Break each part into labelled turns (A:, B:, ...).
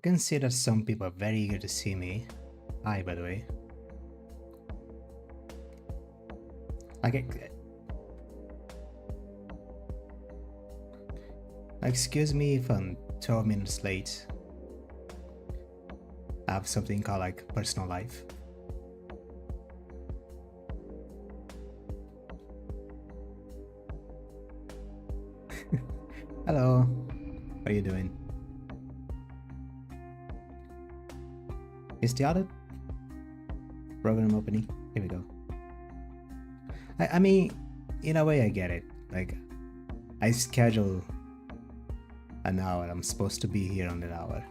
A: can see that some people are very eager to see me. Hi, by the way. Excuse me if I'm 12 minutes late. I have something called like personal life. Hello, how are you doing? Is the other program opening? Here we go. I mean, in a way I get it. Like, I schedule an hour. I'm supposed to be here on an hour.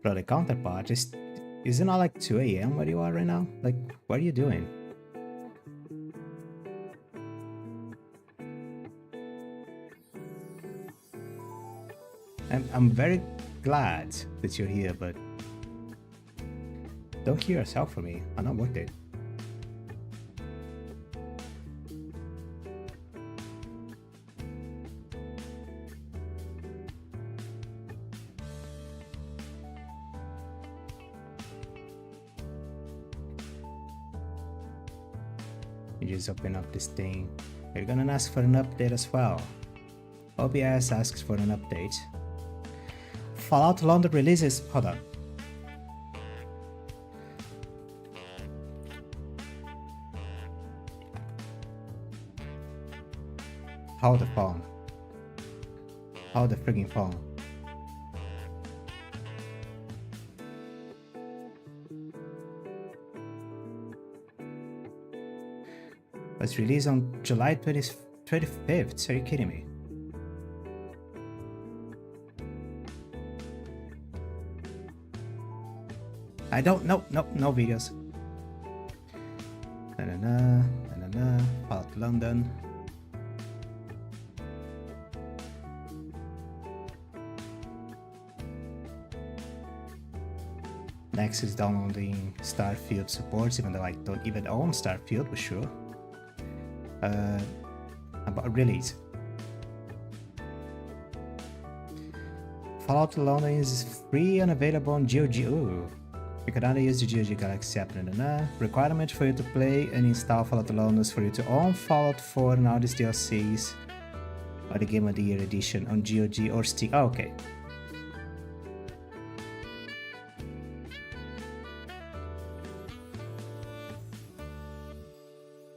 A: Bro, the counterpart is it not like 2 a.m. where you are right now? Like, what are you doing? I'm very glad that you're here, but don't kill yourself for me. I'm not worth it. You just open up this thing. You're gonna ask for an update as well. OBS asks for an update. Fallout London releases. Hold on. Hold the phone. Hold the frigging phone. Was released on July 25th. Are you kidding me? I don't know. No videos. Fallout London. Next is downloading Starfield supports, even though I don't even own Starfield, for sure. About release. Fallout London is free and available on GOG. Ooh. You can only use the GOG Galaxy app. Requirement for you to play and install Fallout London is for you to own Fallout 4 and all these DLCs or the Game of the Year edition on GOG or Steam. Oh, okay.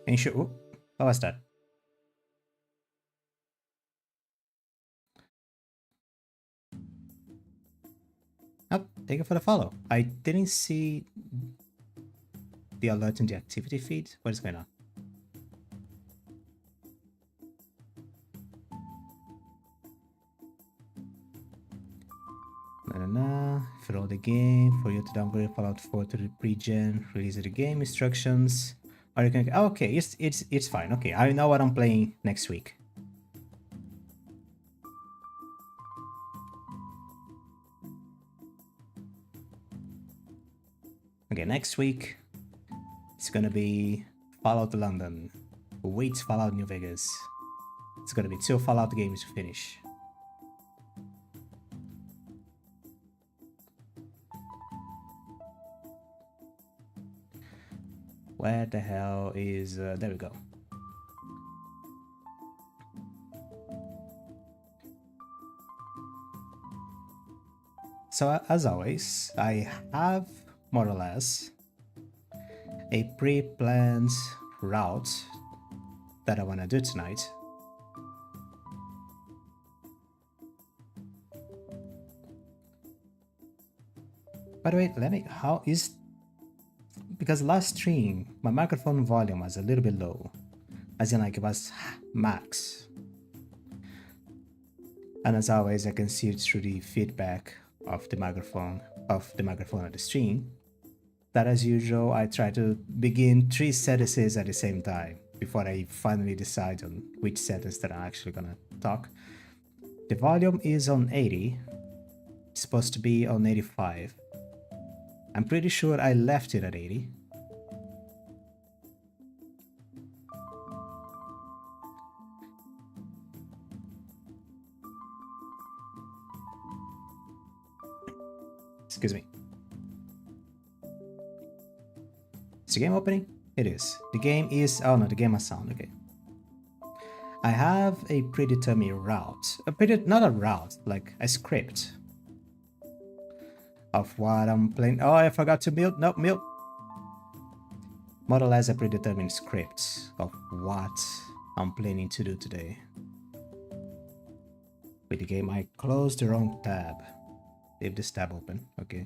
A: And sure. Ooh, what was that? Oh, thank you for the follow. I didn't see the alert in the activity feed. What is going on? Throw the game for you to download Fallout 4 to the pre-gen, release of the game instructions. Or you can okay, it's fine. Okay, I know what I'm playing next week. Okay, next week it's gonna be Fallout London. Wait, Fallout New Vegas. It's gonna be 2 Fallout games to finish. Where the hell is... there we go. So as always, I have more or less a pre-planned route that I want to do tonight. By the way, let me... how is... because last stream, my microphone volume was a little bit low. As in, like, it was max. And as always, I can see it through the feedback of the microphone of the stream. That, as usual, I try to begin 3 sentences at the same time before I finally decide on which sentence that I'm actually gonna talk. The volume is on 80. It's supposed to be on 85. I'm pretty sure I left it at 80. Excuse me. Is the game opening? It is. The game is... Oh no, the game has sound. Okay. I have a predetermined route. Not a route, like a script of what I'm playing. Oh, I forgot to mute. Nope, mute. More or less a predetermined script of what I'm planning to do today. With the game, I closed the wrong tab. Leave this tab open. Okay.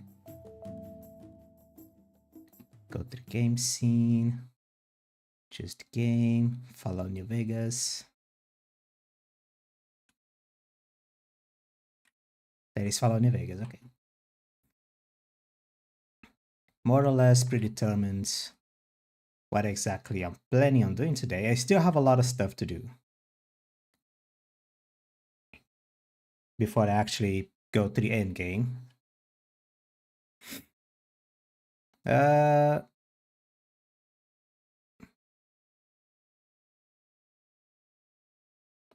A: Go to the game scene. Choose the game. Follow New Vegas. There is follow New Vegas. Okay. More or less predetermined what exactly I'm planning on doing today. I still have a lot of stuff to do before I actually go to the end game. Yeah,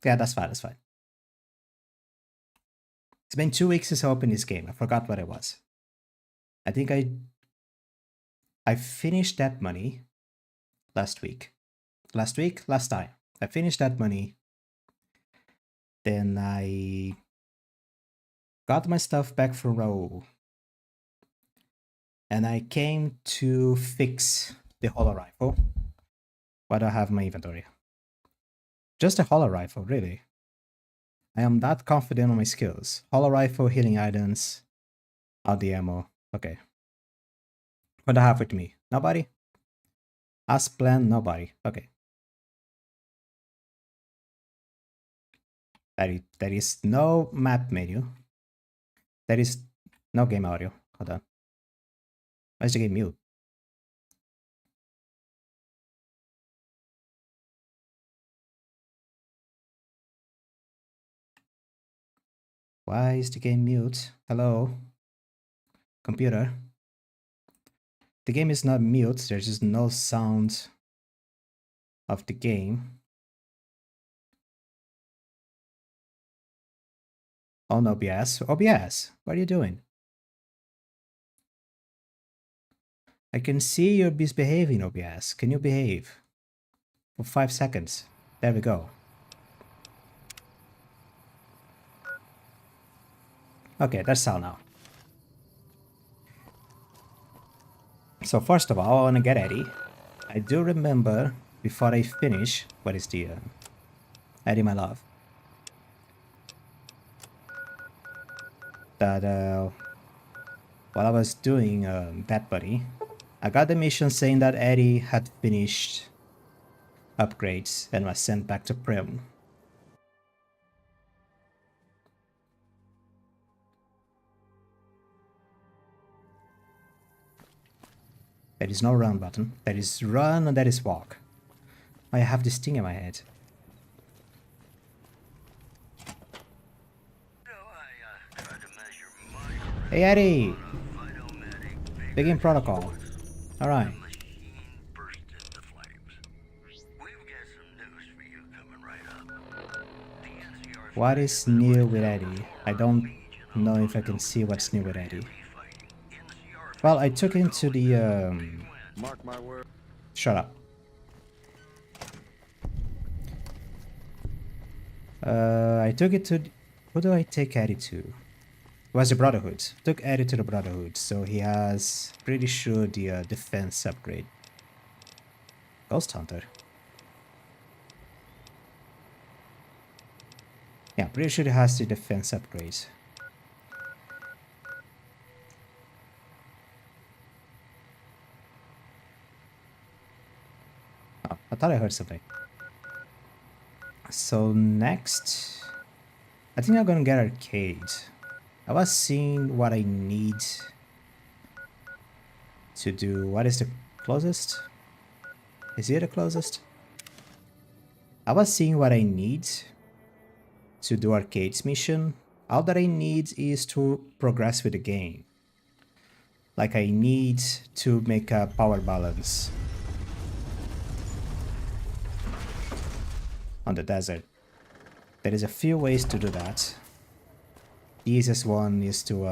A: that's fine, that's fine. It's been 2 weeks since I opened this game. I forgot what it was. I think I finished that money last week. Last time. I finished that money. Then I got my stuff back from Raul. And I came to fix the hollow rifle. Why do I have my inventory? Just a hollow rifle, really. I am that confident on my skills. Hollow rifle, healing items, all the ammo. Okay. What do I have with me? Nobody? As planned, nobody. Okay. There is no map menu. There is no game audio. Hold on. Why is the game mute? Why is the game mute? Hello? Computer? The game is not mute. There's just no sound of the game. Oh no, OBS. OBS, what are you doing? I can see you're misbehaving, OBS. Can you behave? For 5 seconds. There we go. Okay, that's all now. So first of all, I want to get Eddie. I do remember, before I finish, what is the... Eddie, my love. That while I was doing that buddy, I got the mission saying that Eddie had finished upgrades and was sent back to Prim. There is no run button. There is run and there is walk. I have this thing in my head. Hey Eddie! Begin protocol. Alright. What is new with Eddie? I don't know if I can see what's new with Eddie. Well, I took him to the
B: Mark my word.
A: Shut up. I took it to... Who do I take Eddie to? It was the Brotherhood. Took Eddie to the Brotherhood, so he has pretty sure the defense upgrade. Ghost Hunter. Yeah, pretty sure he has the defense upgrade. Oh, I thought I heard something. So next, I think I'm gonna get arcade. I was seeing what I need to do. What is the closest? Is it the closest? I was seeing what I need to do arcade's mission. All that I need is to progress with the game. Like I need to make a power balance on the desert. There is a few ways to do that. The easiest one is to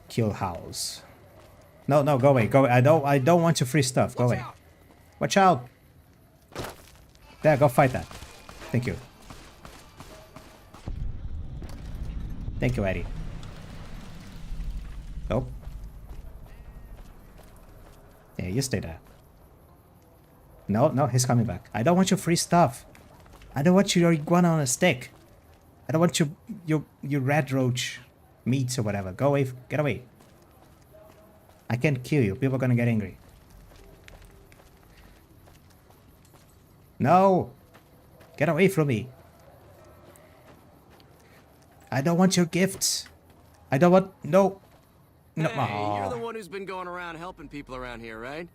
A: kill house. No, no, go away, go away. I don't want your free stuff. Go away. Watch out. There, go fight that. Thank you. Thank you, Eddie. Oh. Yeah, you stay there. No, no, he's coming back. I don't want your free stuff. I don't want your iguana on a stick. I don't want your red roach meats or whatever. Go away. Get away. I can't kill you. People are gonna get angry. No. Get away from me. I don't want your gifts. I don't want... No. No.
B: Hey, you're the one who's been going around helping people around here, right?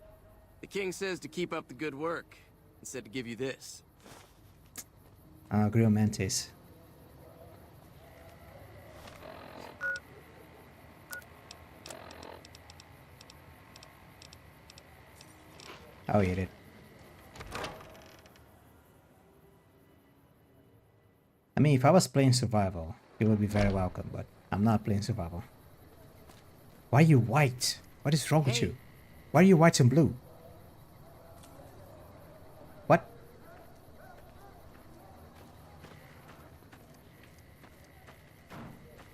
B: The king says to keep up the good work and said to give you this.
A: Grill mantis. I'll eat it. I mean, if I was playing survival, it would be very welcome, but I'm not playing survival. Why are you white? What is wrong with you? Why are you white and blue? What?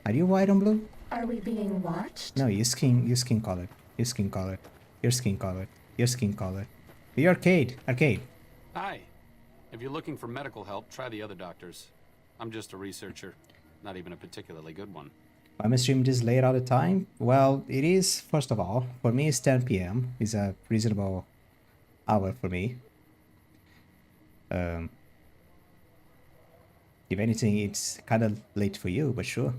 A: Are you white and blue?
C: Are we being watched?
A: No, your skin colored. Your skin colored. Your skin colored. Your skin colored. You're arcade. Arcade.
D: Hi. If you're looking for medical help, try the other doctors. I'm just a researcher. Not even a particularly good one.
A: I'm streaming this late all the time. Well, it is, first of all, for me it's 10 p.m. It's a reasonable hour for me. If anything, it's kind of late for you, but sure.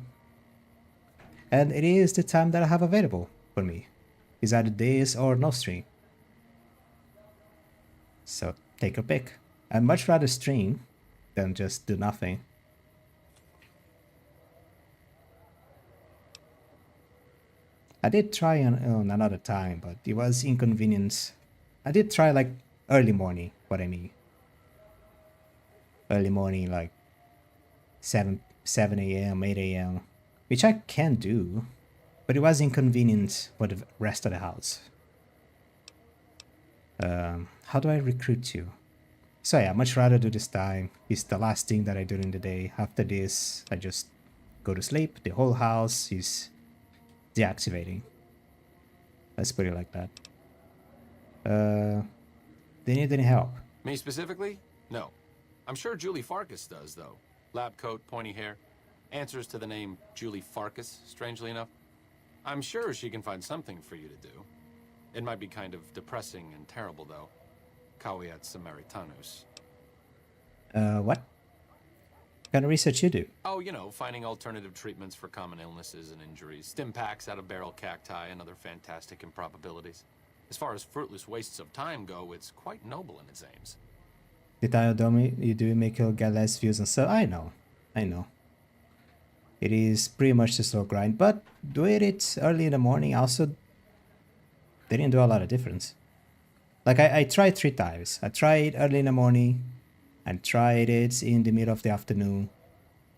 A: And it is the time that I have available for me. It's either this or no stream. So take a pick. I'd much rather stream than just do nothing. I did try on another time, but it was inconvenience. I did try like early morning, what I mean. Early morning, like 7 a.m., 8 a.m., which I can do, but it was inconvenient for the rest of the house. How do I recruit you? So yeah, much rather do this time. It's the last thing that I do in the day. After this, I just go to sleep. The whole house is deactivating. Let's put it like that. They need any help?
D: Me specifically? No. I'm sure Julie Farkas does, though. Lab coat, pointy hair. Answers to the name Julie Farkas, strangely enough. I'm sure she can find something for you to do. It might be kind of depressing and terrible, though. Caveat Samaritanus.
A: What kind of research you do?
D: Oh, you know, finding alternative treatments for common illnesses and injuries. Stim packs out of barrel cacti and other fantastic improbabilities. As far as fruitless wastes of time go, it's quite noble in its aims.
A: The diadomy you do make you get less views and stuff. I know. It is pretty much the slow grind, but doing it early in the morning also didn't do a lot of difference. Like I tried 3 times. I tried early in the morning, I tried it in the middle of the afternoon,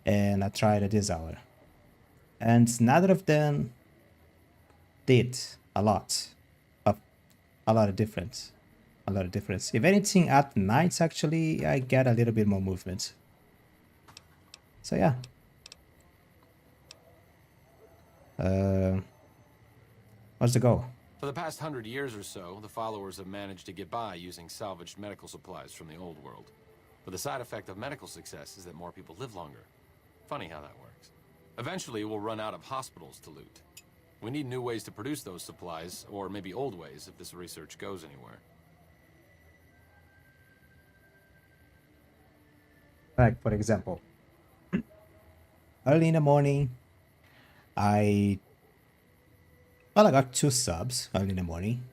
A: and I tried at this hour. And neither of them did a lot of difference. If anything, at nights actually I get a little bit more movement. So yeah. What's the goal?
D: For the past 100 years or so, the followers have managed to get by using salvaged medical supplies from the old world. But the side effect of medical success is that more people live longer. Funny how that works. Eventually, we'll run out of hospitals to loot. We need new ways to produce those supplies, or maybe old ways if this research goes anywhere.
A: Like, for example, early in the morning, I got 2 subs early in the morning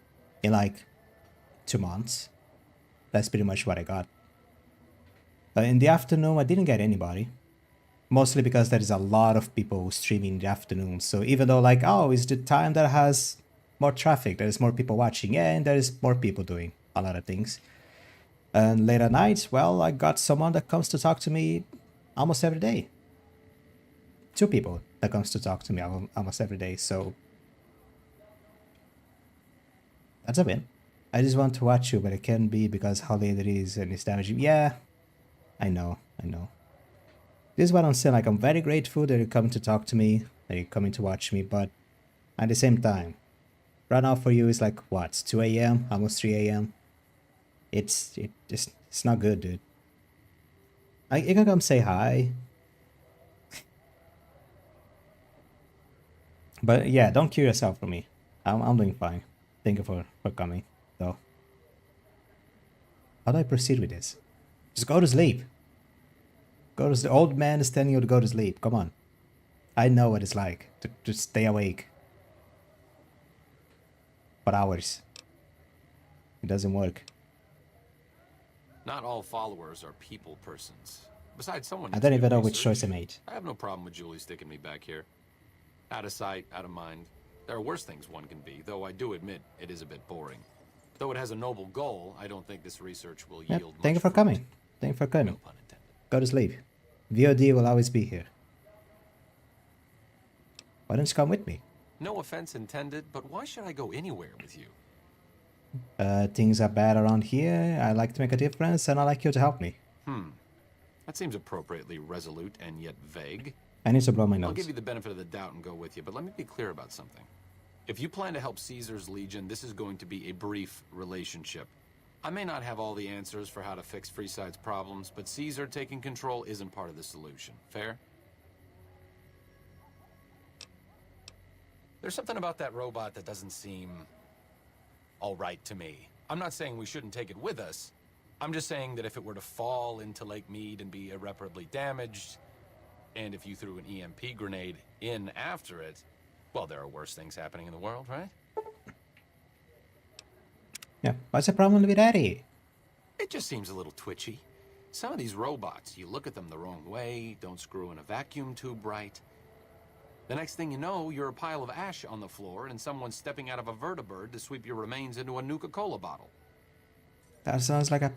A: in like 2 months. That's pretty much what I got. In the afternoon, I didn't get anybody. Mostly because there is a lot of people streaming in the afternoon. So even though like, oh, it's the time that has more traffic, there's more people watching, and there's more people doing a lot of things. And late at night, well, I got someone that comes to talk to me almost every day. 2 people that comes to talk to me almost every day. So That's a win. I just want to watch you, but it can't be because how late it is and it's damaging. Yeah, I know, I know. This is what I'm saying, like, I'm very grateful that you're coming to talk to me, that you're coming to watch me, but at the same time, right now for you is like, what, it's 2 a.m., almost 3 a.m.? It's not good, dude. You can come say hi. But yeah, don't kill yourself for me. I'm doing fine. Thank you for coming, though. How do I proceed with this? Just go to sleep. Go to the old man is telling you to go to sleep. Come on. I know what it's like to stay awake for hours. It doesn't work.
D: Not all followers are people persons. Besides, someone
A: I
D: needs
A: don't
D: to
A: even
D: do
A: know which
D: research.
A: choice I made.
D: I have no problem with Julie sticking me back here. Out of sight, out of mind. There are worse things one can be, though I do admit it is a bit boring. Though it has a noble goal, I don't think this research will
A: Yep,
D: yield much
A: thank you for
D: fruit.
A: coming. Thank you for coming.
D: No pun intended.
A: Go to sleep. VOD will always be here. Why don't you come with me?
D: No offense intended, but why should I go anywhere with you?
A: Things are bad around here. I like to make a difference, and I like you to help me.
D: That seems appropriately resolute and yet vague.
A: I need to blow my
D: I'll
A: nose.
D: give you the benefit of the doubt and go with you, but let me be clear about something. If you plan to help Caesar's Legion, this is going to be a brief relationship. I may not have all the answers for how to fix Freeside's problems, but Caesar taking control isn't part of the solution. Fair? There's something about that robot that doesn't seem all right to me. I'm not saying we shouldn't take it with us. I'm just saying that if it were to fall into Lake Mead and be irreparably damaged, and if you threw an EMP grenade in after it, well, there are worse things happening in the world, right?
A: Yeah, what's the problem with Eddie?
D: It just seems a little twitchy. Some of these robots, you look at them the wrong way, don't screw in a vacuum tube right. The next thing you know, you're a pile of ash on the floor and someone's stepping out of a vertibird to sweep your remains into a Nuka-Cola bottle.
A: That sounds like a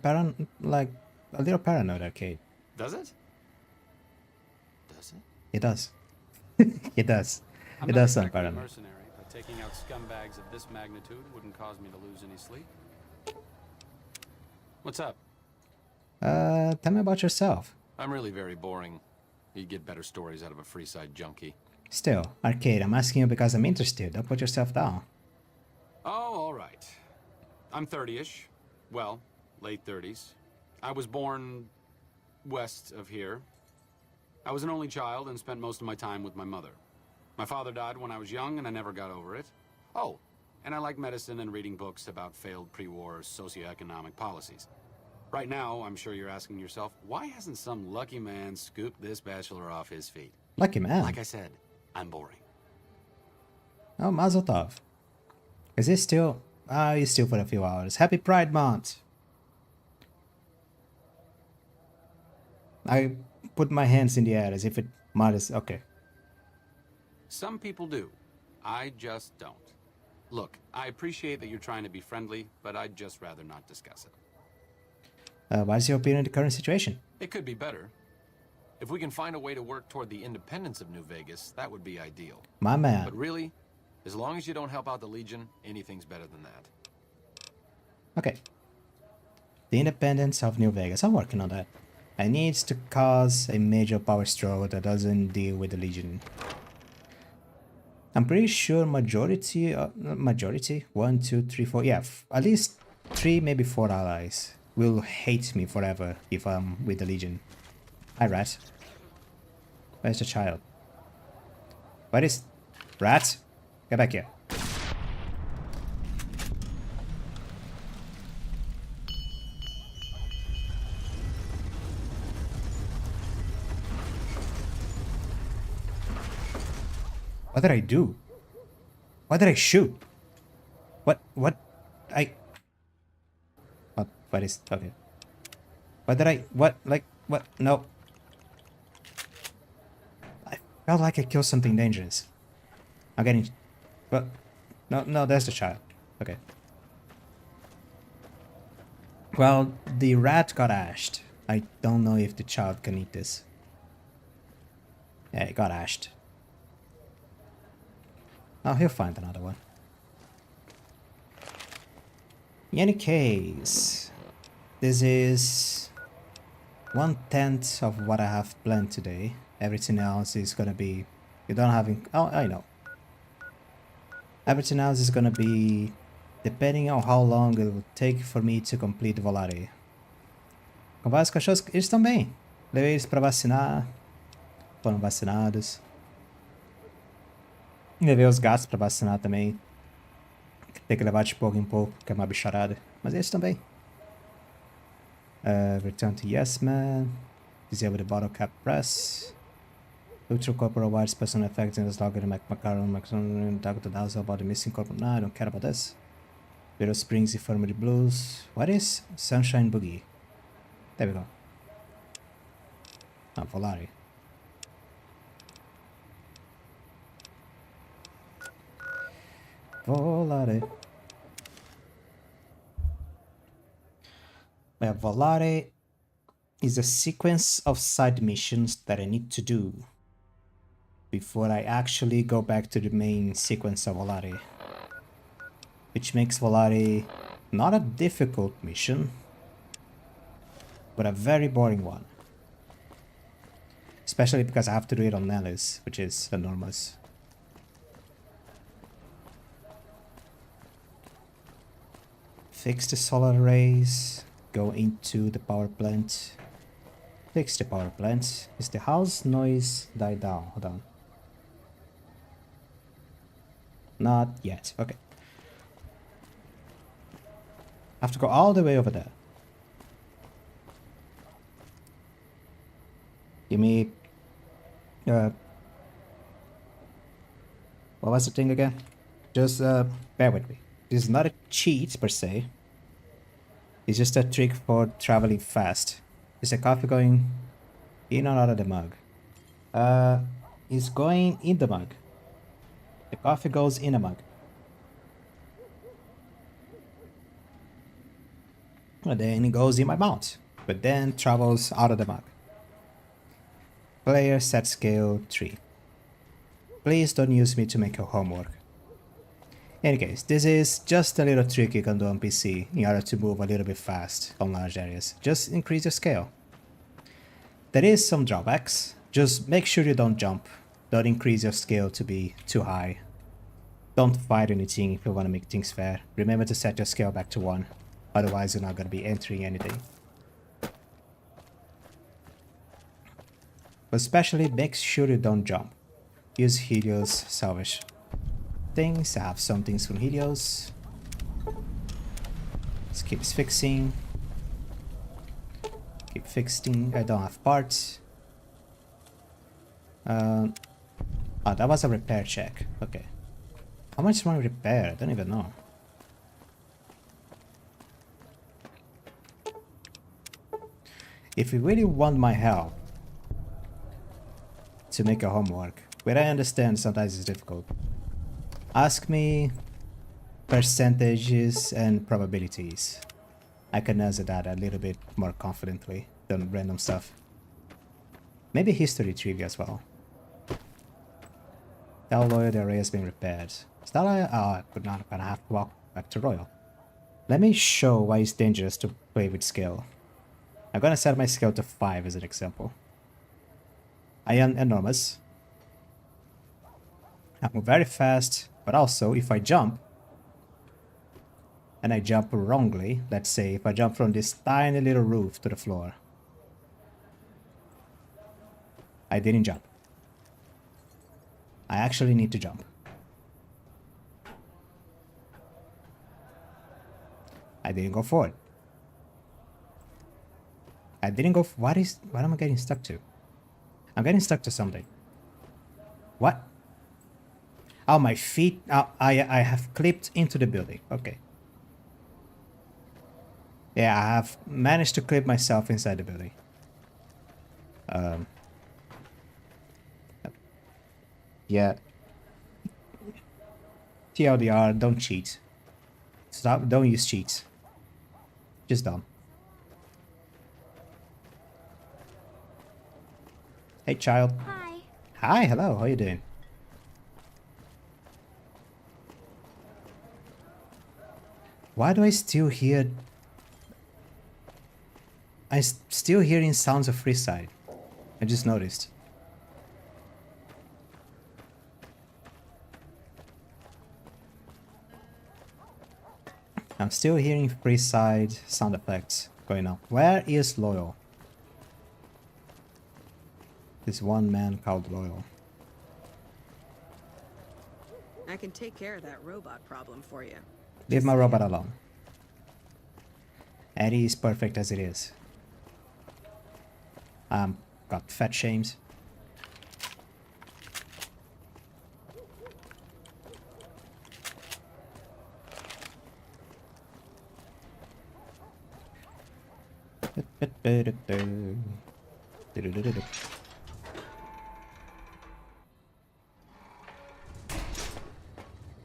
A: little paranoid arcade.
D: Does it? Does it?
A: It does. It does.
E: I'm
A: It
E: not
A: does sound
E: exactly a
A: paranoid.
E: mercenary, but taking out scumbags of this magnitude wouldn't cause me to lose any sleep. What's up?
A: Tell me about yourself.
D: I'm really very boring. You'd get better stories out of a Freeside junkie.
A: Still, arcade, I'm asking you because I'm interested. Don't put yourself down.
E: Oh, all right. I'm 30-ish. Well, late 30s. I was born west of here. I was an only child and spent most of my time with my mother. My father died when I was young and I never got over it. Oh, and I like medicine and reading books about failed pre-war socioeconomic policies. Right now, I'm sure you're asking yourself, why hasn't some lucky man scooped this bachelor off his feet?
A: Lucky man.
E: Like I said, I'm boring.
A: Oh, Mazel Tov. Is he still... Ah, he's still for a few hours. Happy Pride Month! I put my hands in the air as if it matters. Okay.
E: Some people do. I just don't. Look, I appreciate that you're trying to be friendly, but I'd just rather not discuss it.
A: What's your opinion on the current situation?
D: It could be better. If we can find a way to work toward the independence of New Vegas, that would be ideal.
A: My man.
D: But really, as long as you don't help out the Legion, anything's better than that.
A: Okay. The independence of New Vegas. I'm working on that. I need to cause a major power struggle that doesn't deal with the Legion. I'm pretty sure majority, 1, 2, 3, 4, yeah, at least 3, maybe 4 allies will hate me forever if I'm with the Legion. Hi, rat. Where's the child? Where is... Rat? Get back here. What did I do? What did I shoot? What? What is... Okay. What did I... What? Like... What? No. I felt like I killed something dangerous. I'm getting... But... No, there's the child. Okay. Well, the rat got ashed. I don't know if the child can eat this. Yeah, it got ashed. Oh, he'll find another one. In any case, this is 1/10 of what I have planned today. Everything else is gonna be... You don't have... Oh, I know. Everything else is gonna be depending on how long it will take for me to complete Volare. Com vários cachorros, eles estão bem. Levei eles pra vacinar. Foram vacinados. Levei os gatos pra vacinar também. Tem que levar de pouco em pouco, que é uma bicharada. Mas eles estão bem. Return to Yes Man. Disable the bottle cap press. Ultra corporal wide personal effects in this logger to make macaron, talk to Dazzle about the missing corporal. No, I don't care about this. Little Springs Infirmary Blues. What is Sunshine Boogie? There we go. Ah, Volare. Volare. Well, Volare is a sequence of side missions that I need to do before I actually go back to the main sequence of Volare, which makes Volare not a difficult mission, but a very boring one, especially because I have to do it on Nellis, which is enormous. Fix the solar arrays, go into the power plant, fix the power plant. Is the house noise died down? Hold on. Not yet. Okay. I have to go all the way over there. Give me... what was the thing again? Just bear with me. This is not a cheat per se. It's just a trick for traveling fast. Is the coffee going in or out of the mug? It's going in the mug. The coffee goes in a mug. And then it goes in my mouth, but then travels out of the mug. Player set scale 3. Please don't use me to make your homework. In any case, this is just a little trick you can do on PC in order to move a little bit fast on large areas. Just increase your scale. There is some drawbacks. Just make sure you don't jump. Don't increase your scale to be too high. Don't fight anything if you want to make things fair. Remember to set your scale back to 1. Otherwise you're not going to be entering anything. But especially make sure you don't jump. Use Helios salvage things. I have some things from Helios. Let's keep fixing. Keep fixing. I don't have parts. Oh, that was a repair check. Okay. How much money repair? I don't even know. If you really want my help to make a homework, but I understand sometimes it's difficult, ask me percentages and probabilities. I can answer that a little bit more confidently than random stuff. Maybe history trivia as well. Tell Royal the array has been repaired. Is that I'm not gonna have to walk back to Royal. Let me show why it's dangerous to play with scale. I'm gonna set my scale to 5 as an example. I am enormous. I move very fast, but also if I jump, and I jump wrongly, let's say if I jump from this tiny little roof to the floor, I didn't jump. I actually need to jump. I didn't go forward. I didn't go. What am I getting stuck to? I'm getting stuck to something. What? Oh, my feet. I have clipped into the building. Okay. Yeah, I have managed to clip myself inside the building. Yeah. TLDR, don't cheat. Stop, don't use cheats. Just don't. Hey, child.
C: Hi.
A: Hi, hello, how you doing? Why do I still hear... still hearing sounds of Freeside. I just noticed. I'm still hearing Freeside sound effects going on. Where is Loyal? This one man called Loyal.
F: I can take care of that robot problem for you.
A: Leave my robot alone. Eddie is perfect as it is. Got fat shames.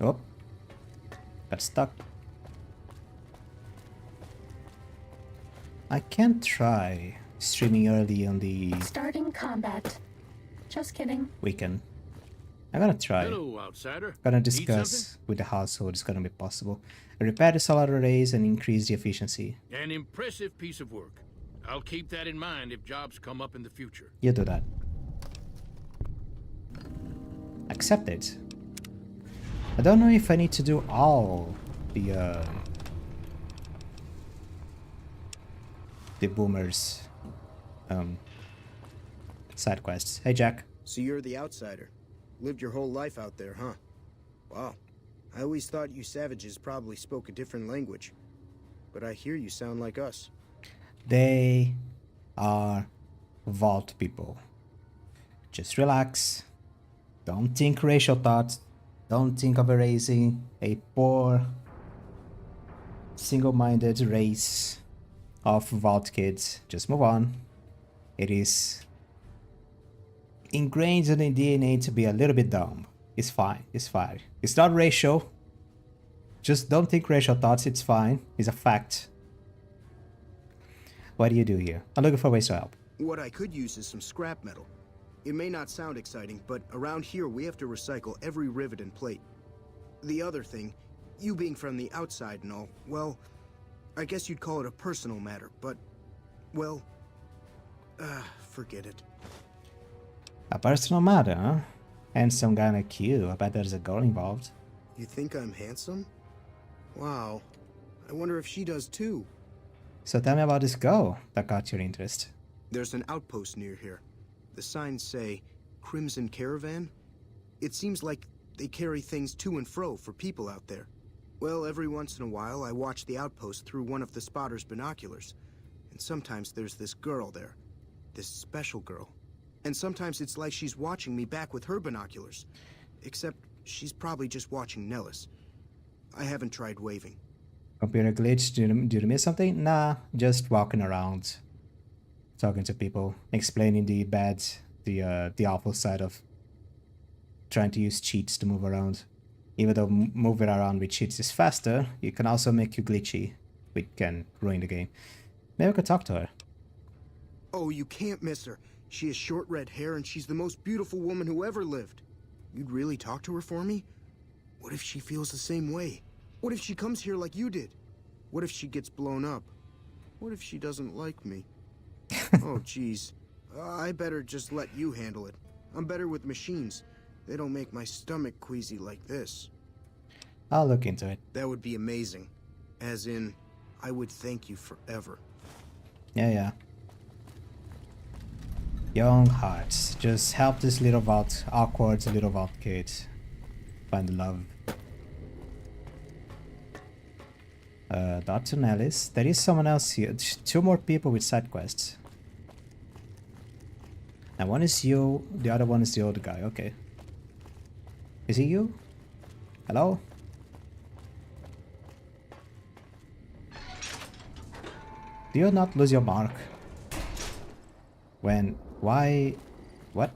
A: Oh, got stuck. I can try streaming early on the
C: Starting combat. Just kidding.
A: weekend. I'm gonna try.
G: Hello, outsider.
A: Gonna
G: Need
A: discuss with the household. It's gonna be possible. Repair the solar arrays and increase the efficiency.
G: something? An impressive piece of work. I'll keep that in mind if jobs come up in the future.
A: You do that. Accept it. I don't know if I need to do all the boomers side quests. Hey Jack.
H: So you're the outsider. Lived your whole life out there, huh? Wow. I always thought you savages probably spoke a different language. But I hear you sound like us.
A: They are vault people. Just relax. Don't think racial thoughts. Don't think of erasing a poor, single-minded race of vault kids. Just move on. It is ingrained in the DNA to be a little bit dumb. It's fine. It's fine. It's not racial. Just don't think racial thoughts. It's fine. It's a fact. What do you do here? I'm looking for ways to help.
H: What I could use is some scrap metal. It may not sound exciting, but around here we have to recycle every rivet and plate. The other thing, you being from the outside and all, well, I guess you'd call it a personal matter, but, well, forget it.
A: A personal matter, huh? Handsome guy like you. I bet there's a girl involved.
H: You think I'm handsome? Wow. I wonder if she does too.
A: So tell me about this girl that got your interest.
H: There's an outpost near here. The signs say, Crimson Caravan. It seems like they carry things to and fro for people out there. Well, every once in a while, I watch the outpost through one of the spotter's binoculars. And sometimes there's this girl there. This special girl. And sometimes it's like she's watching me back with her binoculars. Except she's probably just watching Nellis. I haven't tried waving.
A: Computer glitch? Did you miss something? Nah, just walking around. Talking to people. Explaining the awful side of trying to use cheats to move around. Even though moving around with cheats is faster, it can also make you glitchy, which can ruin the game. Maybe I could talk to her.
H: Oh, you can't miss her. She has short red hair and she's the most beautiful woman who ever lived. You'd really talk to her for me? What if she feels the same way? What if she comes here like you did? What if she gets blown up? What if she doesn't like me? Oh, jeez. I better just let you handle it. I'm better with machines. They don't make my stomach queasy like this.
A: I'll look into it.
H: That would be amazing. As in, I would thank you forever.
A: Yeah. Young hearts. Just help this little awkward little vault kid find love. Dr. Nellis. There is someone else here. Two more people with side quests. And one is you, the other one is the old guy. Okay. Is he you? Hello? Do you not lose your mark? When? Why? What?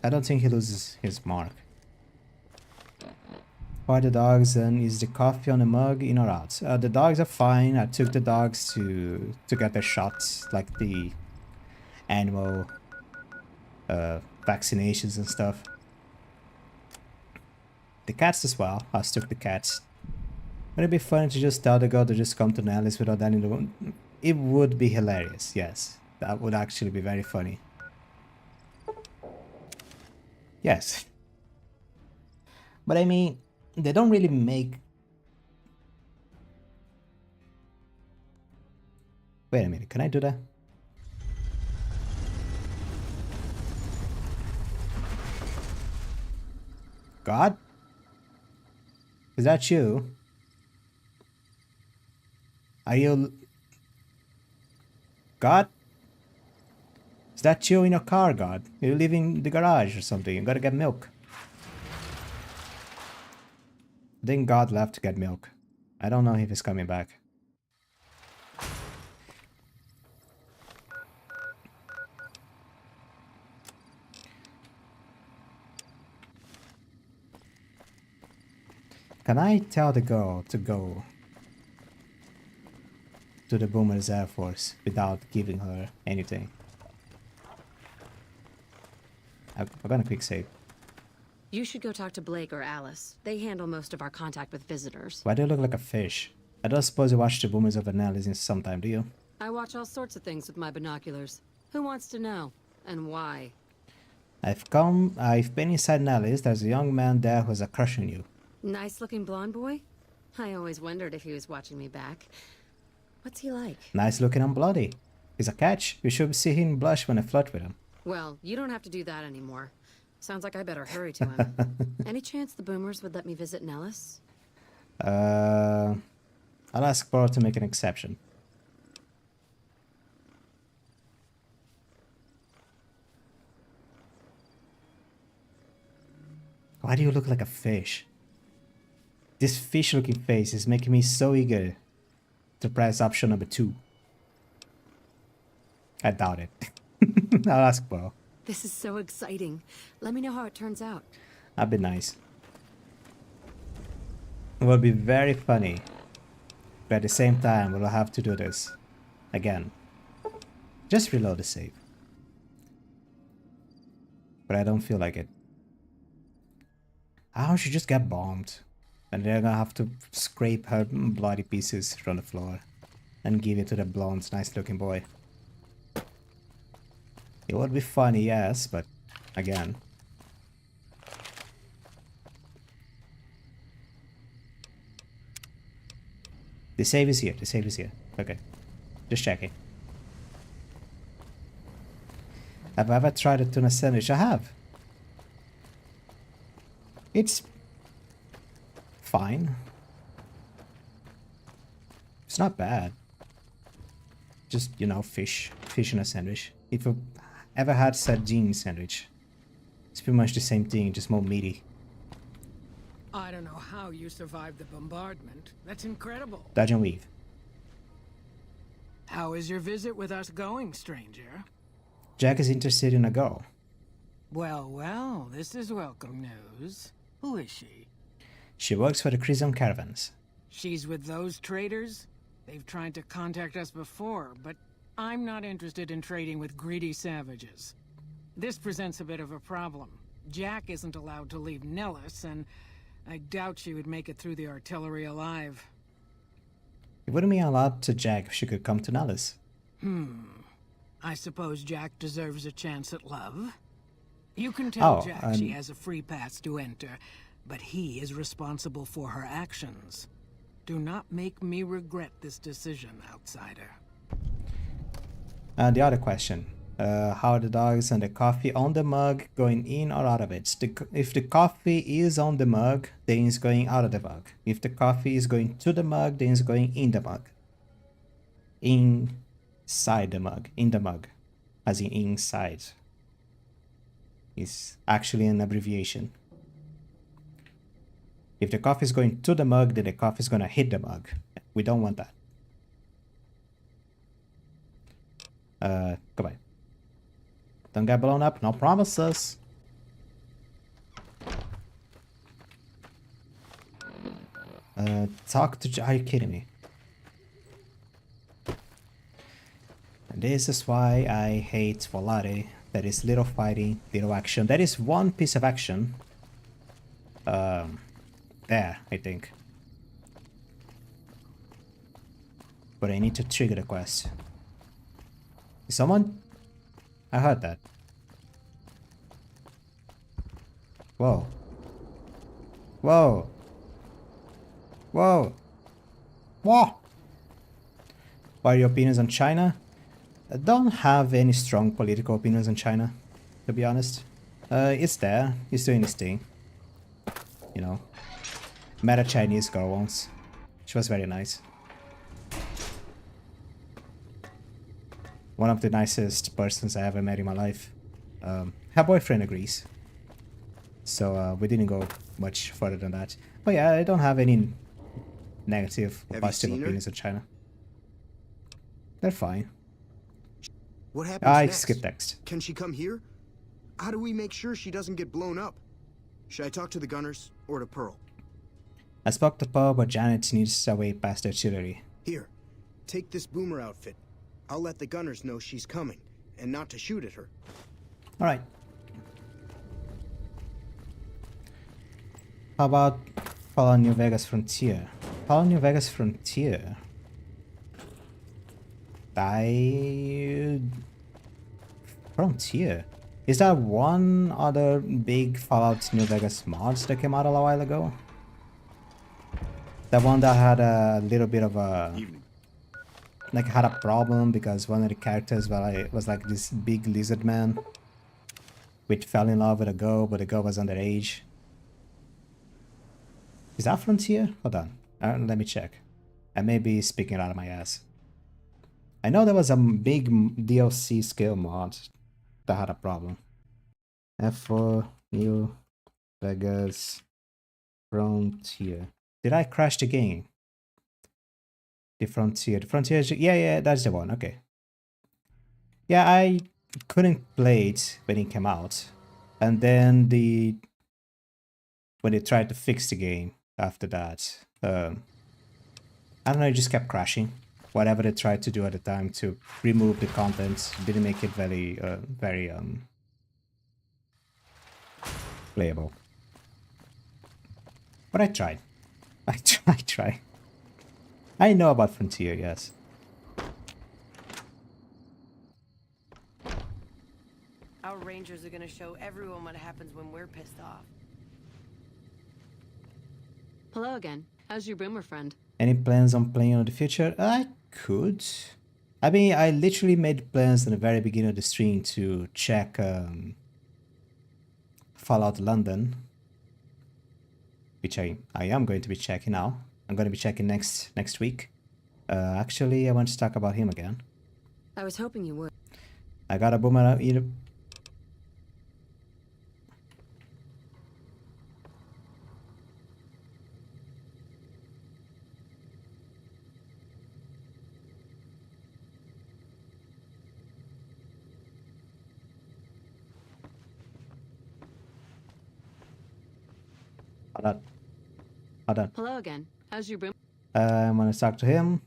A: I don't think he loses his mark. Why the dogs, and is the coffee on the mug in or out? The dogs are fine. I took the dogs to get their shots, like the animal vaccinations and stuff. The cats as well. I took the cats. Would it be funny to just tell the girl to just come to Nellis without that in the room? It would be hilarious, yes. That would actually be very funny. Yes. But I mean, they don't really make... Wait a minute, can I do that? God? Is that you? Are you... God? Is that you in your car, God? You live in the garage or something. You gotta get milk. Then God left to get milk. I don't know if he's coming back. Can I tell the girl to go to the Boomer's Air Force without giving her anything? I'm gonna quick save.
I: You should go talk to Blake or Alice. They handle most of our contact with visitors.
A: Why do you look like a fish? I don't suppose you watch the Boomers of Analysis sometime, do you?
I: I watch all sorts of things with my binoculars. Who wants to know? And why?
A: I've been inside Nellis. There's a young man there who's a crush on you.
I: Nice-looking blonde boy? I always wondered if he was watching me back. What's he like?
A: Nice looking and bloody. He's a catch. You should see him blush when I flirt with him.
I: Well, you don't have to do that anymore. Sounds like I better hurry to him. Any chance the Boomers would let me visit Nellis?
A: I'll ask Paul to make an exception. Why do you look like a fish? This fish-looking face is making me so eager to press option number 2. I doubt it. I'll ask Paul.
I: This is so exciting. Let me know how it turns out.
A: That'd be nice. It will be very funny. But at the same time, we'll have to do this again. Just reload the save. But I don't feel like it. How she just get bombed. And they're gonna have to scrape her bloody pieces from the floor. And give it to the blonde, nice looking boy. It would be funny, yes, but again. The save is here, the save is here. Okay. Just checking. Have I ever tried a tuna sandwich? I have. It's fine. It's not bad. Just, you know, fish in a sandwich. If you ever had sardine sandwich, it's pretty much the same thing, just more meaty.
J: I don't know how you survived the bombardment. That's incredible.
A: Dodge and weave.
J: How is your visit with us going, stranger?
A: Jack is interested in a girl.
J: Well, well, this is welcome news. Who is she?
A: She works for the Crimson Caravans.
J: She's with those traders? They've tried to contact us before, but I'm not interested in trading with greedy savages. This presents a bit of a problem. Jack isn't allowed to leave Nellis, and I doubt she would make it through the artillery alive.
A: It wouldn't be allowed to Jack if she could come to Nellis.
J: I suppose Jack deserves a chance at love? You can tell Jack she
A: and
J: has a free pass to enter, but he is responsible for her actions. Do not make me regret this decision, outsider.
A: The other question. How are the dogs and the coffee on the mug going in or out of it? If the coffee is on the mug, then it's going out of the mug. If the coffee is going to the mug, then it's going in the mug. Inside the mug. In the mug. As in inside. It's actually an abbreviation. If the coffee is going to the mug, then the coffee is going to hit the mug. We don't want that. Goodbye. Don't get blown up, no promises. Talk to... Are you kidding me? And this is why I hate Volare. There is little fighting, little action. There is one piece of action. There, I think. but I need to trigger the quest. Is someone? I heard that. Whoa. Whoa. Whoa. Whoa. What are your opinions on China? I don't have any strong political opinions on China, to be honest. It's there. It's doing its thing. You know. Met a Chinese girl once. She was very nice. One of the nicest persons I ever met in my life. Her boyfriend agrees. So we didn't go much further than that. But yeah, I don't have any negative or positive opinions on China. They're fine.
H: What happens
A: I
H: next?
A: skip text.
H: Can she come here? How do we make sure she doesn't get blown up? Should I talk to the gunners or to Pearl?
A: I spoke to Pearl, but Janet needs a way past the artillery.
H: Here, take this boomer outfit. I'll let the gunners know she's coming, and not to shoot at her.
A: Alright. How about follow New Vegas Frontier? Follow New Vegas Frontier. Frontier? Is that one other big Fallout New Vegas mods that came out a while ago? The one that had a little bit of a... like had a problem because one of the characters was like this big lizard man which fell in love with a girl, but the girl was underage. Is that Frontier? Hold on. Let me check. I may be speaking out of my ass. I know there was a big DLC scale mod that had a problem. F4 New Vegas Frontier. Did I crash the game? The Frontier. The Frontier. Yeah, that's the one. Okay. Yeah, I couldn't play it when it came out, and then when they tried to fix the game after that, I don't know. It just kept crashing. Whatever they tried to do at the time to remove the content didn't make it very playable. But I tried. I tried. I know about Frontier, yes.
K: Our rangers are gonna show everyone what happens when we're pissed off.
I: Hello again. How's your boomer friend?
A: Any plans on playing in the future? I could. I mean, I literally made plans in the very beginning of the stream to check Fallout London, which I am going to be checking now. I'm going to be checking next week. Actually, I want to talk about him again.
I: I was hoping you would.
A: I got a boomerang either. Hold on.
I: Hello again. How's your boom?
A: I'm gonna talk to him.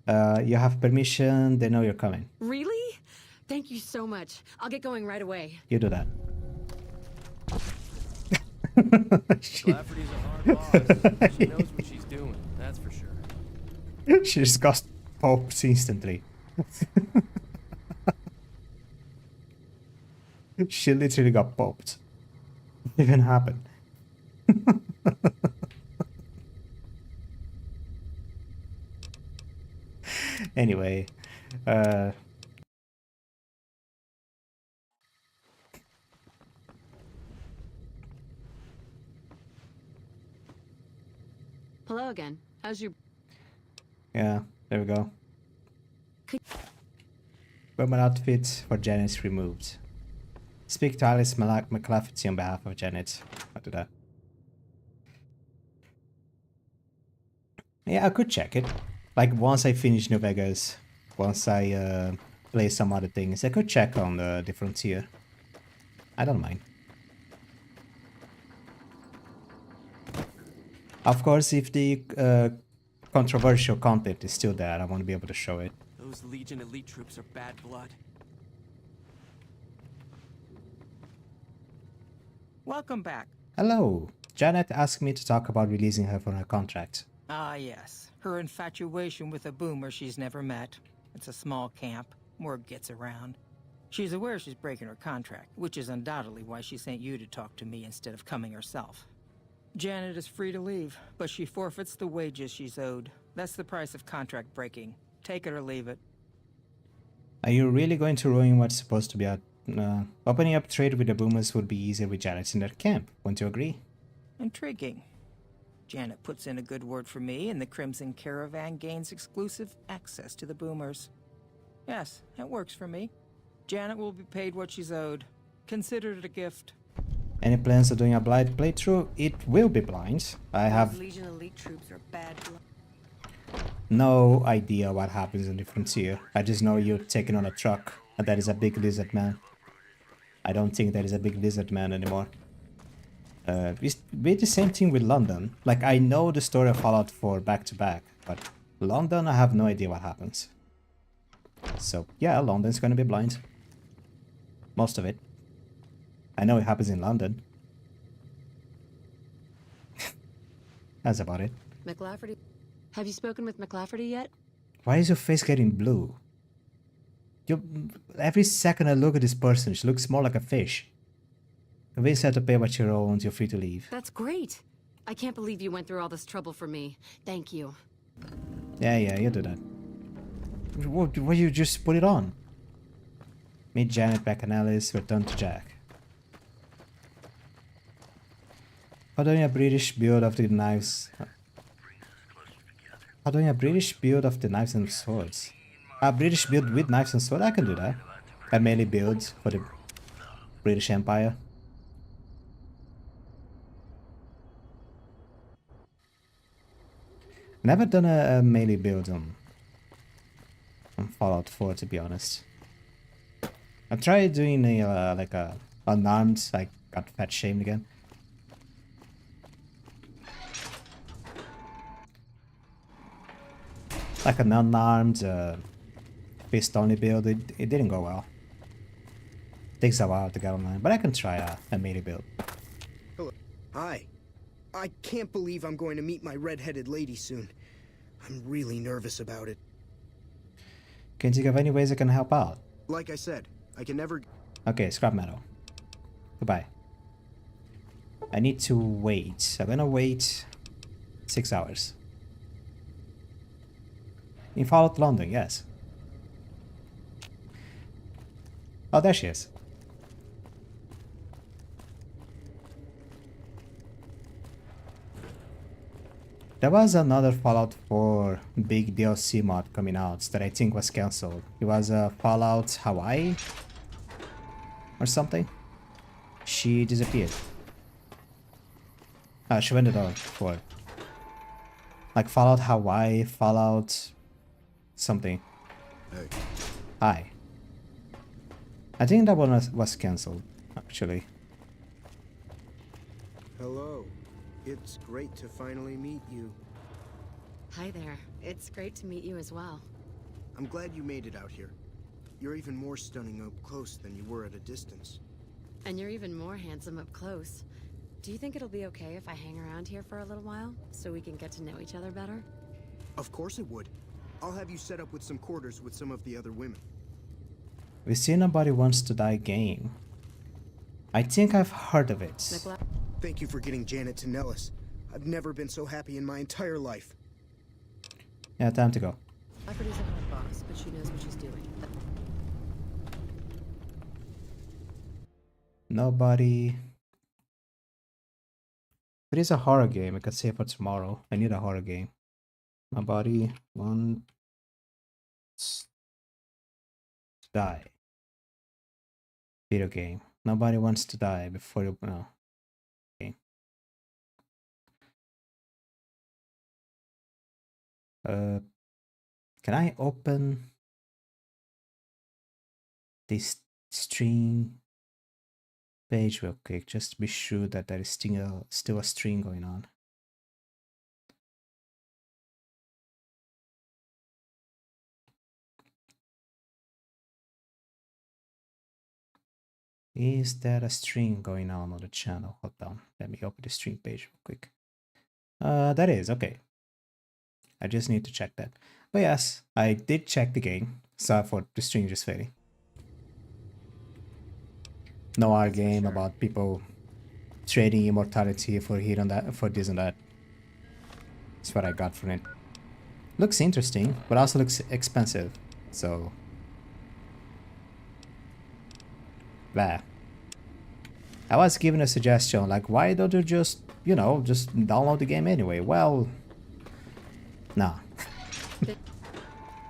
A: You have permission. They know you're coming.
I: Really? Thank you so much. I'll get going right away.
A: You do that.
B: Lafferty's a hard boss. She knows what she's doing, that's for sure.
A: She just got poked instantly. She literally got popped. It even happened. Anyway,
I: Hello again. How's your...
A: yeah, there we go. Women outfit for Janet removed. Speak to Alice McLafferty on behalf of Janet. I'll do that. Yeah, I could check it. Like, once I finish New Vegas, once I play some other things, I could check on the Frontier. I don't mind. Of course, if the controversial content is still there, I want to be able to show it.
B: Those Legion elite troops are bad blood.
L: Welcome back.
A: Hello. Janet asked me to talk about releasing her from her contract.
L: Ah, yes. Her infatuation with a boomer she's never met. It's a small camp. Word gets around. She's aware she's breaking her contract, which is undoubtedly why she sent you to talk to me instead of coming herself. Janet is free to leave, but she forfeits the wages she's owed. That's the price of contract breaking. Take it or leave it.
A: Are you really going to ruin what's supposed to be a... opening up trade with the boomers would be easier with Janet in their camp, wouldn't you agree?
L: Intriguing. Janet puts in a good word for me, and the Crimson Caravan gains exclusive access to the boomers. Yes, it works for me. Janet will be paid what she's owed. Consider it a gift.
A: Any plans of doing a blind playthrough? It will be blind. I have
K: Legion elite troops are bad blood.
A: no idea what happens in the frontier. I just know you're taking on a truck and that is a big lizard man. I don't think there is a big lizard man anymore. We did the same thing with London. Like, I know the story of Fallout 4 back to back, but London, I have no idea what happens. So yeah, London's gonna be blind. Most of it. I know it happens in London. That's about it.
I: McLafferty. Have you spoken with McLafferty yet?
A: Why is your face getting blue? Every second I look at this person, she looks more like a fish. Convince her to pay what she owns, you're free to leave.
I: That's great. I can't believe you went through all this trouble for me. Thank you.
A: Yeah, you do that. What you just put it on? Meet Janet, Beck and Alice, return to Jack. How doing a British build of the knives? How doing a British build of the knives and swords? A British build with knives and swords? I can do that. A melee build for the British Empire. Never done a melee build on Fallout 4, to be honest. I tried doing a like a unarmed. I got fat shamed again. Like an unarmed fist only build. It didn't go well. Takes a while to get online, but I can try a melee build.
H: Hello. Hi. I can't believe I'm going to meet my red-headed lady soon. I'm really nervous about it.
A: Can you think of any ways I can help out?
H: Like I said, I can never...
A: Okay, scrap metal. Goodbye. I need to wait. I'm gonna wait 6 hours. In Fallout London, yes. Oh, there she is. There was another Fallout 4 big DLC mod coming out that I think was cancelled. It was a Fallout Hawaii or something. She disappeared. She went on for like Fallout Hawaii, Fallout something.
H: Hey.
A: Hi. I think that one was cancelled, actually.
H: Hello. It's great to finally meet you.
I: Hi there. It's great to meet you as well.
H: I'm glad you made it out here. You're even more stunning up close than you were at a distance.
I: And you're even more handsome up close. Do you think it'll be okay if I hang around here for a little while, so we can get to know each other better?
H: Of course it would. I'll have you set up with some quarters with some of the other women.
A: We see Nobody Wants to Die game. I think I've heard of it.
H: Thank you for getting Janet to Nellis. I've never been so happy in my entire life.
A: Yeah, time to go.
I: Lafferty's a hard boss, but she knows what she's doing.
A: Nobody. It is a horror game. I could save for tomorrow. I need a horror game. Nobody wants to die. Video game. Nobody wants to die before you. No. Okay. Can I open this stream page real quick, just to be sure that there is still a stream going on? Is there a stream going on the channel? Hold on, let me open the stream page real quick. That is okay. I just need to check that. But yes, I did check the game. Sorry for the stream just failing. No our game about people trading immortality for here and that, for this and that. That's what I got from it. Looks interesting, but also looks expensive. So, blah. I was given a suggestion, like, why don't you just, you know, just download the game anyway? Well, nah.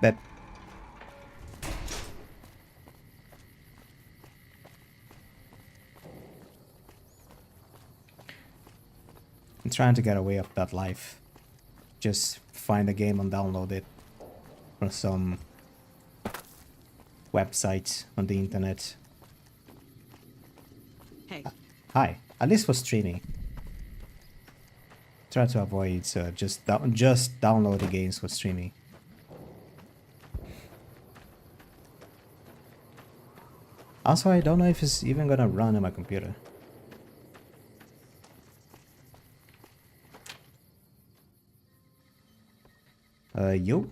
A: But I'm trying to get away of that life. Just find a game and download it from some website on the internet.
F: Hey.
A: Hi, at least for streaming. Try to avoid just download the games for streaming. Also, I don't know if it's even gonna run on my computer. You?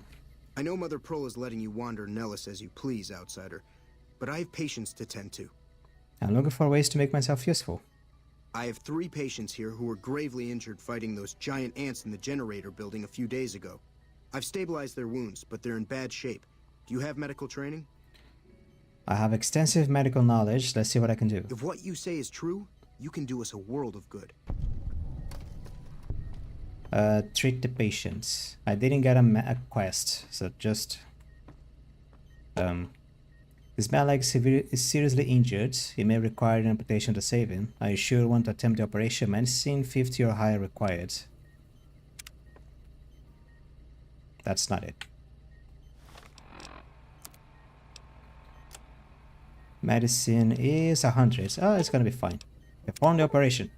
H: I know Mother Pearl is letting you wander Nellis as you please, outsider, but I have patients to tend to.
A: I'm looking for ways to make myself useful.
H: I have 3 patients here who were gravely injured fighting those giant ants in the generator building a few days ago. I've stabilized their wounds, but they're in bad shape. Do you have medical training?
A: I have extensive medical knowledge. Let's see what I can do.
H: If what you say is true, you can do us a world of good.
A: Treat the patients. I didn't get a quest, so just... This man is seriously injured. He may require an amputation to save him. Are you sure you want to attempt the operation? Medicine 50 or higher required. That's not it. Medicine is 100. Oh, it's gonna be fine. Perform the operation.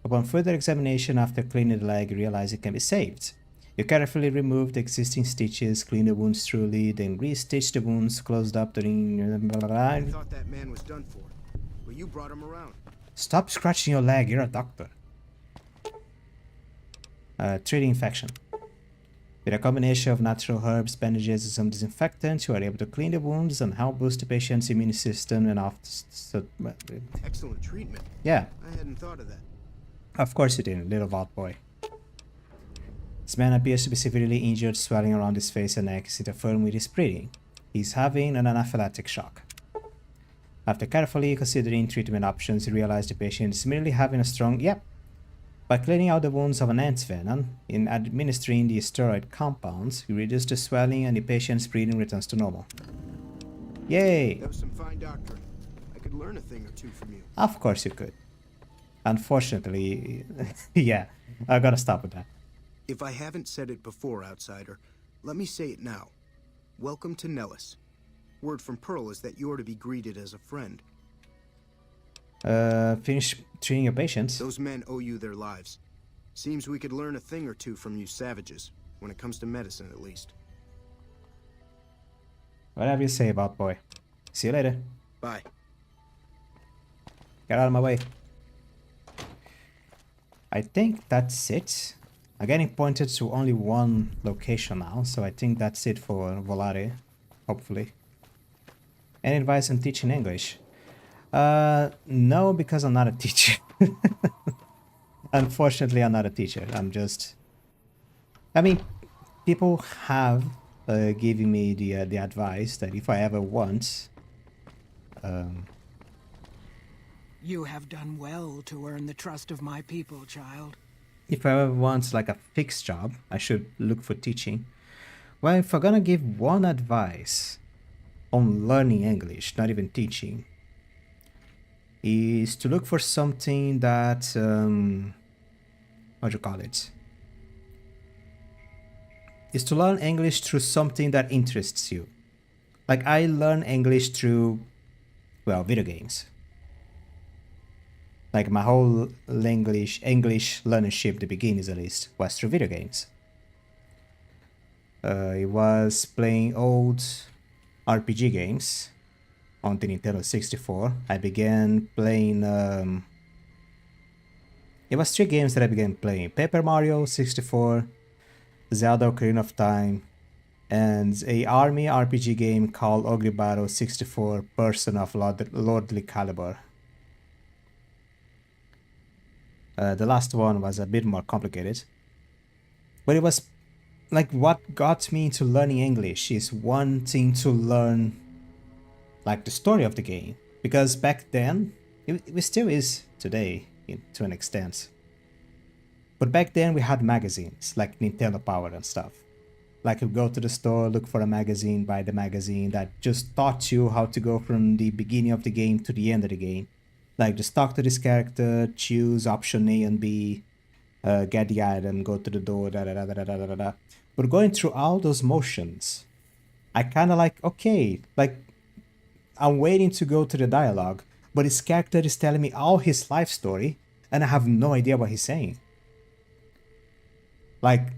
A: Upon further examination after cleaning the leg, you realize it can be saved. You carefully remove the existing stitches, clean the wounds thoroughly, then re-stitch the wounds closed up during...
H: I thought that man was done for, but you brought him around.
A: Stop scratching your leg, you're a doctor. Treating infection. With a combination of natural herbs, bandages, and some disinfectant, you are able to clean the wounds and help boost the patient's immune system and
H: Excellent treatment.
A: Yeah.
H: I hadn't thought of that.
A: Of course you didn't, little vault boy. This man appears to be severely injured, swelling around his face and neck is interfering with his breathing. He's having an anaphylactic shock. After carefully considering treatment options, you realize the patient is merely having a strong... Yep. By cleaning out the wounds of an ant's venom, in administering the steroid compounds, you reduce the swelling and the patient's breathing returns to normal. Yay!
H: That was some fine doctoring. I could learn a thing or two from you.
A: Of course you could. Unfortunately, yeah, I gotta stop with that.
H: If I haven't said it before, outsider, let me say it now. Welcome to Nellis. Word from Pearl is that you're to be greeted as a friend.
A: Finish treating your patients.
H: Those men owe you their lives. Seems we could learn a thing or two from you savages, when it comes to medicine at least.
A: Whatever you say, about boy. See you later.
H: Bye.
A: Get out of my way. I think that's it. I'm getting pointed to only one location now, so I think that's it for Volare, hopefully. Any advice on teaching English? No, because I'm not a teacher. Unfortunately, I'm not a teacher. I'm just... I mean, people have given me the advice that if I ever want...
J: You have done well to earn the trust of my people, child.
A: If I ever want like a fixed job, I should look for teaching. Well, if I'm gonna give one advice on learning English, not even teaching, is to look for something that, what do you call it? Is to learn English through something that interests you. Like I learn English through, well, video games. Like my whole English learnership, the beginnings at least, was through video games. It was playing old RPG games on the Nintendo 64. I began playing... it was 3 games that I began playing. Paper Mario 64, Zelda Ocarina of Time, and a army RPG game called Ogre Battle 64 Person of Lordly Caliber. The last one was a bit more complicated, but it was like what got me into learning English is wanting to learn like the story of the game, because back then it still is today to an extent, but back then we had magazines like Nintendo Power and stuff. Like you go to the store, look for a magazine, buy the magazine that just taught you how to go from the beginning of the game to the end of the game. Like just talk to this character, choose option A and B, get the item, go to the door, da da da da da da da. But going through all those motions, I kind of like, okay, like I'm waiting to go to the dialogue, but his character is telling me all his life story, and I have no idea what he's saying. Like,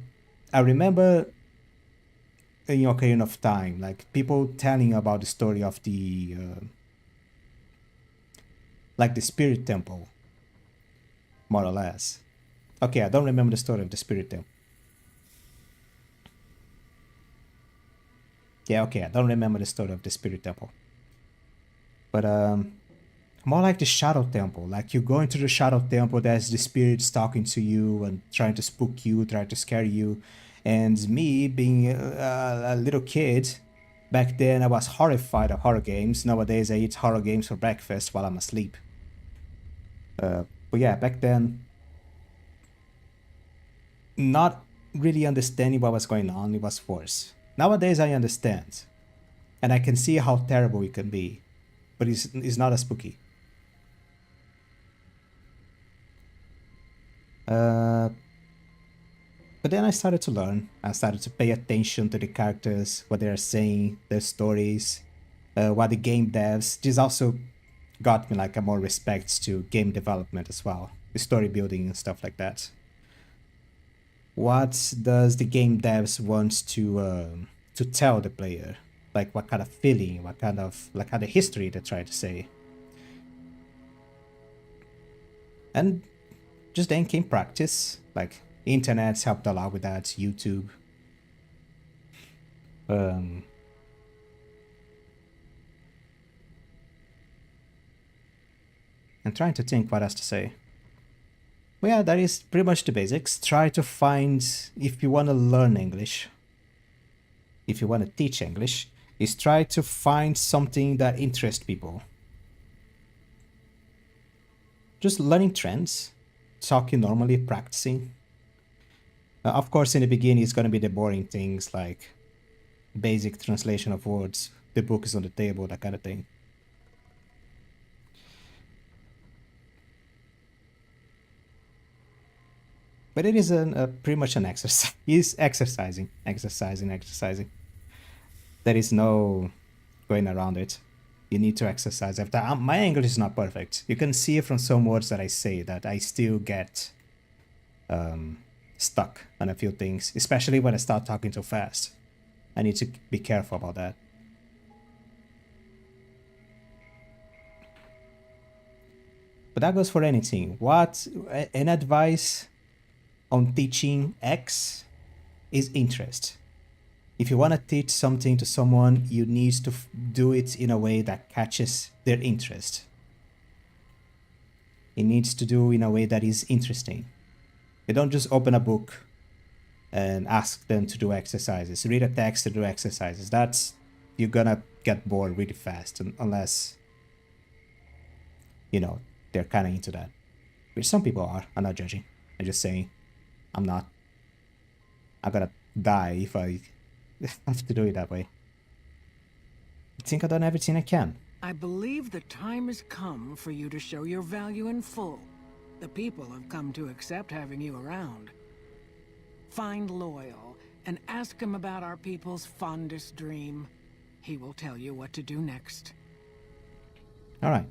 A: I remember in Ocarina of Time, like people telling about the story of the like the Spirit Temple, more or less. Okay, I don't remember the story of the Spirit Temple. Yeah, okay, I don't remember the story of the Spirit Temple. But more like the Shadow Temple. Like you go into the Shadow Temple, there's the spirits talking to you and trying to spook you, trying to scare you. And me, being a little kid, back then I was horrified of horror games. Nowadays I eat horror games for breakfast while I'm asleep. But yeah, back then, not really understanding what was going on, it was worse. Nowadays I understand, and I can see how terrible it can be, but it's not as spooky. But then I started to learn. I started to pay attention to the characters, what they are saying, their stories, what the game devs. This also got me like a more respect to game development as well, the story building and stuff like that. What does the game devs want to tell the player? Like what kind of feeling, what kind of history they try to say. And just then came practice, like internet's helped a lot with that, YouTube. I'm trying to think what else to say. Well, yeah, that is pretty much the basics. Try to find, if you want to learn English, if you want to teach English, is try to find something that interests people. Just learning trends, talking normally, practicing. Of course, in the beginning, it's going to be the boring things like basic translation of words, the book is on the table, that kind of thing. But it is pretty much an exercise. It's exercising. There is no going around it. You need to exercise. After my English is not perfect. You can see from some words that I say that I still get stuck on a few things, especially when I start talking too fast. I need to be careful about that. But that goes for anything. An advice on teaching X is interest. If you want to teach something to someone, you need to do it in a way that catches their interest. It needs to do in a way that is interesting. You don't just open a book and ask them to do exercises. Read a text to do exercises. You're gonna get bored really fast unless, you know, they're kind of into that. Which some people are. I'm not judging. I'm just saying I'm not. I'm gonna die if I have to do it that way. I think I've done everything I can.
J: I believe the time has come for you to show your value in full. The people have come to accept having you around. Find Loyal and ask him about our people's fondest dream. He will tell you what to do next.
A: All right.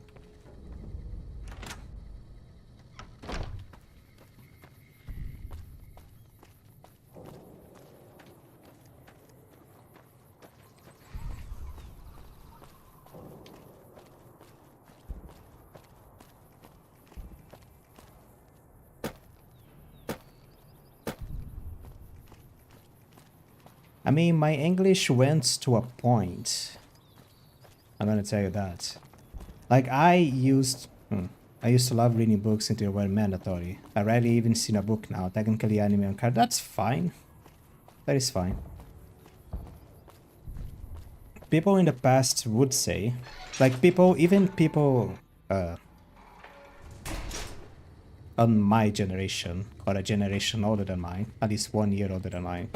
A: I mean, my English went to a point. I'm gonna tell you that. Like, I used to love reading books until they were mandatory. I rarely even seen a book now. Technically, anime on card. That's fine. That is fine. People in the past would say, like even people on my generation, or a generation older than mine, at least 1 year older than mine,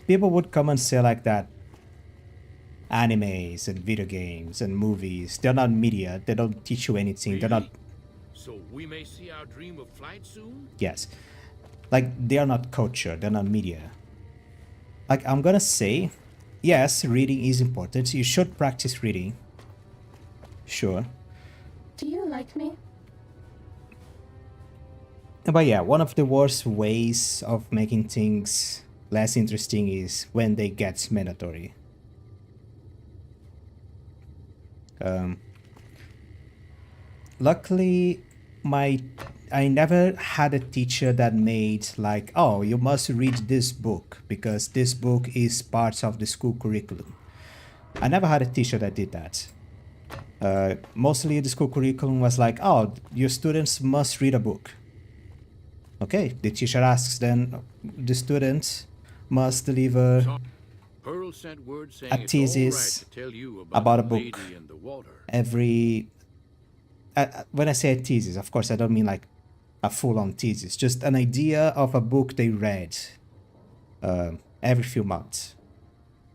A: people would come and say like that animes and video games and movies, they're not media, they don't teach you anything, they're not...
G: So we may see our dream of flight soon?
A: Yes. Like, they are not culture, they're not media. Like, I'm gonna say, yes, reading is important, you should practice reading. Sure.
C: Do you like me?
A: But yeah, one of the worst ways of making things less interesting is when they get mandatory. Luckily, I never had a teacher that made like, oh, you must read this book because this book is part of the school curriculum. I never had a teacher that did that. Mostly the school curriculum was like, oh, your students must read a book. Okay, the teacher asks, then the students must deliver
G: Pearl sent word saying
A: a thesis about a book every... when I say a thesis, of course, I don't mean like a full-on thesis, just an idea of a book they read every few months.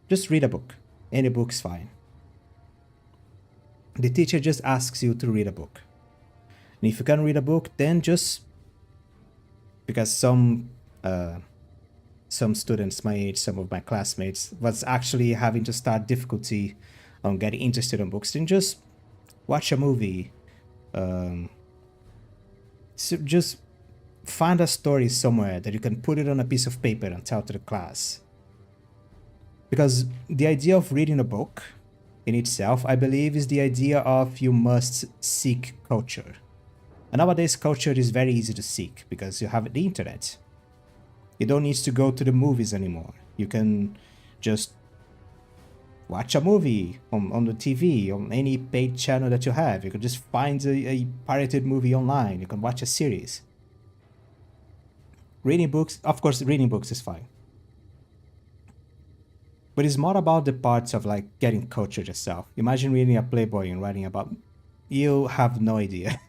A: Just read a book. Any book's fine. The teacher just asks you to read a book. And if you can't read a book, then just... Because some students my age, some of my classmates, was actually having to start difficulty on getting interested in books, then just watch a movie. So just find a story somewhere that you can put it on a piece of paper and tell to the class. Because the idea of reading a book in itself, I believe, is the idea of you must seek culture. And nowadays, culture is very easy to seek because you have the internet. You don't need to go to the movies anymore. You can just watch a movie on the TV, on any paid channel that you have. You can just find a pirated movie online. You can watch a series. Reading books, of course, reading books is fine. But it's more about the parts of like getting cultured yourself. Imagine reading a Playboy and writing about... You have no idea.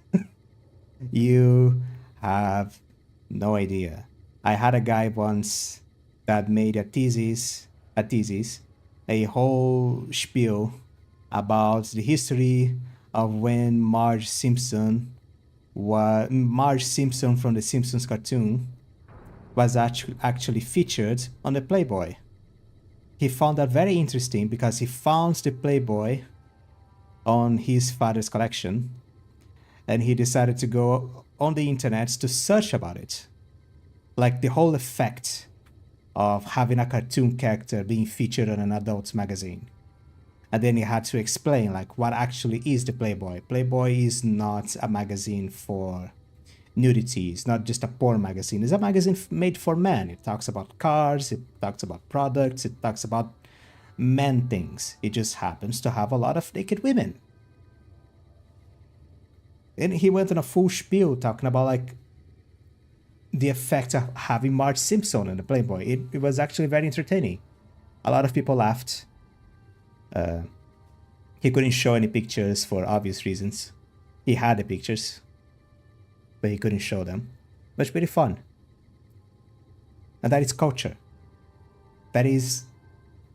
A: You have no idea. I had a guy once that made a whole spiel about the history of when Marge Simpson from the Simpsons cartoon was actually featured on the Playboy. He found that very interesting because he found the Playboy on his father's collection, and he decided to go on the internet to search about it. Like the whole effect of having a cartoon character being featured on an adult magazine. And then he had to explain like what actually is the Playboy. Playboy is not a magazine for nudity. It's not just a porn magazine. It's a magazine made for men. It talks about cars, it talks about products, it talks about men things. It just happens to have a lot of naked women. And he went on a full spiel talking about like the effect of having Marge Simpson in the Playboy. It was actually very entertaining. A lot of people laughed. He couldn't show any pictures for obvious reasons. He had the pictures, but he couldn't show them. But it's pretty fun. And that is culture. That is,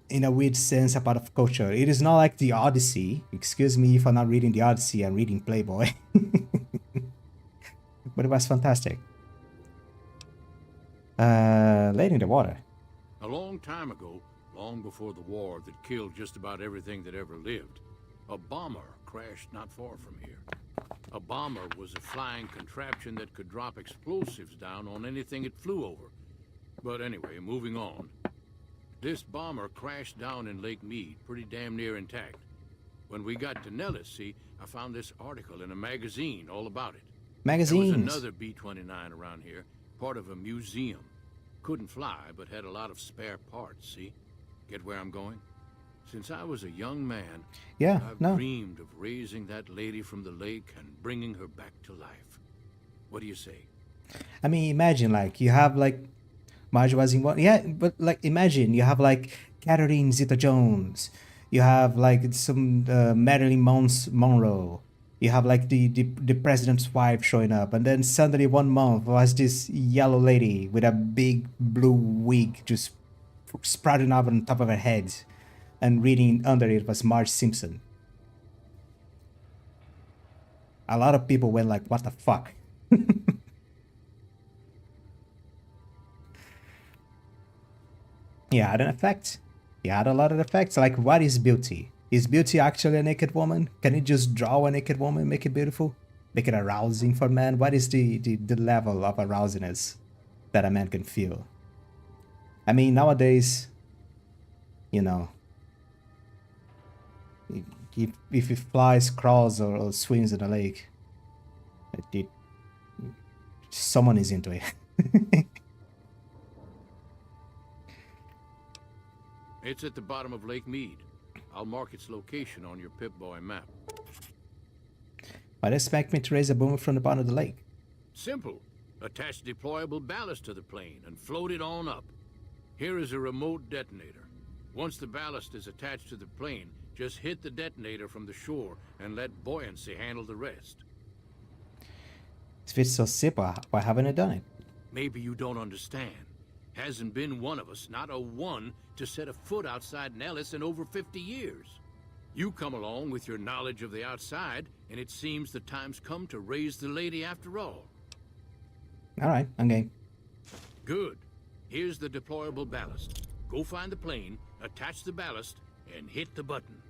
A: in a weird sense, a part of culture. It is not like the Odyssey. Excuse me if I'm not reading the Odyssey, I'm reading Playboy. But it was fantastic. Lady in the water.
G: A long time ago, long before the war that killed just about everything that ever lived, a bomber crashed not far from here. A bomber was a flying contraption that could drop explosives down on anything it flew over. But anyway, moving on. This bomber crashed down in Lake Mead, pretty damn near intact. When we got to Nellis, see, I found this article in a magazine all about it.
A: Magazines.
G: There was another B-29 around here, part of a museum. Couldn't fly, but had a lot of spare parts, see? Get where I'm going? Since I was a young man,
A: Yeah,
G: I've dreamed of raising that lady from the lake and bringing her back to life. What do you say?
A: I mean, imagine, like, you have, like, Marge was in one. Yeah, but, like, imagine you have, like, Catherine Zeta-Jones. You have, like, some Marilyn Monroe. You have, like, the president's wife showing up. And then suddenly 1 month was this yellow lady with a big blue wig just sprouting up on top of her head. And reading under it was Marge Simpson. A lot of people went like, what the fuck? He had an effect. He had a lot of effects. Like, what is beauty? Is beauty actually a naked woman? Can you just draw a naked woman, make it beautiful? Make it arousing for men? What is the level of arousiness that a man can feel? I mean, nowadays, you know, if it flies, crawls, or swims in a lake, someone is into it.
G: It's at the bottom of Lake Mead. I'll mark its location on your Pip-Boy map.
A: Why do you expect me to raise a boomer from the bottom of the lake?
G: Simple. Attach deployable ballast to the plane and float it on up. Here is a remote detonator. Once the ballast is attached to the plane, just hit the detonator from the shore and let buoyancy handle the rest.
A: If it's so simple, why haven't I done it?
G: Maybe you don't understand. Hasn't been one of us, not a one, to set a foot outside Nellis in over 50 years. You come along with your knowledge of the outside, and it seems the time's come to raise the lady after all.
A: Alright, I'm game.
G: Good. Here's the deployable ballast. Go find the plane, attach the ballast, and hit the button.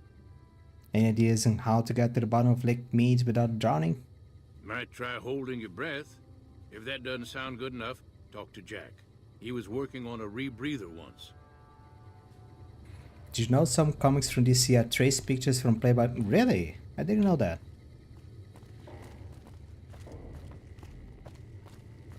A: Any ideas on how to get to the bottom of Lake Mead without drowning?
G: Might try holding your breath. If that doesn't sound good enough, talk to Jack. He was working on a rebreather once.
A: Did you know some comics from DC are trace pictures from Playboy? Really? I didn't know that.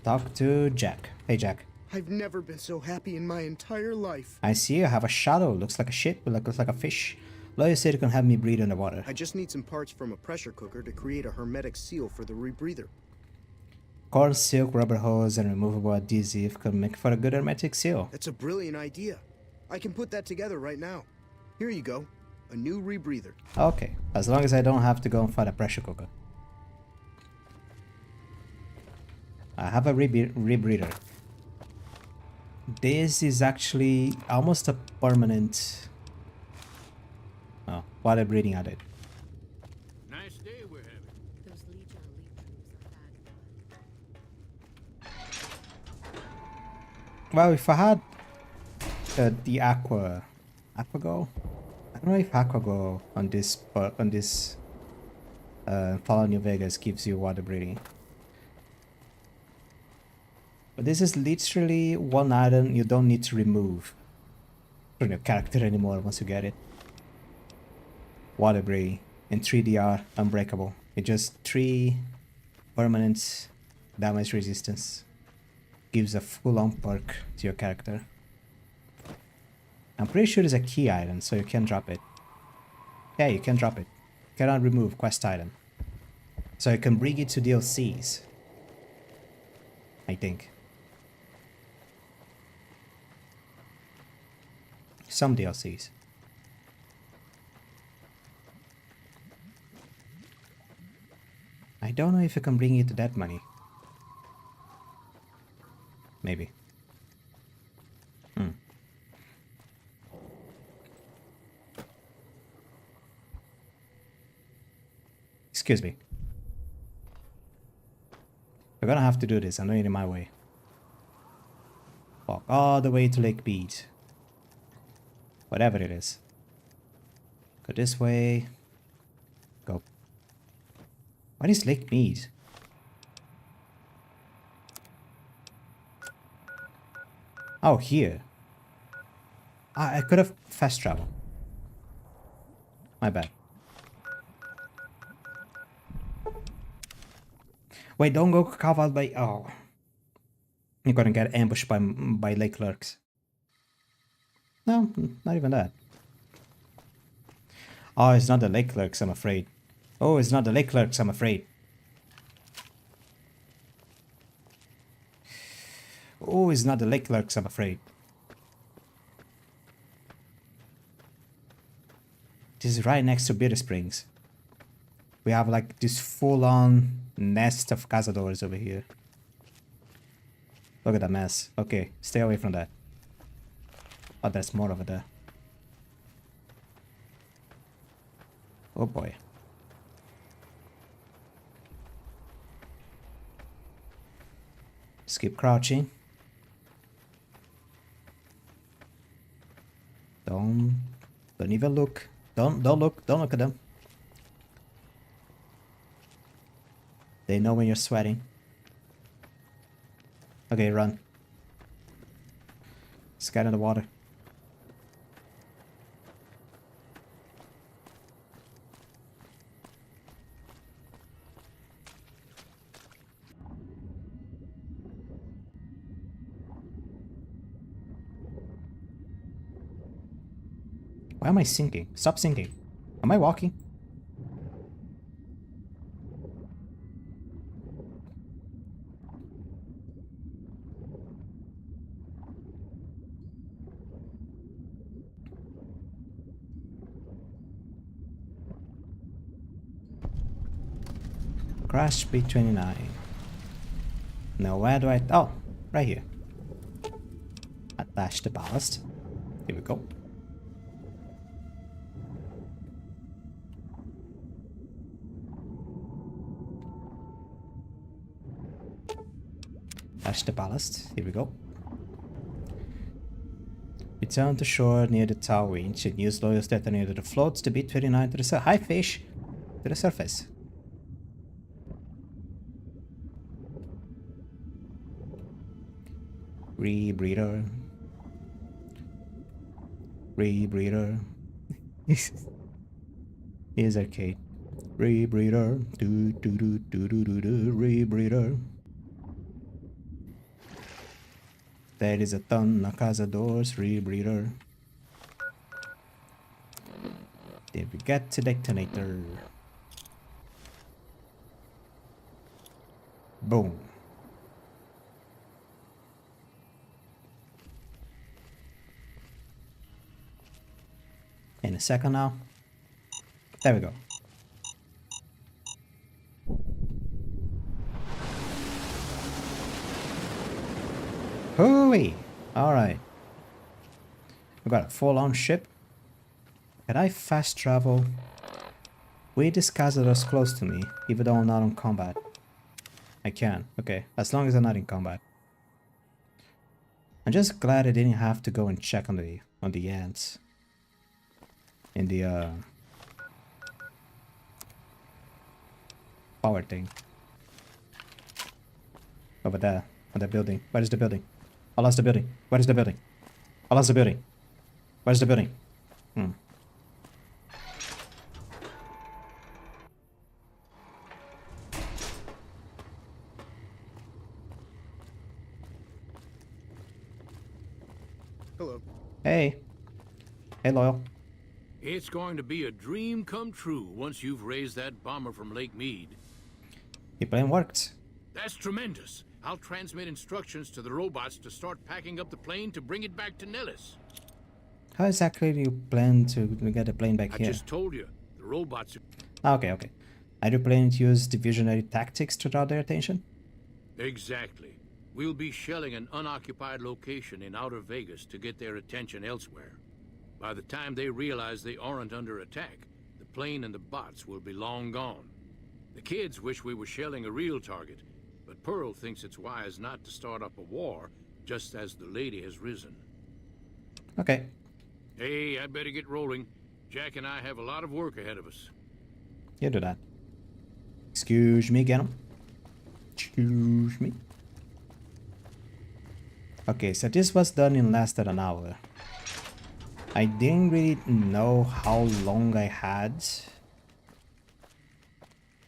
A: Talk to Jack. Hey, Jack.
H: I've never been so happy in my entire life.
A: I see you have a shadow. Looks like a ship, but looks like a fish. Lawyer said you can have me breathe underwater.
H: I just need some parts from a pressure cooker to create a hermetic seal for the rebreather.
A: Corn, silk, rubber hose, and removable adhesive could make for a good hermetic seal.
H: That's a brilliant idea. I can put that together right now. Here you go. A new rebreather.
A: Okay, as long as I don't have to go and find a pressure cooker. I have a rebreather. This is actually almost a permanent... Oh, water breathing at it.
G: Nice day we're having.
I: Those Legion are
A: Well, if I had the Aquago, I don't know if Aquago on this Fallout New Vegas gives you water breathing. But this is literally one item you don't need to remove from your character anymore once you get it. Water breathing and 3DR unbreakable. It's just 3 permanent damage resistance. Gives a full-on perk to your character. I'm pretty sure it's a key item, so you can drop it. Yeah, you can drop it. Cannot remove quest item. So you can bring it to DLCs. I think. Some DLCs. I don't know if you can bring it to that money. Maybe. Excuse me. We're gonna have to do this. I'm doing it my way. Walk all the way to Lake Mead. Whatever it is. Go this way. Go. What is Lake Mead? Oh, here. I could have fast travel. My bad. Wait, don't go carve out by... Oh. You're gonna get ambushed by lake clerks. No, not even that. Oh, it's not the lake clerks, I'm afraid. Oh, it's not the lake clerks, I'm afraid. Oh, it's not the lake clerks, I'm afraid. This is right next to Bitter Springs. We have like this full-on nest of cazadores over here. Look at that mess. Okay, stay away from that. Oh, there's more over there. Oh boy. Just keep crouching. Don't even look. Don't look at them. They know when you're sweating. Okay, run. Just get in the water. Why am I sinking? Stop sinking. Am I walking? Crash B29. Now where do I... Oh, right here. Attach the ballast. Here we go. Attach the ballast. Here we go. Return to shore near the tower winch and use Loyal's detonator to float the B29 to the surface. Hi, fish! To the surface. Rebreather. Rebreather. Here's arcade. Rebreather. Do do do do do do do. Rebreather. There is a ton of cazadores. Rebreather. Then we get to detonator. Boom. In a second now. There we go. Hooey! Alright. We've got a full-on ship. Can I fast travel with these cazadores close to me, even though I'm not on combat? I can. Okay, as long as I'm not in combat. I'm just glad I didn't have to go and check on the ants. In the power thing. Over there, on the building. Where is the building? I lost the building. Where is the building? I lost the building. Where's the building?
H: Hello.
A: Hey. Hey, Loyal.
G: It's going to be a dream come true once you've raised that bomber from Lake Mead.
A: Your plan worked.
G: That's tremendous. I'll transmit instructions to the robots to start packing up the plane to bring it back to Nellis.
A: How exactly do you plan to get the plane back here?
G: I just told you. The robots...
A: Okay, okay. Are you planning to use diversionary tactics to draw their attention?
G: Exactly. We'll be shelling an unoccupied location in outer Vegas to get their attention elsewhere. By the time they realize they aren't under attack, the plane and the bots will be long gone. The kids wish we were shelling a real target, but Pearl thinks it's wise not to start up a war just as the lady has risen.
A: Okay.
G: Hey, I'd better get rolling. Jack and I have a lot of work ahead of us.
A: You do that. Excuse me, get him. Excuse me. Okay, so this was done in less than an hour. I didn't really know how long I had.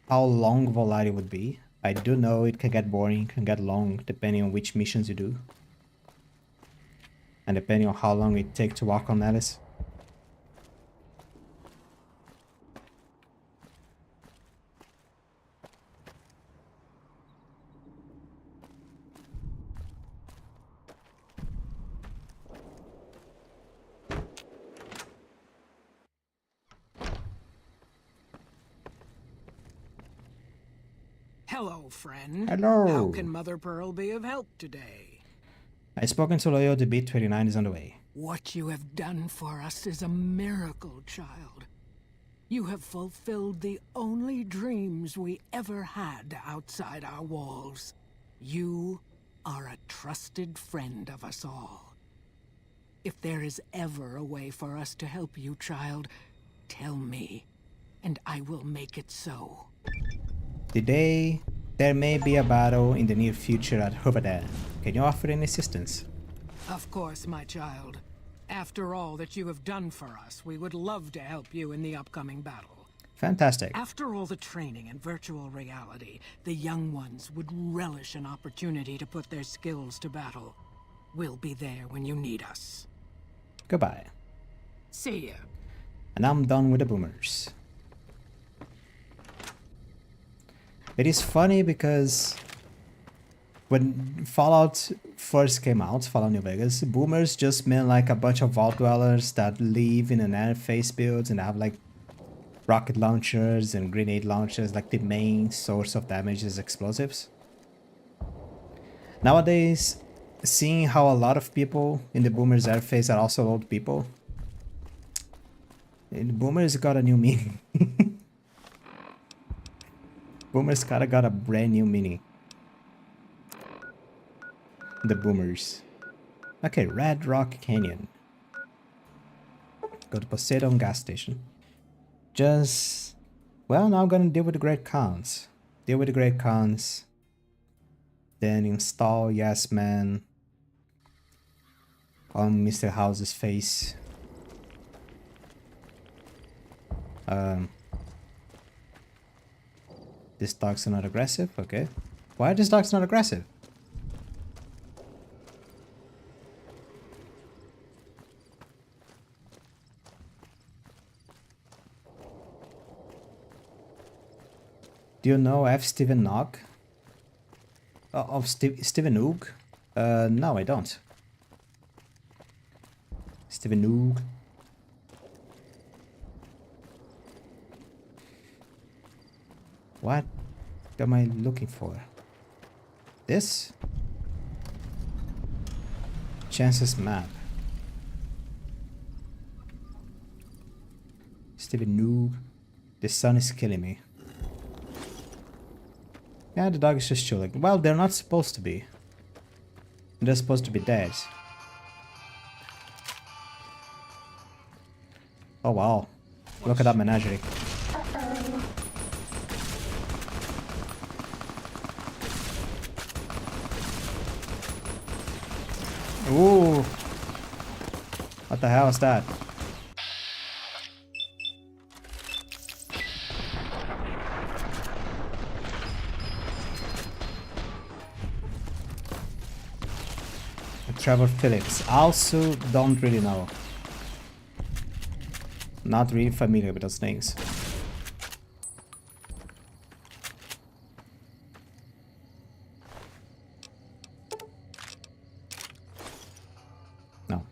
A: How long Volare would be. I do know it can get boring, can get long, depending on which missions you do. And depending on how long it takes to walk on Alice.
J: Hello, friend.
A: Hello.
J: How can Mother Pearl be of help today?
A: I've spoken to Loyal. The beat 29 is on the way.
J: What you have done for us is a miracle, child. You have fulfilled the only dreams we ever had outside our walls. You are a trusted friend of us all. If there is ever a way for us to help you, child, tell me, and I will make it so.
A: Today, there may be a battle in the near future at Hooverdan. Can you offer any assistance?
J: Of course, my child. After all that you have done for us, we would love to help you in the upcoming battle.
A: Fantastic.
J: After all the training in virtual reality, the young ones would relish an opportunity to put their skills to battle. We'll be there when you need us.
A: Goodbye.
J: See ya.
A: And I'm done with the boomers. It is funny because when Fallout first came out, Fallout New Vegas, boomers just meant like a bunch of vault dwellers that live in an interface builds and have like rocket launchers and grenade launchers, like the main source of damage is explosives. Nowadays, seeing how a lot of people in the boomers interface are also old people, boomers got a new meaning. Boomers kinda got a brand new meaning. The boomers. Okay, Red Rock Canyon. Go to Poseidon gas station. Just... well, now I'm gonna deal with the Great Khans. Deal with the Great Khans. Then install Yes Man on Mr. House's face. This dog's not aggressive, okay. Why this dog's not aggressive? Do you know F. Steven Nog? Of Steven Oog? No, I don't. Steven Oog. What am I looking for? This? Chances map. Steven Noob. The sun is killing me. Yeah, the dog is just chilling. Well, they're not supposed to be. They're supposed to be dead. Oh wow. Look at that menagerie. Ooh. What the hell is that? Trevor Phillips. Also don't really know. Not really familiar with those names. No.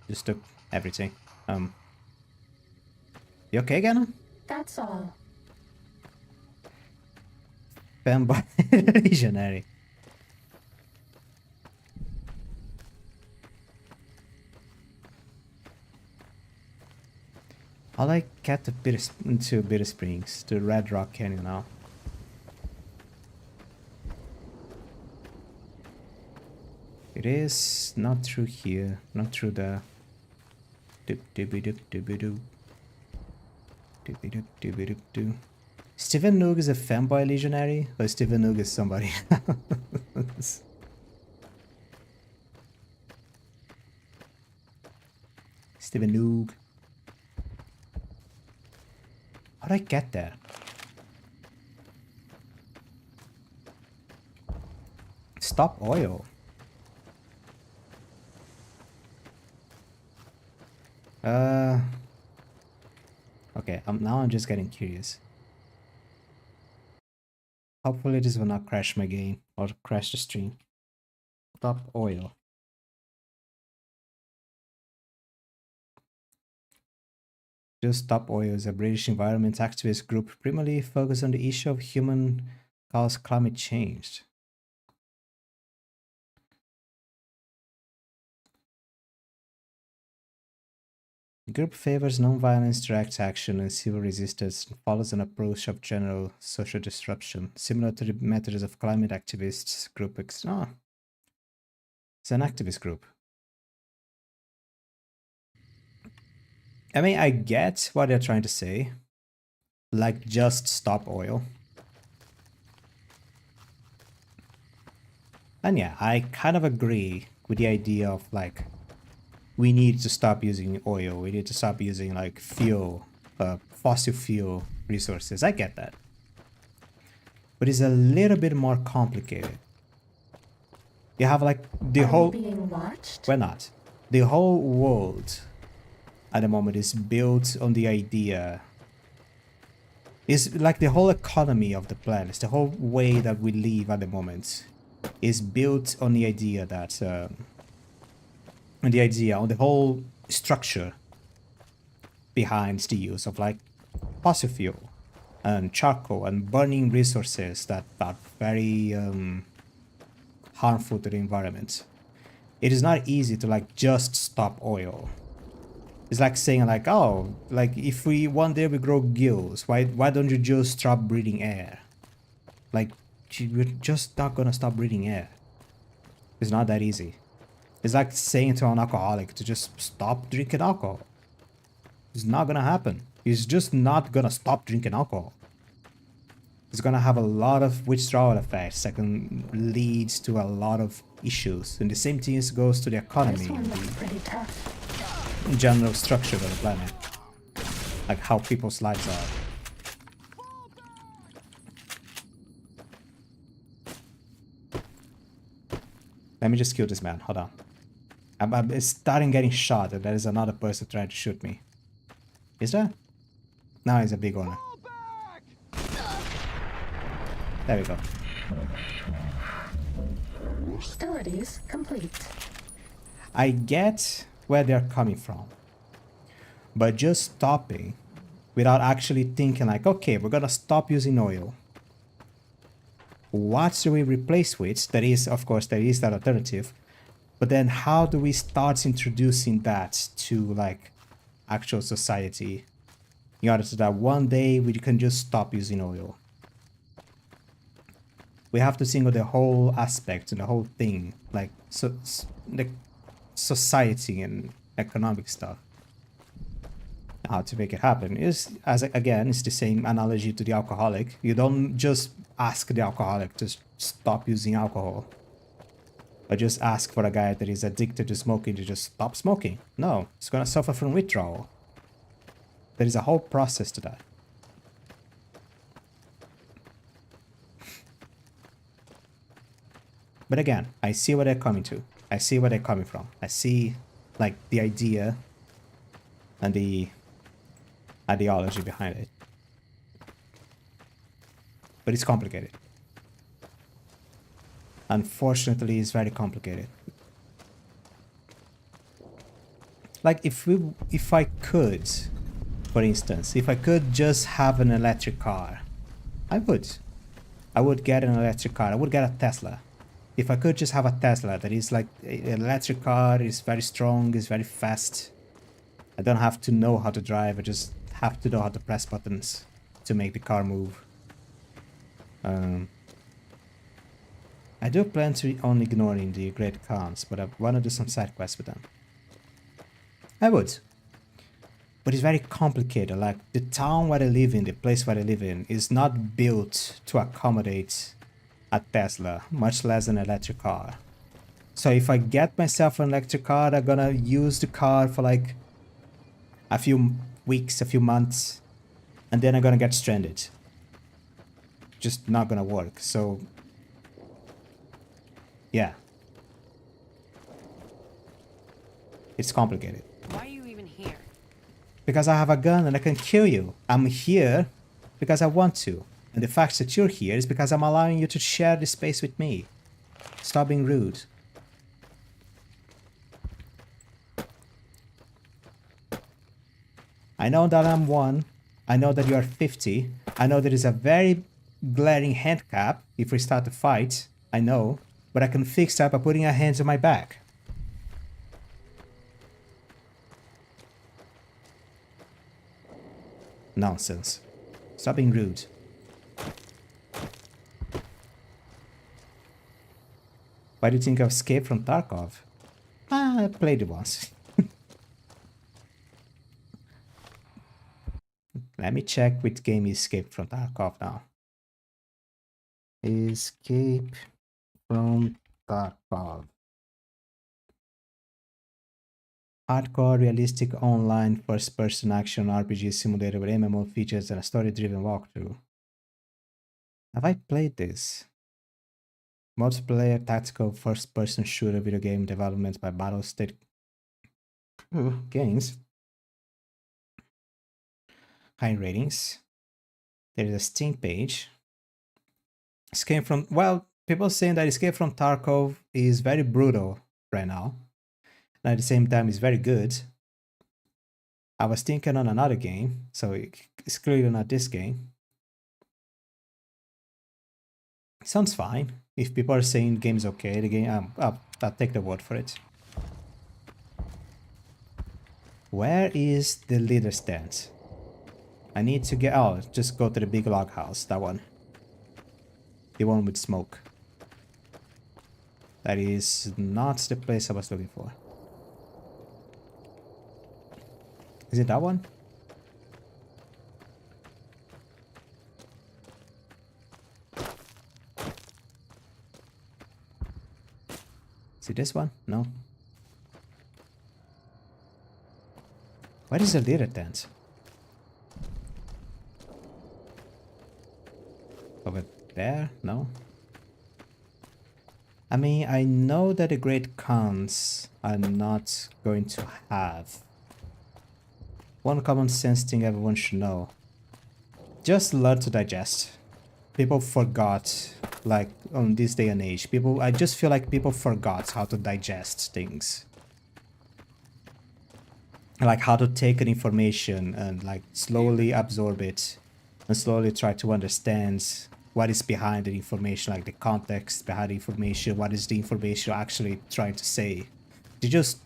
A: Just took everything. You okay, Gannon?
C: That's all.
A: Fanboy Legionary. I like get to Bitter Springs, to Red Rock Canyon now. It is not through here, not through the Steven Noog is a fanboy legionary, or Steven Noog is somebody else? Steven Noog. How'd I get there? stop oil. Okay, now I'm just getting curious. Hopefully this will not crash my game or crash the stream. Stop oil. Just Stop Oil is a British environment activist group primarily focused on the issue of human-caused climate change. The group favors non-violence, direct action, and civil resistance and follows an approach of general social disruption, similar to the methods of climate activists group. It's an activist group. I mean, I get what they're trying to say. Like, just stop oil. And yeah, I kind of agree with the idea of like, we need to stop using oil. We need to stop using like fuel, fossil fuel resources. I get that. But it's a little bit more complicated. You have like the whole...
C: being watched?
A: We're not. The whole world at the moment is built on the idea... It's like the whole economy of the planet, the whole way that we live at the moment is built on the idea that... on the whole structure behind the use of like fossil fuel and charcoal and burning resources that are very harmful to the environment. It is not easy to like just stop oil. It's like saying like, oh, like if we one day we grow gills, why don't you just stop breathing air? Like we're just not gonna stop breathing air. It's not that easy. It's like saying to an alcoholic to just stop drinking alcohol. It's not gonna happen. He's just not gonna stop drinking alcohol. It's gonna have a lot of withdrawal effects that can lead to a lot of issues. And the same thing goes to the economy and the general structure of the planet. Like how people's lives are. Let me just kill this man. Hold on. I'm starting getting shot and there is another person trying to shoot me. Is there? No, he's a big owner. There we go.
C: Hostilities complete.
A: I get where they're coming from. But just stopping without actually thinking like, okay, we're gonna stop using oil. What should we replace with? There is, of course, there is that alternative. But then how do we start introducing that to like actual society in order so that one day we can just stop using oil? We have to think of the whole aspect and the whole thing, like the society and economic stuff. How to make it happen is, again, it's the same analogy to the alcoholic. You don't just ask the alcoholic to stop using alcohol. Or just ask for a guy that is addicted to smoking to just stop smoking. No, it's gonna suffer from withdrawal. There is a whole process to that. But again, I see where they're coming to. I see where they're coming from. I see, like, the idea and the ideology behind it. But it's complicated. Unfortunately, it's very complicated. Like, if I could, for instance, if I could just have an electric car, I would. I would get an electric car. I would get a Tesla. If I could just have a Tesla that is like an electric car, is very strong, is very fast. I don't have to know how to drive, I just have to know how to press buttons to make the car move. I do plan to on ignoring the Great Khans, but I want to do some side quests with them. I would. But it's very complicated, like the town where I live in, the place where I live in, is not built to accommodate a Tesla, much less an electric car. So if I get myself an electric car, I'm gonna use the car for like a few weeks, a few months, and then I'm gonna get stranded. Just not gonna work. So Yeah. It's complicated.
K: Why are you even here?
A: Because I have a gun and I can kill you. I'm here because I want to. And the fact that you're here is because I'm allowing you to share the space with me. Stop being rude. I know that I'm 1. I know that you are 50. I know there is a very glaring handicap if we start to fight. I know. But I can fix that by putting your hands on my back. Nonsense. Stop being rude. Why do you think I've escaped from Tarkov? I played it once. Let me check which game escaped from Tarkov now. Escape from Tarkov. Hardcore, realistic online first-person action RPG simulator with MMO features and a story-driven walkthrough. Have I played this? Multiplayer tactical first-person shooter video game development by Battlestate Games. High ratings. There is a Steam page. Escape from, well, people saying that Escape from Tarkov is very brutal right now. And at the same time, it's very good. I was thinking on another game, so it's clearly not this game. Sounds fine. If people are saying the game's okay, the game, I'll take the word for it. Where is the leader stand? I need to get, oh, just go to the big log house, that one. The one with smoke. That is not the place I was looking for. Is it that one? Is it this one? No. Where is the leader tent? Over there? No. I mean, I know that the great cons are not going to have. One common sense thing everyone should know. Just learn to digest. People forgot, like, on this day and age, I just feel like people forgot how to digest things. Like how to take an information and like slowly absorb it and slowly try to understand what is behind the information, like the context behind the information, what is the information you're actually trying to say. You just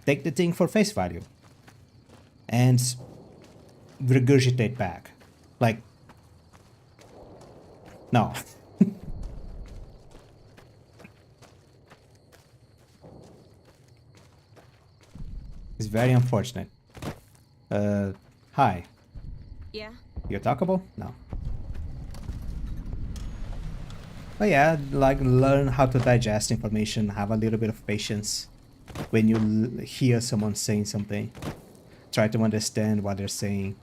A: take the thing for face value and regurgitate back. Like, no. It's very unfortunate. Hi.
F: Yeah?
A: You're talkable? No. But yeah, like learn how to digest information, have a little bit of patience when you hear someone saying something. Try to understand what they're saying.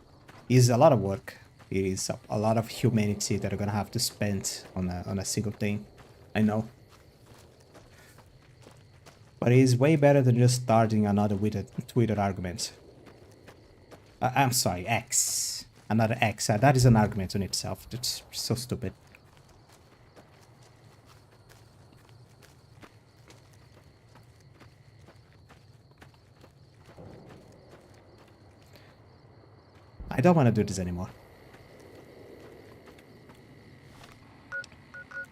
A: It's a lot of work. It is a lot of humanity that are gonna have to spend on a single thing. I know. But it is way better than just starting another Twitter argument. I'm sorry, X. Another X. That is an argument in itself. It's so stupid. I don't want to do this anymore.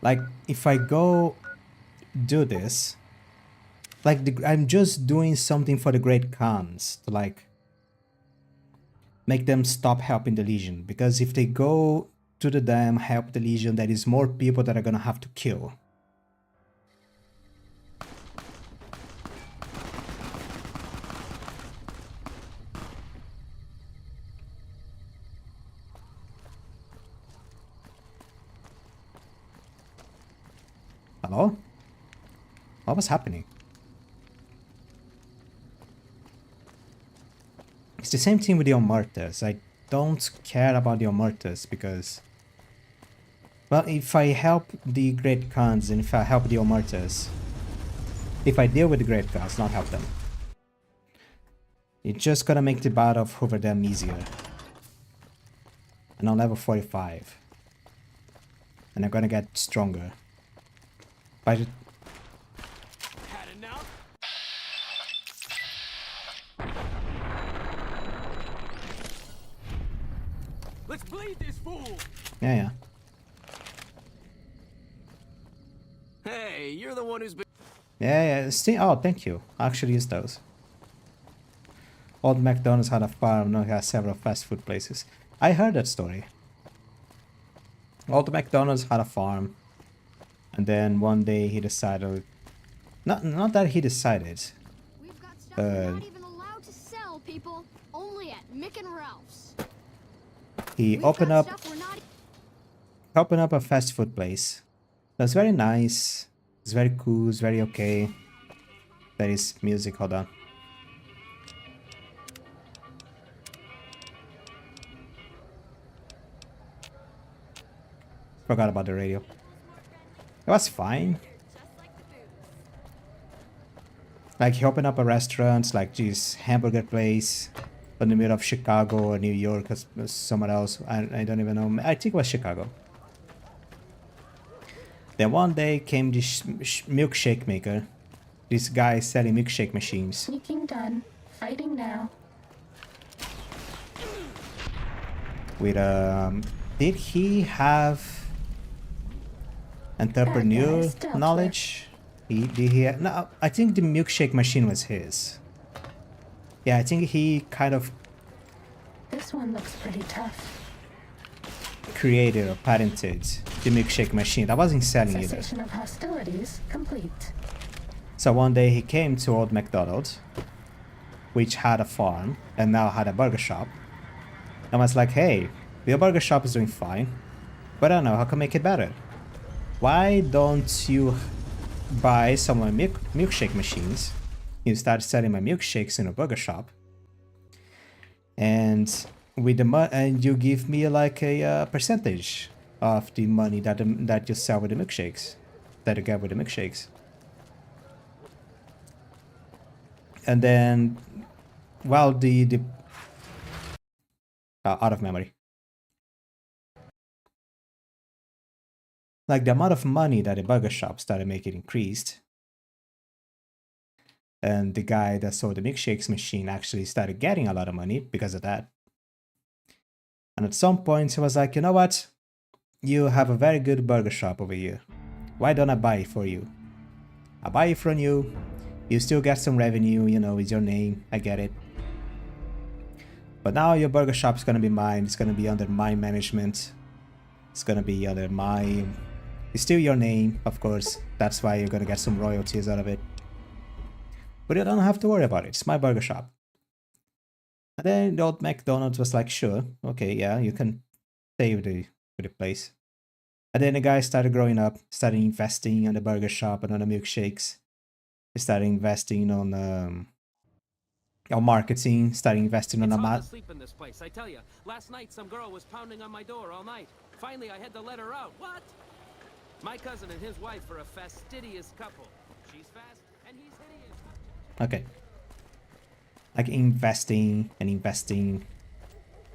A: Like, if I go do this, like, I'm just doing something for the Great Khans to, like, make them stop helping the Legion. Because if they go to the dam, help the Legion, there is more people that are gonna have to kill. Hello? What was happening? It's the same thing with the Omertas. I don't care about the Omertas because... Well, if I help the Great Khans and if I help the Omertas, if I deal with the great guys, not help them. It's just gonna make the battle of Hoover Dam easier. And on level 45. And I'm gonna get stronger. By the...
B: Let's bleed this fool.
A: Yeah.
B: Hey, you're the one who's been.
A: Yeah. Oh, thank you. I actually use those. Old McDonald's had a farm, now he has several fast food places. I heard that story. Old McDonald's had a farm, and then one day he decided, not that he decided.
M: We've got stuff we're not even allowed to sell, people. Only at Mick and Ralph's.
A: He opened up a fast food place. That's very nice. It's very cool. It's very okay. There is music. Hold on. Forgot about the radio. It was fine. Like he opened up a restaurant, like this hamburger place in the middle of Chicago or New York or somewhere else. I don't even know. I think it was Chicago. Then one day came this milkshake maker. This guy selling milkshake machines.
C: Sneaking done. Fighting now.
A: With did he have entrepreneur knowledge? Did he? No, I think the milkshake machine was his. Yeah, I think he kind of.
C: This one looks pretty tough.
A: Created or patented the milkshake machine. That wasn't selling either.
C: Cessation of hostilities complete.
A: So one day he came to Old McDonald's, which had a farm and now had a burger shop, and was like, "Hey, your burger shop is doing fine, but I don't know how can make it better. Why don't you buy some of my milkshake machines? You start selling my milkshakes in a burger shop, and with the and you give me like a percentage of the money that you sell with the milkshakes, that you get with the milkshakes." And then, well, the out of memory. Like the amount of money that the burger shop started making increased. And the guy that sold the milkshakes machine actually started getting a lot of money because of that. And at some point he was like, you know what? You have a very good burger shop over here. Why don't I buy it for you? I buy it from you. You still get some revenue, you know, with your name. I get it. But now your burger shop is going to be mine. It's going to be under my management. It's going to be under my... It's still your name, of course. That's why you're going to get some royalties out of it. But you don't have to worry about it. It's my burger shop. And then the Old McDonald's was like, sure, okay, yeah, you can stay with the place. And then the guy started growing up, started investing on the burger shop and on the milkshakes. He started investing on marketing, started investing on a
N: hard to sleep in this place, I tell you. Last night some girl was pounding on my door all night. Finally I had to let her out. What? My cousin and his wife are a fastidious couple. She's fast and he's hideous.
A: Okay. Like investing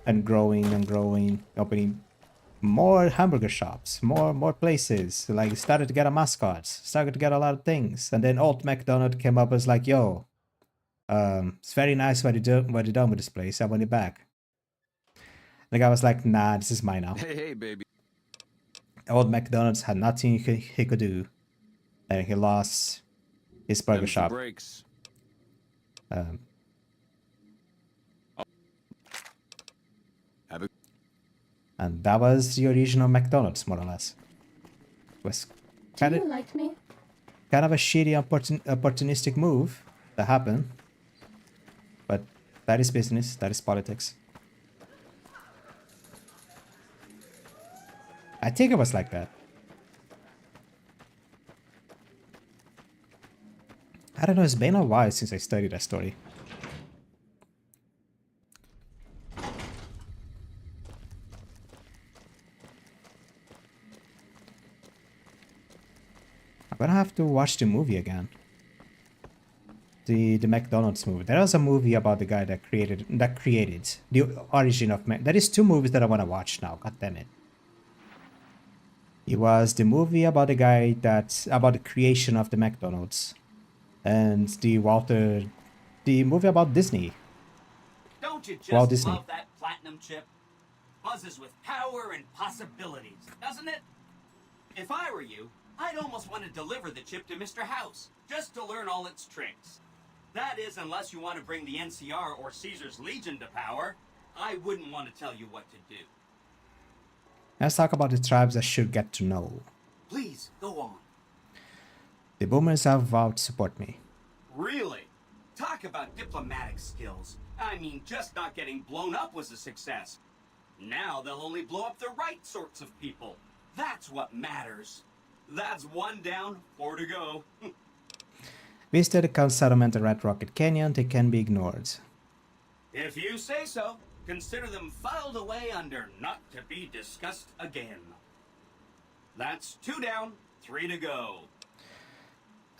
A: and growing, opening more hamburger shops, more places. Like started to get a mascot, started to get a lot of things. And then Old McDonald came up and was like, yo, it's very nice what you done with this place. I want it back. The guy was like, nah, this is mine now.
O: Hey, baby.
A: Old McDonald's had nothing he could do. And he lost his burger shop.
O: Breaks.
A: And that was the original McDonald's, more or less. It was kind
C: Do you like me?
A: Kind of a shitty opportunistic move that happened. But that is business, that is politics. I think it was like that. I don't know, it's been a while since I studied that story. I'm gonna have to watch the movie again. the McDonald's movie. There was a movie about the guy that created the origin of Mac. There is two movies that I want to watch now. God damn it! It was the movie about the guy about the creation of the McDonald's, and the movie about Disney.
O: Don't you
A: Walt
O: just
A: Disney.
O: love that platinum chip? Buzzes with power and possibilities, doesn't it? If I were you, I'd almost want to deliver the chip to Mr. House, just to learn all its tricks. That is, unless you want to bring the NCR or Caesar's Legion to power. I wouldn't want to tell you what to do.
A: Let's talk about the tribes I should get to know.
O: Please, go on.
A: The boomers have vowed to support me.
O: Really? Talk about diplomatic skills. I mean, just not getting blown up was a success. Now they'll only blow up the right sorts of people. That's what matters. That's 1 down, 4 to go.
A: Visited the Count settlement at Red Rocket Canyon. They can be ignored.
O: If you say so, consider them filed away under not to be discussed again. That's 2 down, 3 to go.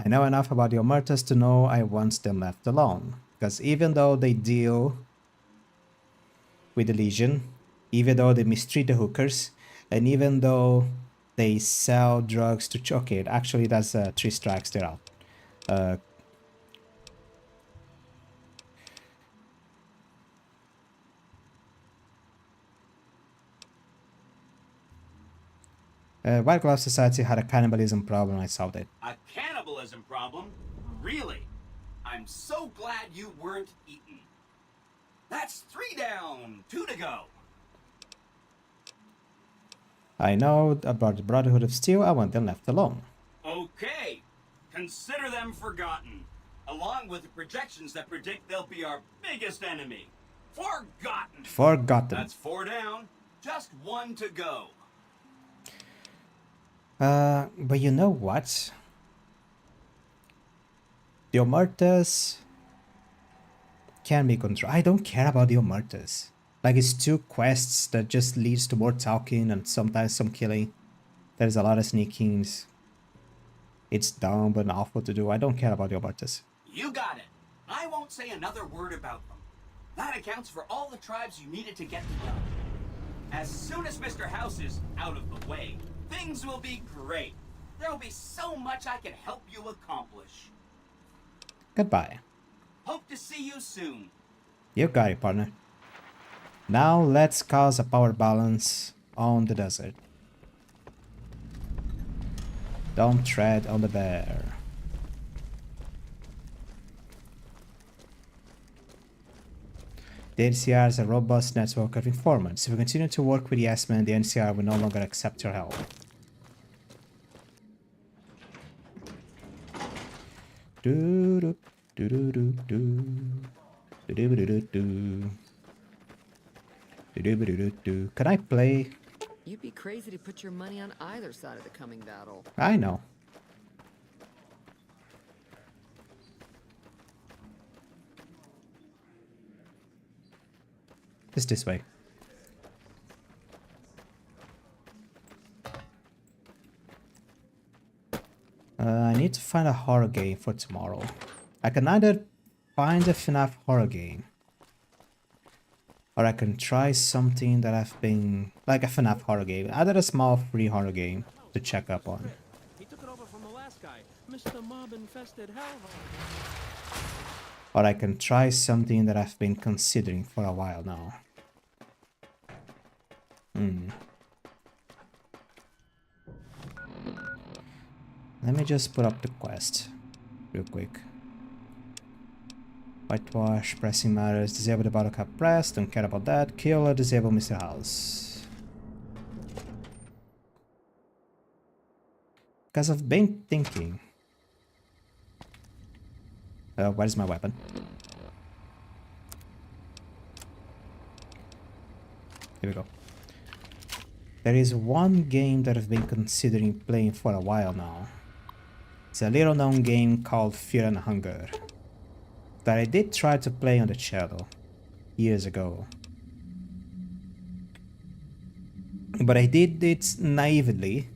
A: I know enough about the Omertas to know I want them left alone. Because even though they deal with the Legion, even though they mistreat the hookers, and even though they sell drugs to... Okay, actually that's 3 strikes, they're out. White Glove Society had a cannibalism problem. I solved it.
O: A cannibalism problem? Really? I'm so glad you weren't eaten. That's 3 down, 2 to go.
A: I know about the Brotherhood of Steel. I want them left alone.
O: Okay. Consider them forgotten. Along with the projections that predict they'll be our biggest enemy. Forgotten.
A: Forgotten.
O: That's 4 down. Just 1 to go.
A: But you know what? The Omertas can be controlled. I don't care about the Omertas. Like, it's 2 quests that just leads to more talking and sometimes some killing. There's a lot of sneakings. It's dumb but awful to do. I don't care about the Omertas.
O: You got it. I won't say another word about them. That accounts for all the tribes you needed to get to know. As soon as Mr. House is out of the way, things will be great. There'll be so much I can help you accomplish.
A: Goodbye.
O: Hope to see you soon.
A: You got it, partner. Now let's cause a power balance on the desert. Don't tread on the bear. The NCR is a robust network of informants. If we continue to work with the S-Men, the NCR will no longer accept your help. Do do do do do do do do do do do. Can I play?
P: You'd be crazy to put your money on either side of the coming battle.
A: I know. It's this way. I need to find a horror game for tomorrow. I can either find a FNAF horror game, or I can try something that I've been... like a FNAF horror game. Either a small free horror game to check up on.
N: He took it over from the last guy, Mr. Mob-infested hellhole.
A: Or I can try something that I've been considering for a while now. Let me just put up the quest real quick. Whitewash, pressing matters, disable the bottle cap press, don't care about that. Kill or disable Mr. House. Because I've been thinking. Where's my weapon? Here we go. There is one game that I've been considering playing for a while now. It's a little known game called Fear and Hunger that I did try to play on the channel years ago. But I did it naively,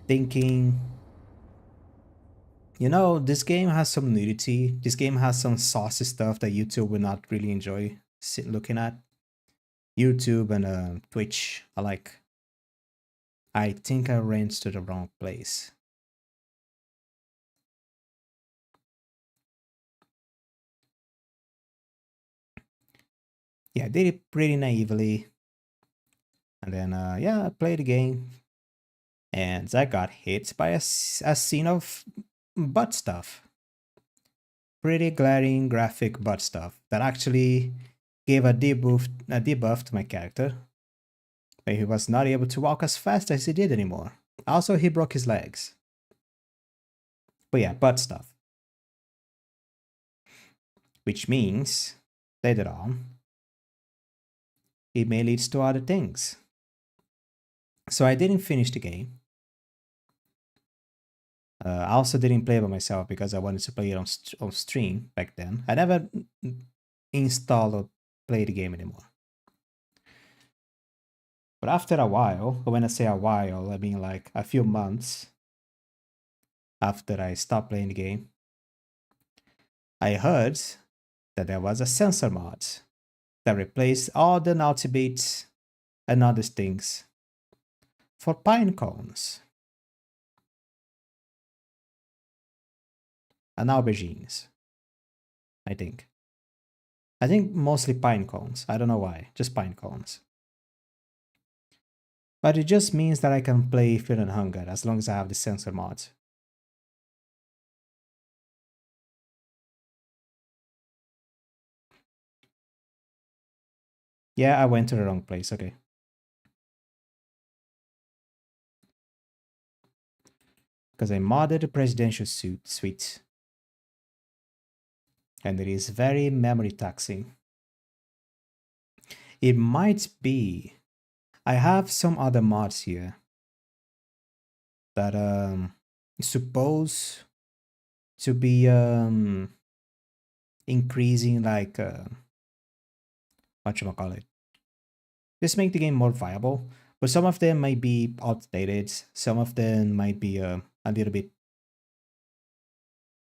A: thinking You know, this game has some nudity. This game has some saucy stuff that YouTube will not really enjoy looking at. YouTube and Twitch alike. I think I ran to the wrong place. Yeah, I did it pretty naively. And then, yeah, I played the game. And I got hit by a scene of butt stuff. Pretty glaring graphic butt stuff that actually gave a debuff to my character. But he was not able to walk as fast as he did anymore. Also, he broke his legs. But yeah, butt stuff. Which means, later on, it may lead to other things. So I didn't finish the game. I also didn't play by myself because I wanted to play it on stream back then. I never installed or played the game anymore. But after a while, when I say a while, I mean like a few months after I stopped playing the game, I heard that there was a sensor mod that replaced all the naughty beats and other things for pine cones and aubergines, I think. I think mostly pine cones. I don't know why, just pine cones. But it just means that I can play Fear and Hunger as long as I have the sensor mods. Yeah, I went to the wrong place, okay. Because I modded the presidential suite. And it is very memory taxing. It might be. I have some other mods here that is supposed to be increasing like whatchamacallit. Just make the game more viable. But some of them might be outdated. Some of them might be a little bit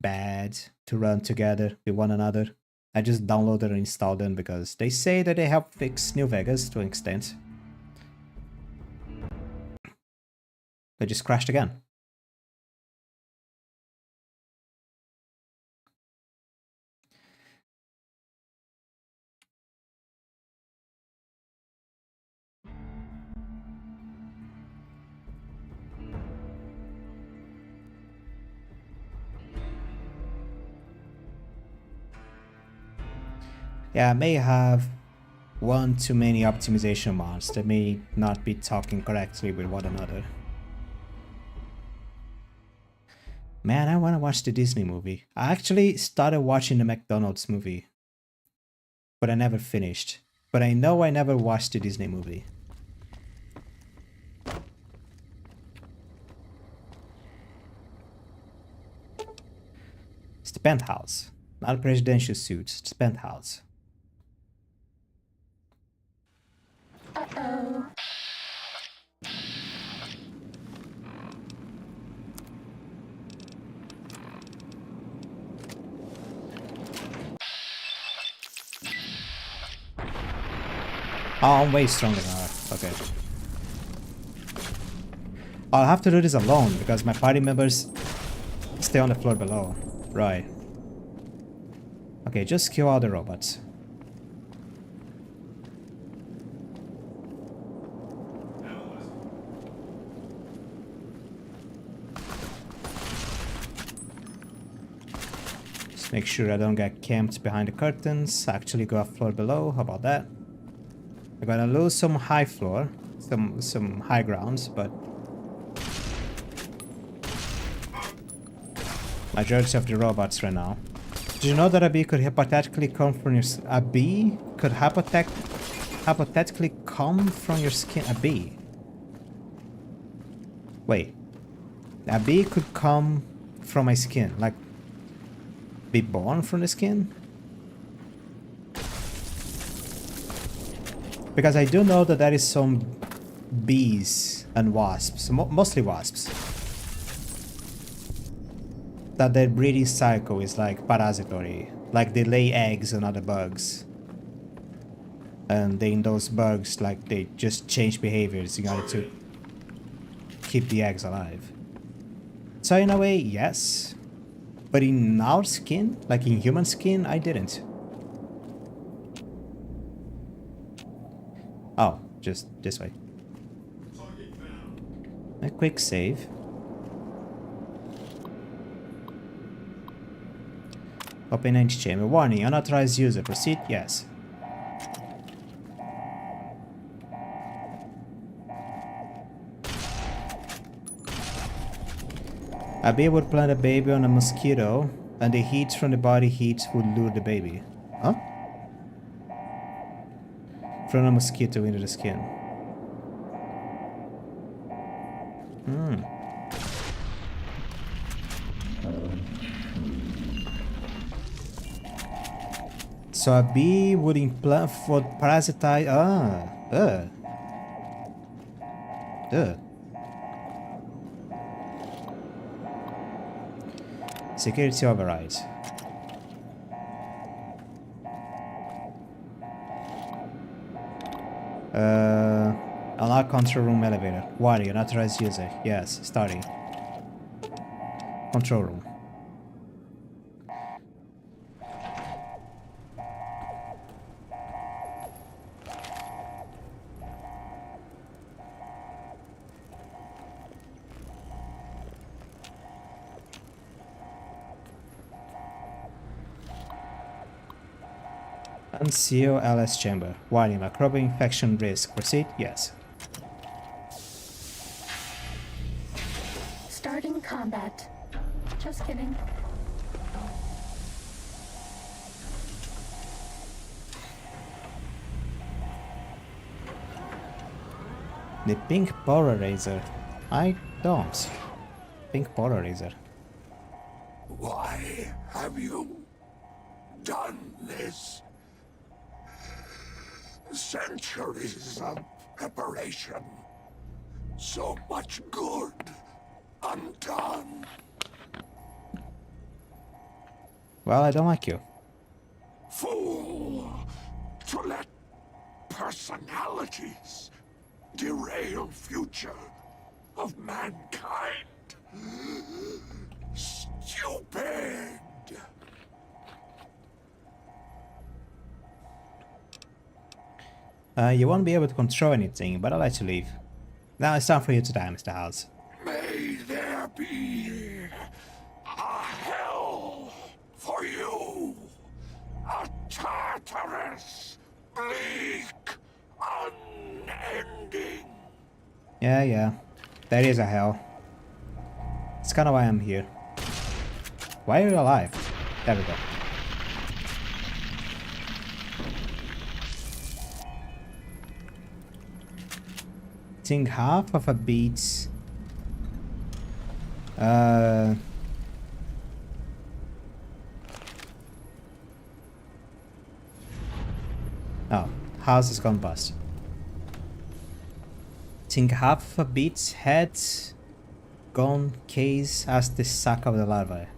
A: bad to run together with one another. I just downloaded and installed them because they say that they help fix New Vegas to an extent. They just crashed again. Yeah, I may have one too many optimization mods that may not be talking correctly with one another. Man, I want to watch the Disney movie. I actually started watching the McDonald's movie, but I never finished. But I know I never watched the Disney movie. It's the penthouse, not a presidential suit, it's the penthouse.
C: Uh-oh.
A: Oh, I'm way stronger than her. Okay. I'll have to do this alone because my party members stay on the floor below. Right. Okay, just kill all the robots. Just make sure I don't get camped behind the curtains. Actually go a floor below. How about that? I'm gonna lose some high floor, some high grounds, but majority of the robots right now. Did you know that a bee could hypothetically come from your hypothetically come from your skin? A bee. Wait. A bee could come from my skin, like be born from the skin? Because I do know that there is some bees and wasps, mostly wasps, that their breeding cycle is like parasitory, like they lay eggs on other bugs, and then those bugs like they just change behaviors in order to keep the eggs alive. So in a way, yes, but in our skin, like in human skin, I didn't. Oh, just this way. A quick save. Open antechamber. Warning, unauthorized user. Proceed? Yes. A bee would plant a baby on a mosquito, and the heat from the body heat would lure the baby. Huh? From a mosquito into the skin. Hmm. So a bee would implant for parasitize. Security override. Unlock control room elevator. Warning, unauthorized user. Yes, starting. Control room. Unseal LS chamber. Warning, microbial infection risk. Proceed? Yes.
C: Starting combat. Just kidding.
A: The pink power razor. I don't. Pink power razor.
Q: Why have you done this? Centuries of preparation. So much good undone.
A: Well, I don't like you.
Q: Fool! To let personalities derail future of mankind. Stupid!
A: You won't be able to control anything, but I'll let you leave. Now it's time for you to die, Mr. House.
Q: May there be a hell for you. A Tartarus, bleak, unending.
A: Yeah. There is a hell. It's kinda why I'm here. Why are you alive? There we go. Think half of a beat's oh, house has gone bust. Think half of a beat's head gone case as the sack of the larvae.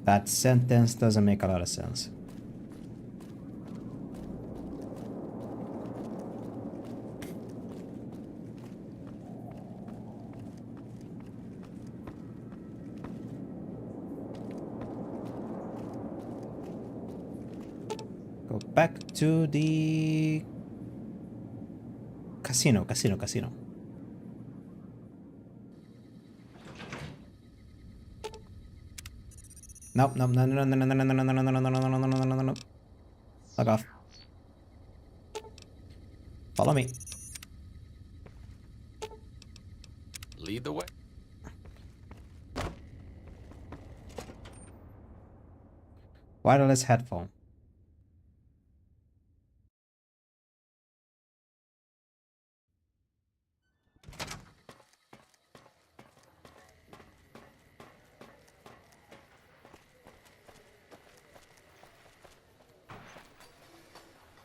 A: That sentence doesn't make a lot of sense. Go back to the casino. Nope, no. Fuck off. Follow me.
D: Lead the way.
A: Wireless headphone.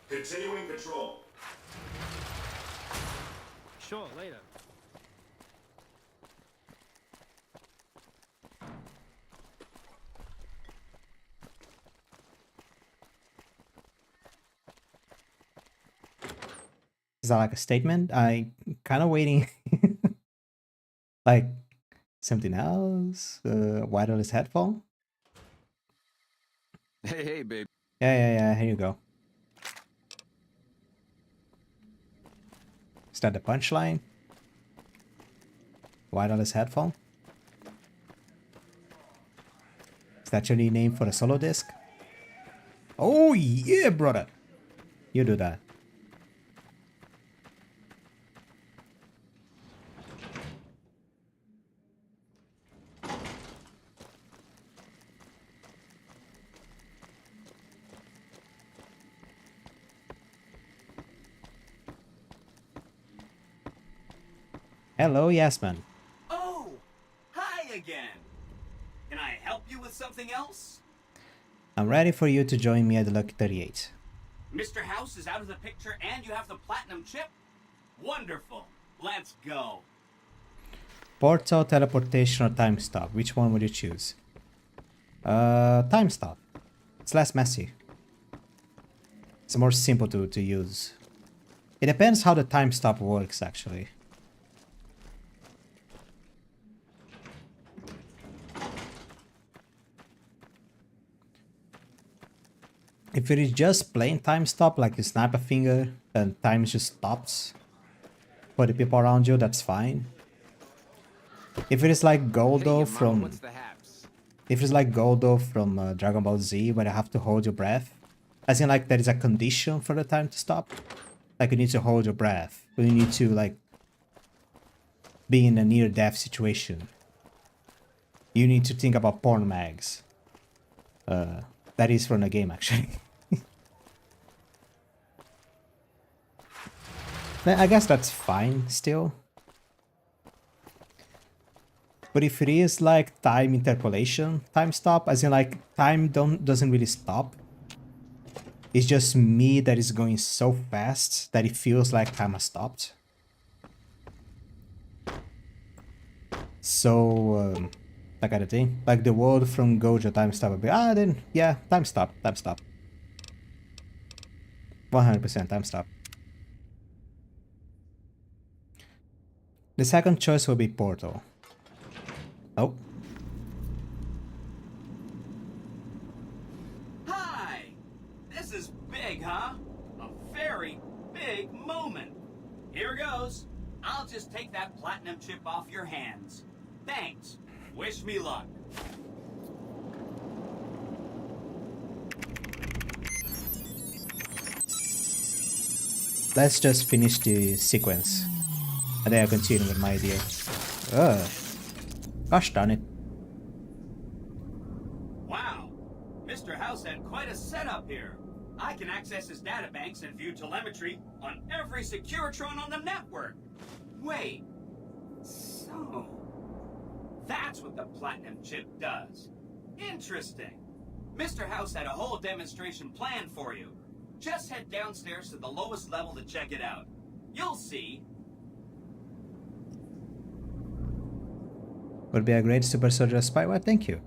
R: Continuing patrol.
N: Sure, later.
A: Is that like a statement? I kind of waiting. Like something else? Wireless headphone?
D: Hey, babe.
A: Yeah. Here you go. Is that the punchline? Wireless headphone? Is that your new name for a solo disc? Oh yeah, brother. You do that. Hello, Yasmin.
O: Oh, hi again. Can I help you with something else?
A: I'm ready for you to join me at the Lucky 38.
O: Mr. House is out of the picture and you have the platinum chip? Wonderful. Let's go.
A: Portal, teleportation, or time stop? Which one would you choose? Time stop. It's less messy. It's more simple to use. It depends how the time stop works, actually. If it is just plain time stop, like you snap a finger and time just stops for the people around you, that's fine. If it is like Goldo from... If it's like Goldo from Dragon Ball Z, where you have to hold your breath, as in like there is a condition for the time to stop, like you need to hold your breath, or you need to like be in a near-death situation. You need to think about porn mags. That is from the game, actually. I guess that's fine still. But if it is like time interpolation, time stop, as in like time doesn't really stop. It's just me that is going so fast that it feels like time has stopped. So, that kind of thing. Like the word from Gojo time stop would be, then, yeah, time stop. 100% time stop. The second choice will be Portal. Oh.
O: Hi! This is big, huh? A very big moment. Here goes. I'll just take that platinum chip off your hands. Thanks. Wish me luck.
A: Let's just finish the sequence. And then I'll continue with my idea. Gosh darn it.
O: Wow. Mr. House had quite a setup here. I can access his databanks and view telemetry on every Securitron on the network. Wait. So... that's what the platinum chip does. Interesting. Mr. House had a whole demonstration planned for you. Just head downstairs to the lowest level to check it out. You'll see.
A: Would be a great super soldier spy. Well, thank you.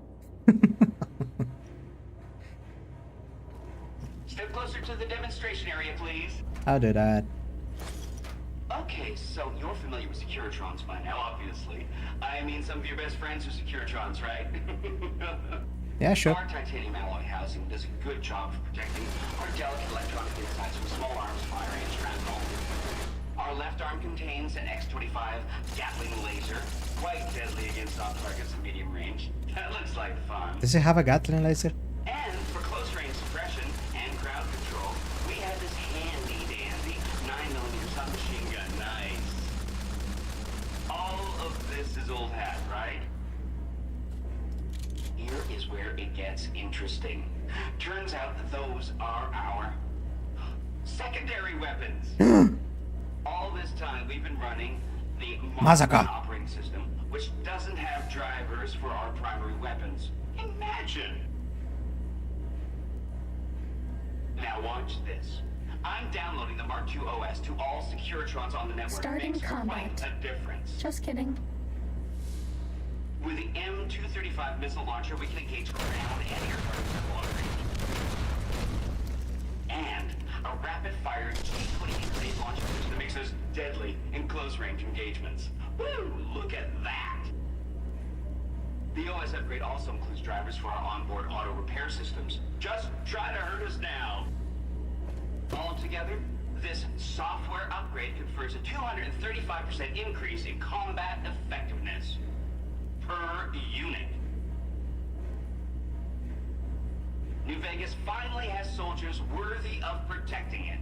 O: Step closer to the demonstration area, please.
A: I'll do that.
O: Okay, so you're familiar with Securitrons by now, obviously. I mean, some of your best friends are Securitrons, right?
A: Yeah, sure.
O: Our titanium alloy housing does a good job of protecting our delicate electronic insides from small arms, fire, and shrapnel. Our left arm contains an X-25 Gatling laser, quite deadly against soft targets at medium range. That looks like fun.
A: Does it have a Gatling laser?
O: And for close range suppression and crowd control, we have this handy-dandy 9mm submachine gun. Nice. All of this is old hat, right? Here is where it gets interesting. Turns out that those are our secondary weapons. All this time we've been running the
A: Masaka
O: operating system, which doesn't have drivers for our primary weapons. Imagine! Now watch this. I'm downloading the Mark II OS to all Securitrons on the network.
C: Starting
O: makes
C: combat.
O: quite a difference.
C: Just kidding.
O: With the M235 missile launcher, we can engage ground and air targets at long range. And a rapid-fire T-28 grenade launcher that makes us deadly in close-range engagements. Woo! Look at that! The OS upgrade also includes drivers for our onboard auto repair systems. Just try to hurt us now. Altogether, this software upgrade confers a 235% increase in combat effectiveness per unit. New Vegas finally has soldiers worthy of protecting it.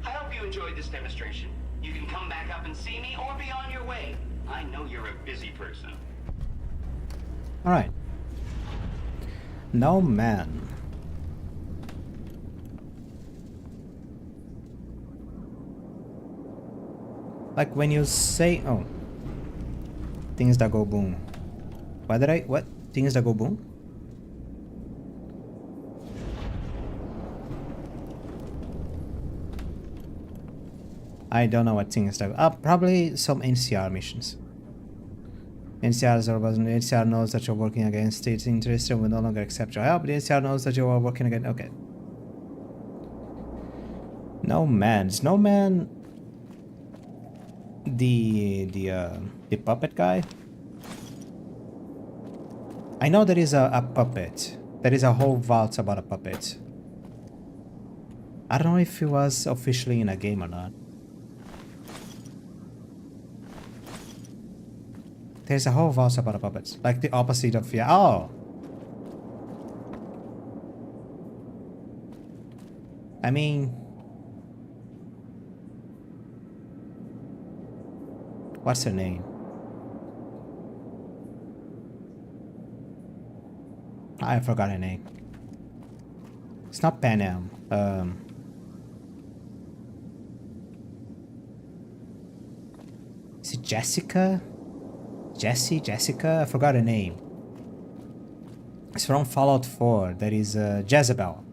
O: I hope you enjoyed this demonstration. You can come back up and see me or be on your way. I know you're a busy person.
A: Alright. No man. Like when you say, oh, things that go boom. What? Things that go boom? I don't know what things that probably some NCR missions. NCR knows that you're working against its interests and will no longer accept your help. The NCR knows that you are working against. Okay. No man. The puppet guy. I know there is a puppet. There is a whole vault about a puppet. I don't know if he was officially in a game or not. There's a whole vault about a puppet. Like the opposite of yeah. Oh. I mean, what's her name? I forgot her name. It's not Pan Am. Is it Jessica? Jessica? I forgot her name. It's from Fallout 4. That is Jezebel.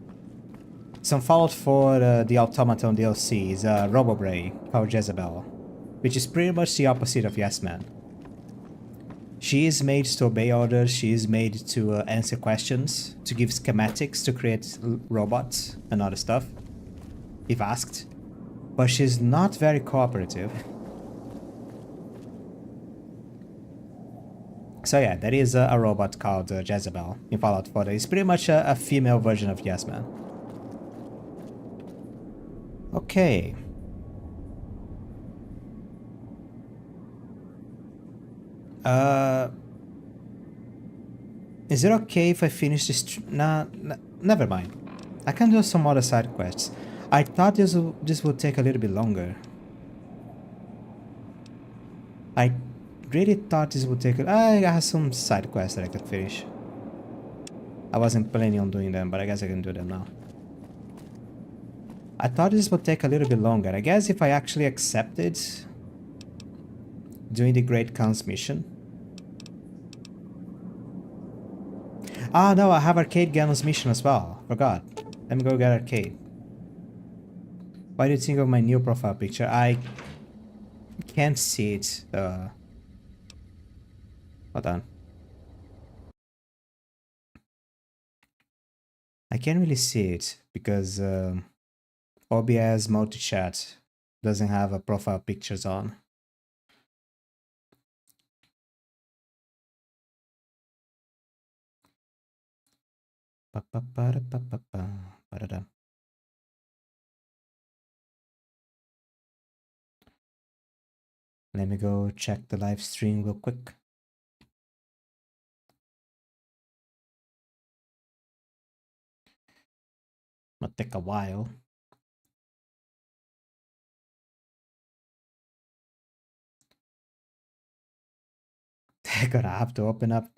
A: Some Fallout 4, the Automaton DLC is Robobray called Jezebel, which is pretty much the opposite of Yes Man. She is made to obey orders, she is made to answer questions, to give schematics, to create robots and other stuff, if asked. But she's not very cooperative. So yeah, there is a robot called Jezebel in Fallout 4. It's pretty much a female version of Yes Man. Okay. Is it okay if I finish this? Nah, never mind. I can do some other side quests. I thought this would take a little bit longer. I really thought this would take. I have some side quests that I could finish. I wasn't planning on doing them, but I guess I can do them now. I thought this would take a little bit longer. I guess if I actually accepted doing the Great Khan's mission. Ah, no, I have Arcade Gallon's mission as well. Forgot. Let me go get Arcade. What do you think of my new profile picture? I can't see it. Hold on. I can't really see it because OBS multi-chat doesn't have a profile pictures on. Let me go check the live stream real quick. Might take a while. They're gonna have to open up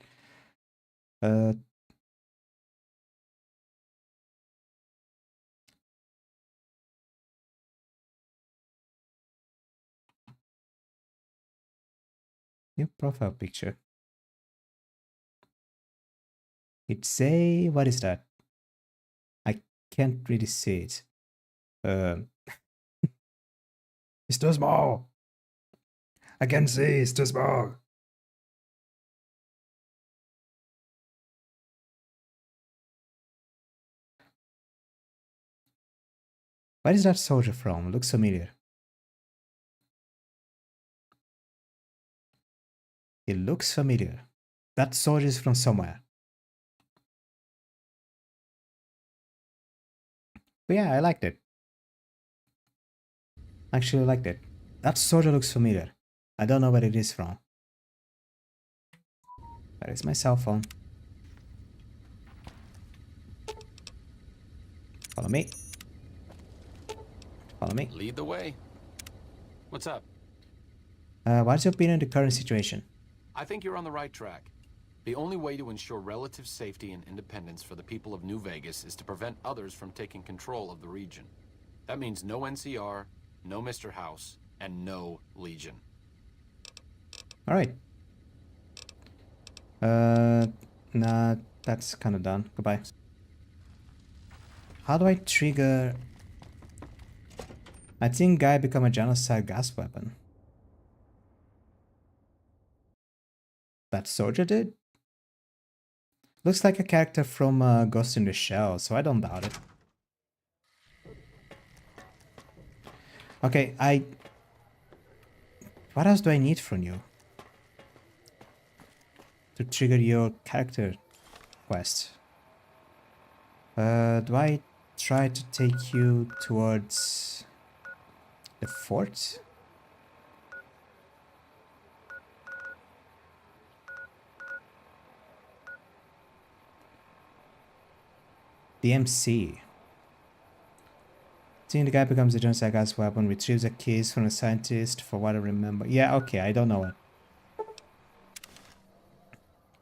A: new profile picture. It's a, what is that? I can't really see it. It's too small. I can see it's too small. Where is that soldier from? Looks familiar. It looks familiar. That soldier is from somewhere. But yeah, I liked it. Actually liked it. That soldier looks familiar. I don't know where it is from. Where is my cell phone? Follow me. Follow me.
D: Lead the way. What's up?
A: What's your opinion on the current situation?
D: I think you're on the right track. The only way to ensure relative safety and independence for the people of New Vegas is to prevent others from taking control of the region. That means no NCR, no Mr. House, and no Legion.
A: Alright. Nah, that's kind of done. Goodbye. How do I trigger... I think guy become a genocide gas weapon. That soldier did? Looks like a character from Ghost in the Shell, so I don't doubt it. Okay, what else do I need from you? To trigger your character quest. Do I try to take you towards the fort? The MC. Seeing the guy becomes a genocide gas weapon, retrieves a keys from a scientist for what I remember. Yeah, okay, I don't know it.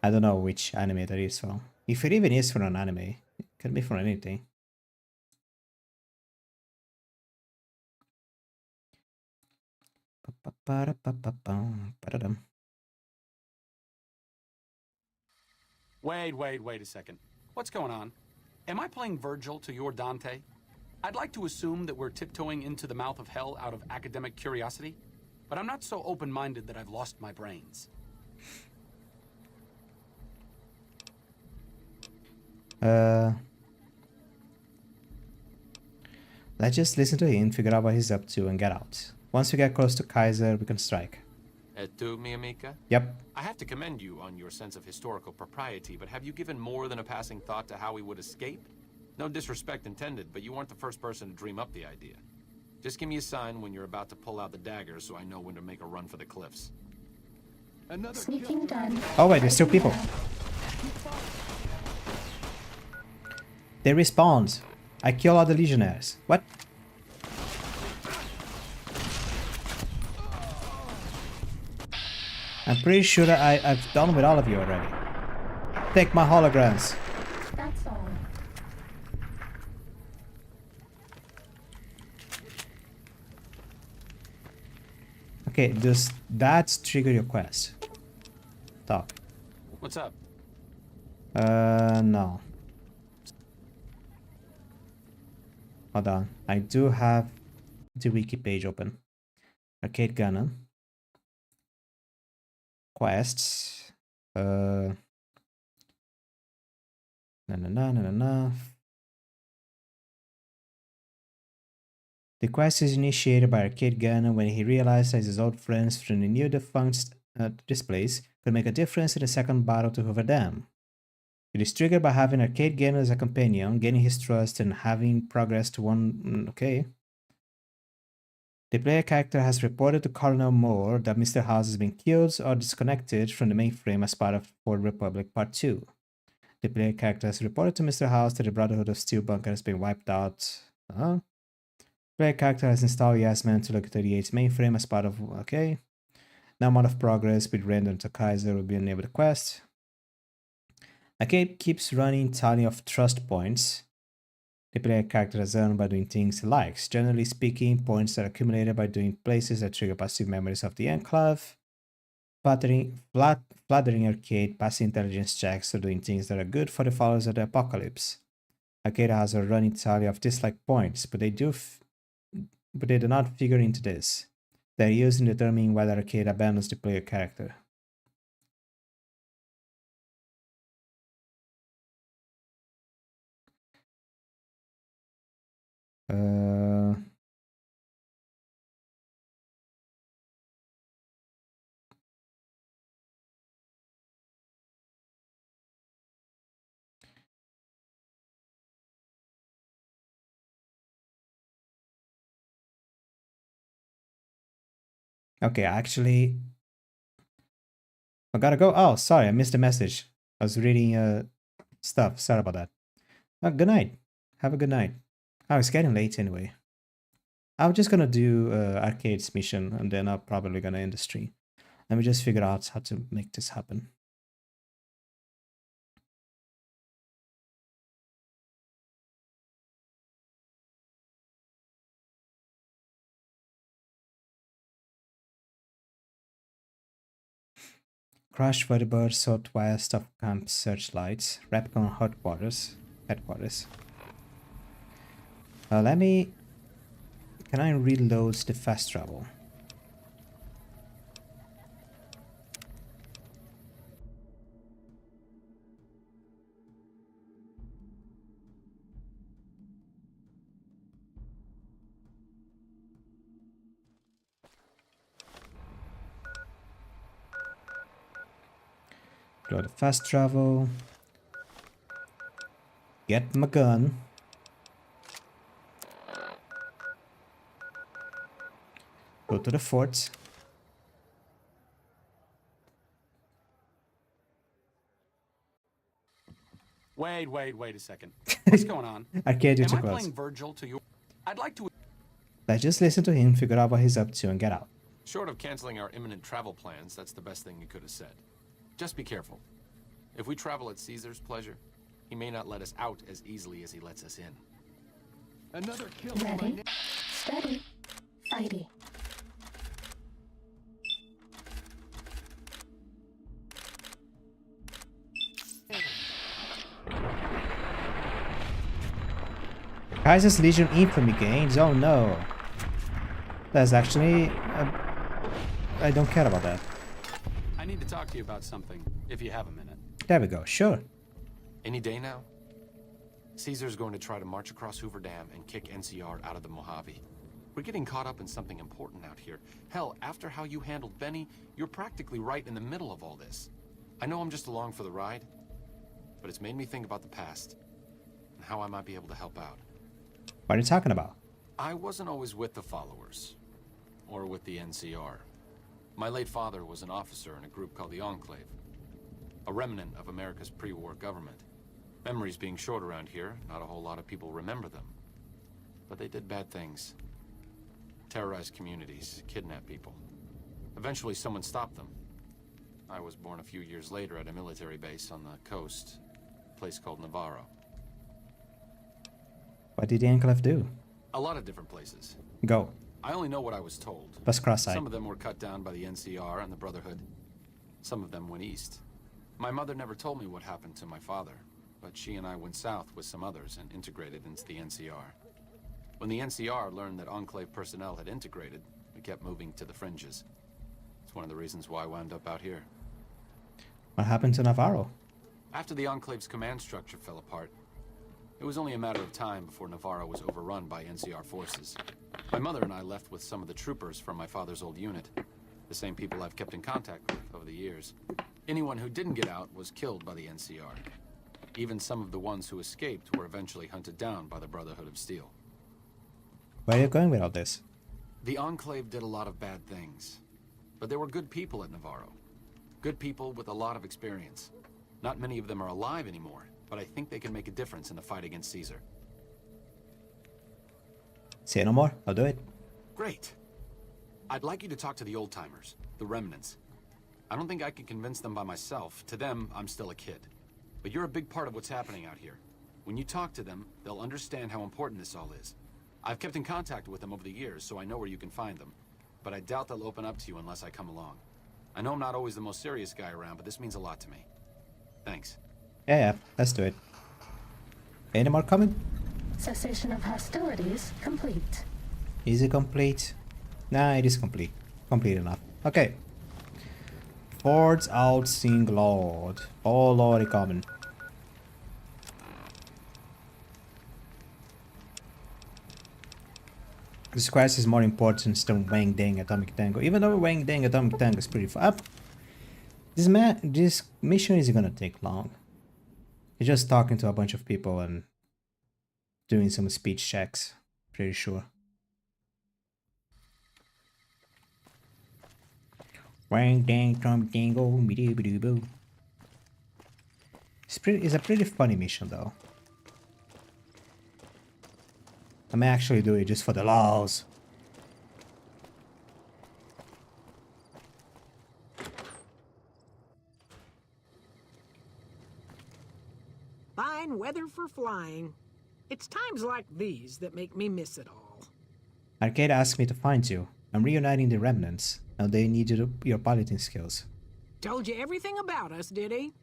A: I don't know which anime that is from. If it even is from an anime, it can be from anything.
E: Wait a second. What's going on? Am I playing Virgil to your Dante? I'd like to assume that we're tiptoeing into the mouth of hell out of academic curiosity, but I'm not so open-minded that I've lost my brains.
A: Let's just listen to him, figure out what he's up to, and get out. Once we get close to Kaiser, we can strike.
D: Et tu, mi amica?
A: Yep.
D: I have to commend you on your sense of historical propriety, but have you given more than a passing thought to how we would escape? No disrespect intended, but you weren't the first person to dream up the idea. Just give me a sign when you're about to pull out the dagger so I know when to make a run for the cliffs.
C: Sneaking done.
A: Oh wait, there's still people. They respawned. I kill all the legionnaires. What? I'm pretty sure that I've done with all of you already. Take my holograms.
C: That's all.
A: Okay, does that trigger your quest? Talk.
E: What's up?
A: No. Hold on. I do have the wiki page open. Arcade Gunner. Quests. No. The quest is initiated by Arcade Gunner when he realizes his old friends from the new defunct displays could make a difference in the second battle to Hoover Dam. It is triggered by having Arcade Gunner as a companion, gaining his trust, and having progress to one. Okay. The player character has reported to Colonel Moore that Mr. House has been killed or disconnected from the mainframe as part of Fort Republic Part 2. The player character has reported to Mr. House that the Brotherhood of Steel Bunker has been wiped out. Player character has installed Yasman to Look 38's mainframe as part of... Okay. No amount of progress with Random to Kaiser will be enabled the quest. Arcade keeps running tally of trust points. The player character has earned by doing things he likes. Generally speaking, points are accumulated by doing places that trigger passive memories of the Enclave. Flattering Arcade passive intelligence checks are doing things that are good for the followers of the Apocalypse. Arcade has a running tally of dislike points, but they do but they do not figure into this. They're used in determining whether arcade abandons the player character. Okay, actually, I gotta go. Oh, sorry, I missed the message. I was reading stuff. Sorry about that. Good night. Have a good night. Oh, it's getting late anyway. I'm just gonna do Arcade's mission, and then I'm probably gonna end the stream. Let me just figure out how to make this happen. Crushed vertebrate southwest of Camp Searchlights. Replicon headquarters. Let me... Can I reload the fast travel? Go to fast travel. Get my gun. Go to the fort.
E: Wait a second. What's going on?
A: Arcade, you're
E: Am
A: too
E: I
A: close.
E: playing Virgil to you? I'd like to...
A: Let's just listen to him, figure out what he's up to, and get out.
D: Short of canceling our imminent travel plans, that's the best thing you could have said. Just be careful. If we travel at Caesar's pleasure, he may not let us out as easily as he lets us in.
E: Another kill.
C: Ready, steady, fighty.
A: Kaiser's Legion Infamy gains? Oh no. That's actually... I don't care about that.
E: I need to talk to you about something, if you have a minute.
A: There we go, sure.
D: Any day now? Caesar's going to try to march across Hoover Dam and kick NCR out of the Mojave. We're getting caught up in something important out here. Hell, after how you handled Benny, you're practically right in the middle of all this. I know I'm just along for the ride, but it's made me think about the past and how I might be able to help out.
A: What are you talking about?
D: I wasn't always with the followers, or with the NCR. My late father was an officer in a group called the Enclave, a remnant of America's pre-war government. Memories being short around here, not a whole lot of people remember them. But they did bad things. Terrorized communities, kidnapped people. Eventually someone stopped them. I was born a few years later at a military base on the coast, a place called Navarro.
A: What did the Enclave do?
D: A lot of different places.
A: Go.
D: I only know what I was told.
A: Let's cross-eyed.
D: Some of them were cut down by the NCR and the Brotherhood. Some of them went east. My mother never told me what happened to my father, but she and I went south with some others and integrated into the NCR. When the NCR learned that Enclave personnel had integrated, we kept moving to the fringes. It's one of the reasons why I wound up out here.
A: What happened to Navarro?
D: After the Enclave's command structure fell apart, it was only a matter of time before Navarro was overrun by NCR forces. My mother and I left with some of the troopers from my father's old unit, the same people I've kept in contact with over the years. Anyone who didn't get out was killed by the NCR. Even some of the ones who escaped were eventually hunted down by the Brotherhood of Steel.
A: Where are you going with all this?
D: The Enclave did a lot of bad things, but there were good people at Navarro. Good people with a lot of experience. Not many of them are alive anymore, but I think they can make a difference in the fight against Caesar.
A: Say no more, I'll do it.
D: Great. I'd like you to talk to the old-timers, the remnants. I don't think I can convince them by myself. To them, I'm still a kid. But you're a big part of what's happening out here. When you talk to them, they'll understand how important this all is. I've kept in contact with them over the years, so I know where you can find them. But I doubt they'll open up to you unless I come along. I know I'm not always the most serious guy around, but this means a lot to me. Thanks.
A: Yeah, let's do it. Any more coming?
C: Cessation of hostilities complete.
A: Is it complete? Nah, it is complete. Complete enough. Okay. Ford's out sing Lord. Oh Lordy common. This quest is more important than Wang Dang Atomic Tango. Even though Wang Dang Atomic Tango is pretty fun. This mission isn't gonna take long. You're just talking to a bunch of people and doing some speech checks. Pretty sure. Wang Dang Atomic Tango. It's a pretty funny mission though. I may actually do it just for the laws.
J: Fine weather for flying. It's times like these that make me miss it all.
A: Arcade asked me to find you. I'm reuniting the remnants. Now they need your piloting skills.
J: Told you everything about us, did he?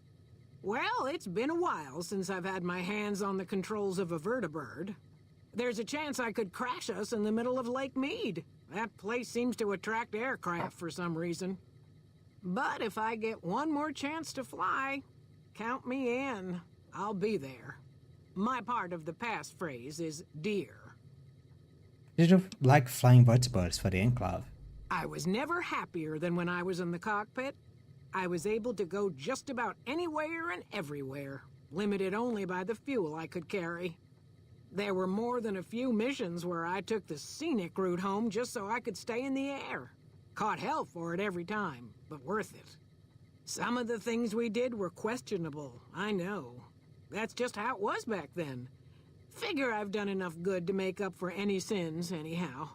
J: Well, it's been a while since I've had my hands on the controls of a vertibird. There's a chance I could crash us in the middle of Lake Mead. That place seems to attract aircraft for some reason. But if I get one more chance to fly, count me in. I'll be there. My part of the passphrase is dear.
A: Did you like flying vertibirds for the Enclave?
J: I was never happier than when I was in the cockpit. I was able to go just about anywhere and everywhere, limited only by the fuel I could carry. There were more than a few missions where I took the scenic route home just so I could stay in the air. Caught hell for it every time, but worth it. Some of the things we did were questionable, I know. That's just how it was back then. Figure I've done enough good to make up for any sins, anyhow.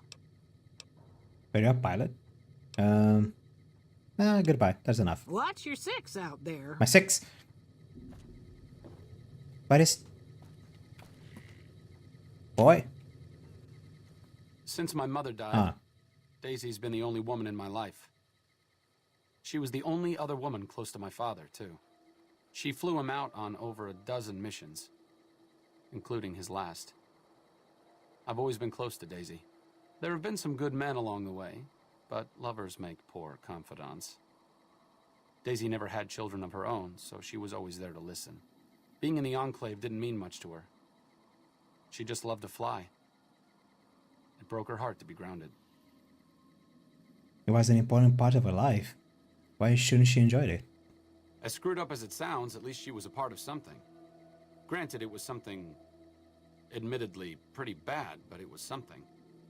A: Are you a pilot? Goodbye. That's enough.
J: Watch your six out there.
A: My six? What is... Boy?
E: Since my mother died, Daisy's been the only woman in my life. She was the only other woman close to my father, too. She flew him out on over a dozen missions, including his last. I've always been close to Daisy. There have been some good men along the way, but lovers make poor confidants. Daisy never had children of her own, so she was always there to listen. Being in the Enclave didn't mean much to her. She just loved to fly. It broke her heart to be grounded.
A: It was an important part of her life. Why shouldn't she enjoy it?
E: As screwed up as it sounds, at least she was a part of something. Granted, it was something admittedly pretty bad, but it was something.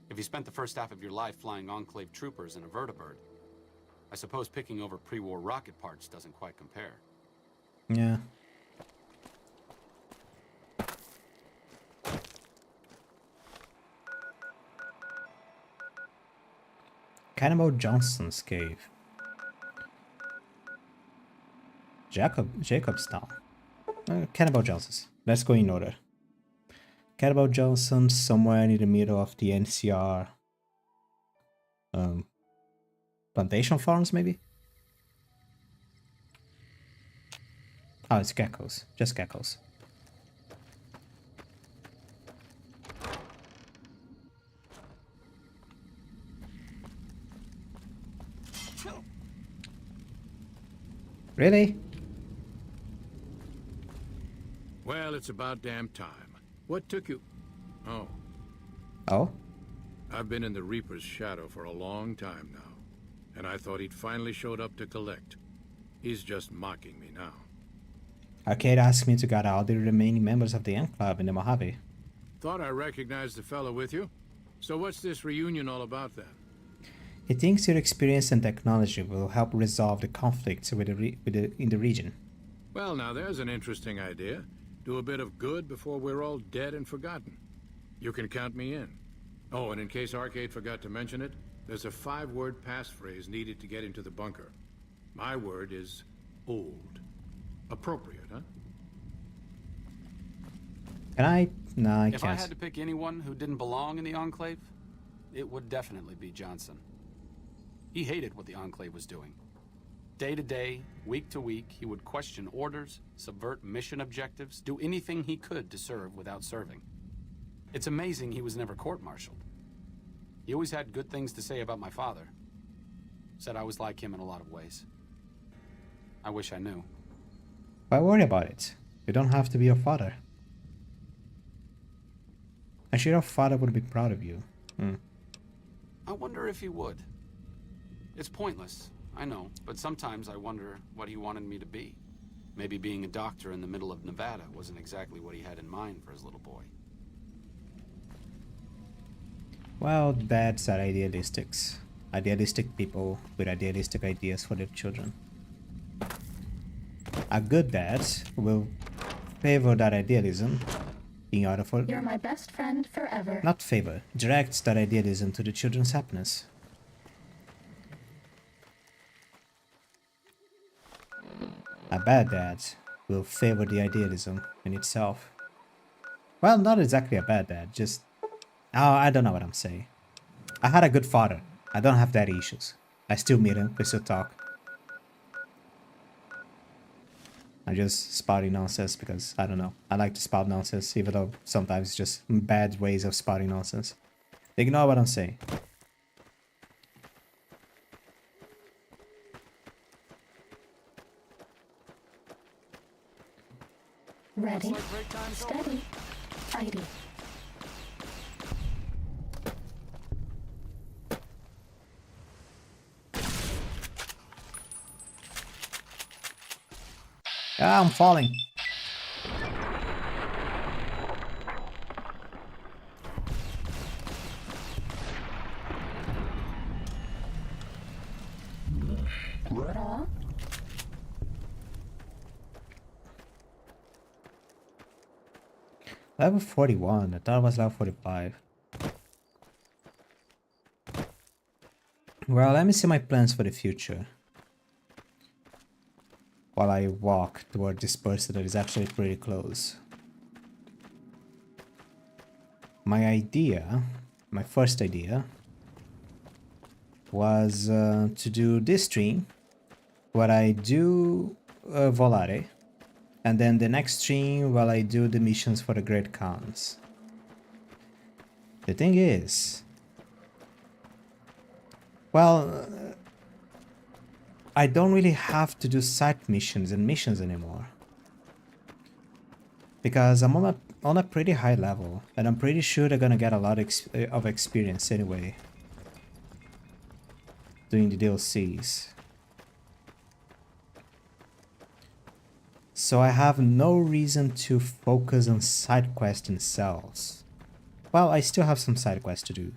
E: If you spent the first half of your life flying Enclave troopers in a vertibird, I suppose picking over pre-war rocket parts doesn't quite compare.
A: Yeah. Cannibal Johnson's cave. Jacobstown. Cannibal Johnson's. Let's go in order. Cannibal Johnson, somewhere in the middle of the NCR plantation farms, maybe? Oh, it's geckos. Just geckos. Really?
G: Well, it's about damn time. What took you? Oh.
A: Oh?
G: I've been in the Reaper's shadow for a long time now, and I thought he'd finally showed up to collect. He's just mocking me now.
A: Arcade asked me to gather all the remaining members of the Enclave in the Mojave.
G: Thought I recognized the fellow with you. So what's this reunion all about then?
A: He thinks your experience and technology will help resolve the conflicts in the region.
G: Well, now there's an interesting idea. Do a bit of good before we're all dead and forgotten. You can count me in. Oh, and in case Arcade forgot to mention it, there's a 5-word passphrase needed to get into the bunker. My word is old. Appropriate, huh?
A: Can I? No, I
E: If
A: can't.
E: I had to pick anyone who didn't belong in the Enclave, it would definitely be Johnson. He hated what the Enclave was doing. Day to day, week to week, he would question orders, subvert mission objectives, do anything he could to serve without serving. It's amazing he was never court-martialed. He always had good things to say about my father. Said I was like him in a lot of ways. I wish I knew.
A: Why worry about it? You don't have to be your father. I'm sure your father would be proud of you.
E: I wonder if he would. It's pointless, I know, but sometimes I wonder what he wanted me to be. Maybe being a doctor in the middle of Nevada wasn't exactly what he had in mind for his little boy.
A: Well, dads are idealistics. Idealistic people with idealistic ideas for their children. A good dad will favor that idealism in order for...
C: You're my best friend forever.
A: Not favor, directs that idealism to the children's happiness. A bad dad will favor the idealism in itself. Well, not exactly a bad dad, just... Oh, I don't know what I'm saying. I had a good father. I don't have daddy issues. I still meet him, we still talk. I'm just spouting nonsense because, I don't know, I like to spout nonsense, even though sometimes it's just bad ways of spouting nonsense. Ignore what I'm saying.
C: Ready, steady, fighting.
A: Ah, I'm falling. Level 41, I thought it was level 45. Well, let me see my plans for the future. While I walk toward this person that is actually pretty close. My first idea, was to do this stream, where I do Volare, and then the next stream while I do the missions for the Great Khans. The thing is, well, I don't really have to do side missions and missions anymore. Because I'm on a pretty high level, and I'm pretty sure they're gonna get a lot of experience anyway. Doing the DLCs. So I have no reason to focus on side quests themselves. Well, I still have some side quests to do.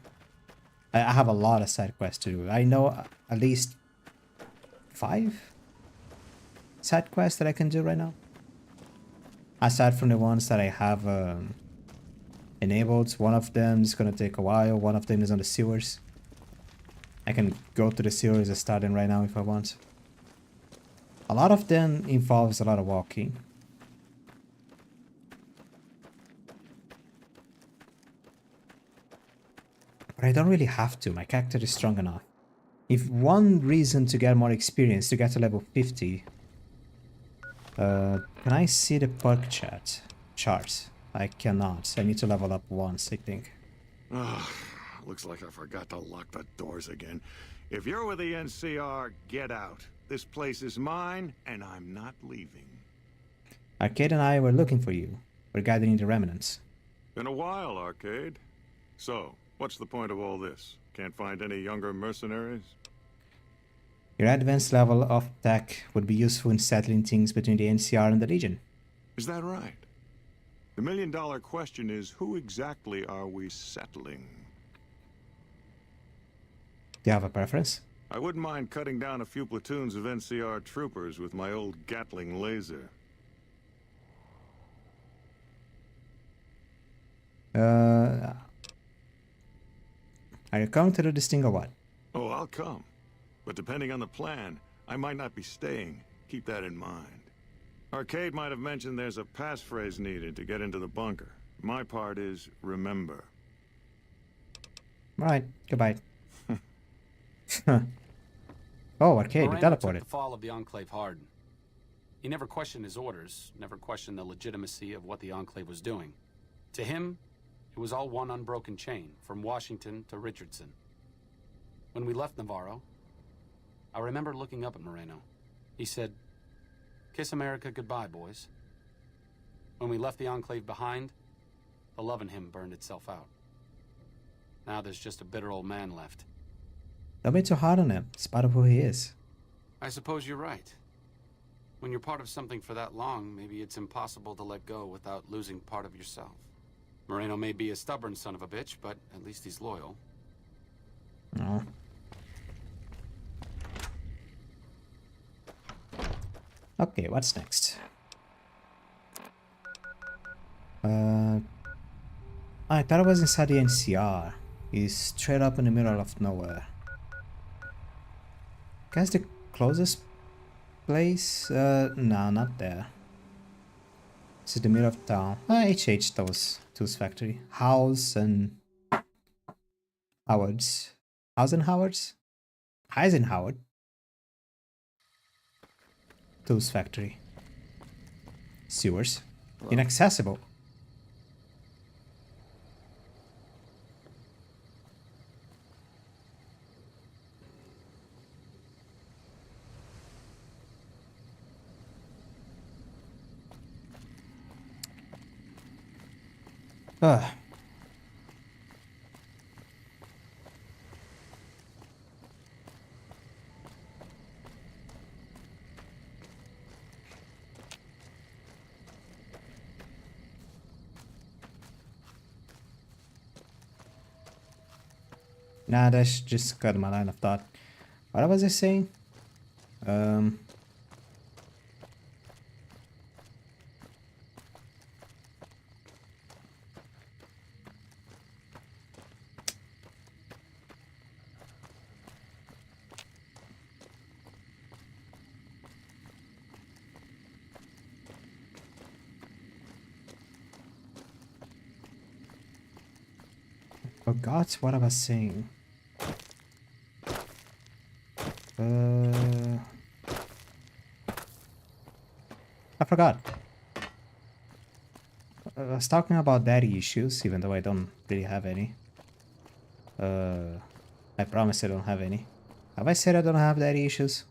A: I have a lot of side quests to do. I know at least 5 side quests that I can do right now. Aside from the ones that I have enabled, one of them is gonna take a while, one of them is on the sewers. I can go to the sewers and start them right now if I want. A lot of them involves a lot of walking. But I don't really have to, my character is strong enough. If one reason to get more experience, to get to level 50... can I see the perk charts? I cannot. I need to level up once, I think.
Q: Looks like I forgot to lock the doors again. If you're with the NCR, get out. This place is mine, and I'm not leaving.
A: Arcade and I were looking for you. We're gathering the remnants.
Q: Been a while, Arcade. So, what's the point of all this? Can't find any younger mercenaries?
A: Your advanced level of tech would be useful in settling things between the NCR and the Legion.
Q: Is that right? The million-dollar question is, who exactly are we settling?
A: Do you have a preference?
Q: I wouldn't mind cutting down a few platoons of NCR troopers with my old Gatling laser.
A: Are you coming to do this thing or what?
Q: Oh, I'll come. But depending on the plan, I might not be staying. Keep that in mind. Arcade might have mentioned there's a passphrase needed to get into the bunker. My part is remember.
A: Alright, goodbye. Oh, Arcade, you
E: Miranda took
A: teleported.
E: the fall of the Enclave hard. He never questioned his orders, never questioned the legitimacy of what the Enclave was doing. To him, it was all one unbroken chain, from Washington to Richardson. When we left Navarro, I remember looking up at Moreno. He said, "Kiss America goodbye, boys." When we left the Enclave behind, the love in him burned itself out. Now there's just a bitter old man left.
A: Don't be too hard on him. It's part of who he is.
E: I suppose you're right. When you're part of something for that long, maybe it's impossible to let go without losing part of yourself. Moreno may be a stubborn son of a bitch, but at least he's loyal.
A: No. Okay, what's next? I thought it was inside the NCR. He's straight up in the middle of nowhere. Guess the closest place? No, not there. This is the middle of town. HH Tools Factory. House and Howard's. House and Howard's? Eisenhower. Tools Factory. Sewers. Inaccessible. Ugh. Nah, that's just cut my line of thought. What was I saying? Forgot what I was saying. I forgot. I was talking about daddy issues, even though I don't really have any. I promise I don't have any. Have I said I don't have daddy issues?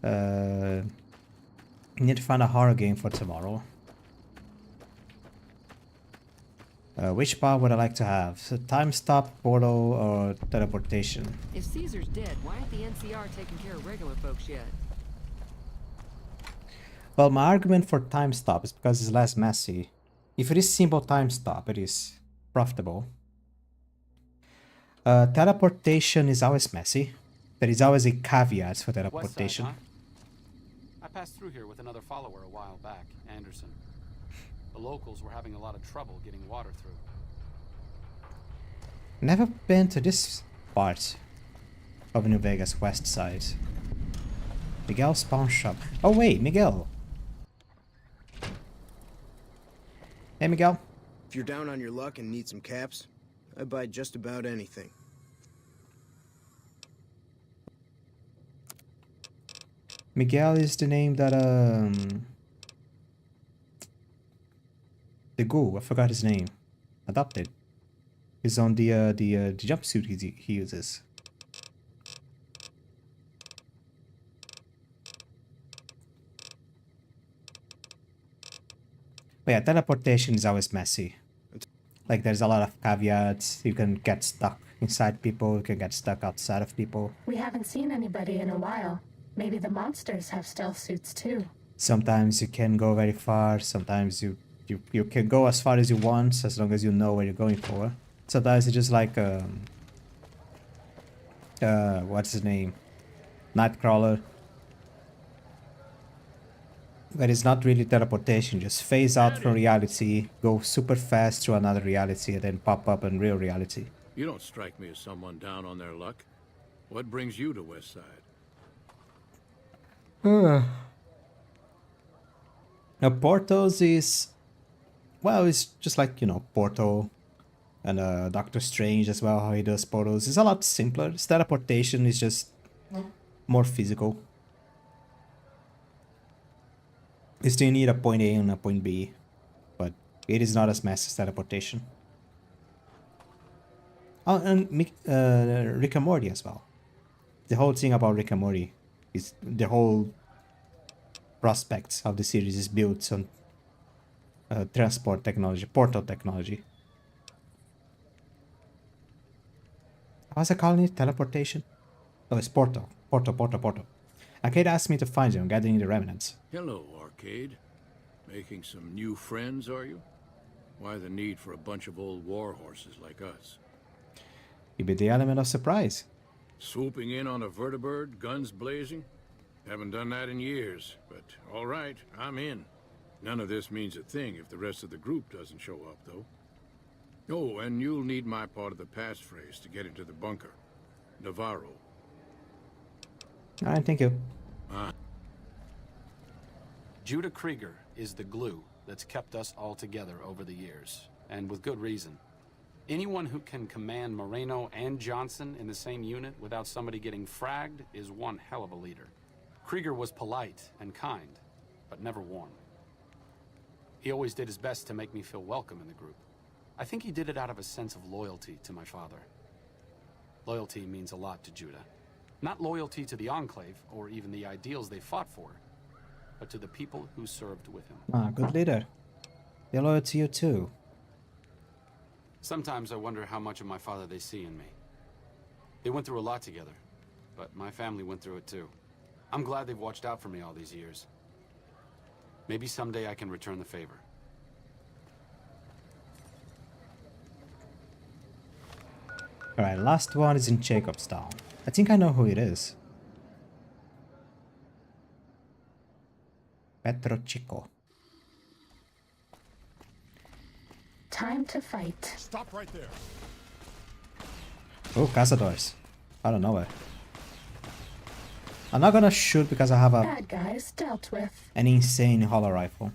A: Need to find a horror game for tomorrow. Which part would I like to have? So time stop, portal, or teleportation?
P: If Caesar's dead, why aren't the NCR taking care of regular folks yet?
A: Well, my argument for time stop is because it's less messy. If it is simple time stop, it is profitable. Teleportation is always messy. There is always a caveat for teleportation.
E: West side, huh? I passed through here with another follower a while back, Anderson. The locals were having a lot of trouble getting water through.
A: Never been to this part of New Vegas west side. Miguel's pawn shop. Oh wait, Miguel. Hey Miguel.
H: If you're down on your luck and need some caps, I buy just about anything.
A: Miguel is the name that the ghoul, I forgot his name. Adopted. He's on the jumpsuit he uses. But yeah, teleportation is always messy. Like there's a lot of caveats. You can get stuck inside people, you can get stuck outside of people.
C: We haven't seen anybody in a while. Maybe the monsters have stealth suits too.
A: Sometimes you can go very far, sometimes you can go as far as you want, as long as you know where you're going for. Sometimes it's just like what's his name? Nightcrawler. But it's not really teleportation, just phase out from reality, go super fast to another reality, and then pop up in real reality.
G: You don't strike me as someone down on their luck. What brings you to West Side?
A: Now, Portos is... Well, it's just like, you know, Portal and Doctor Strange as well, how he does portals. It's a lot simpler. His teleportation is just more physical. You still need a point A and a point B, but it is not as massive as teleportation. Oh, and Rick and Morty as well. The whole thing about Rick and Morty is the whole prospects of the series is built on transport technology, portal technology. How's it calling it? Teleportation? Oh, it's portal. Portal. Arcade asked me to find you and gathering the remnants.
G: Hello, Arcade. Making some new friends, are you? Why the need for a bunch of old war horses like us?
A: You'd be the element of surprise.
G: Swooping in on a vertibird, guns blazing? Haven't done that in years, but all right, I'm in. None of this means a thing if the rest of the group doesn't show up, though. Oh, and you'll need my part of the passphrase to get into the bunker. Navarro.
A: Alright, thank you.
E: Judah Krieger is the glue that's kept us all together over the years, and with good reason. Anyone who can command Moreno and Johnson in the same unit without somebody getting fragged is one hell of a leader. Krieger was polite and kind, but never warm. He always did his best to make me feel welcome in the group. I think he did it out of a sense of loyalty to my father. Loyalty means a lot to Judah. Not loyalty to the Enclave, or even the ideals they fought for, but to the people who served with him.
A: Ah, good leader. They're loyal to you too.
E: Sometimes I wonder how much of my father they see in me. They went through a lot together, but my family went through it too. I'm glad they've watched out for me all these years. Maybe someday I can return the favor.
A: Alright, last one is in Jacobstown. I think I know who it is. Petro Chico.
C: Time to fight.
R: Stop right there.
A: Oh, cazadors. Out of nowhere. I'm not gonna shoot because I have
C: Bad guys dealt with.
A: an insane hollow rifle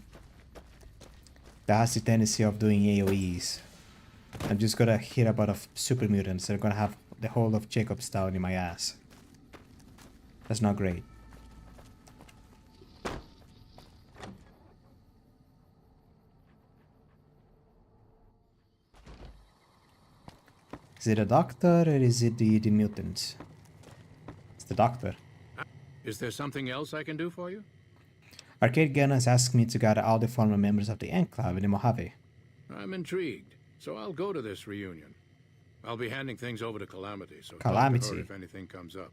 A: that has the tendency of doing AoEs. I'm just gonna hit a bunch of super mutants. They're gonna have the whole of Jacobstown in my ass. That's not great. Is it a doctor or is it the mutant? It's the doctor.
G: Is there something else I can do for you?
A: Arcade Gunner has asked me to gather all the former members of the Enclave in the Mojave.
G: I'm intrigued, so I'll go to this reunion. I'll be handing things over to Calamity, so
A: Calamity.
G: talk to her if anything comes up.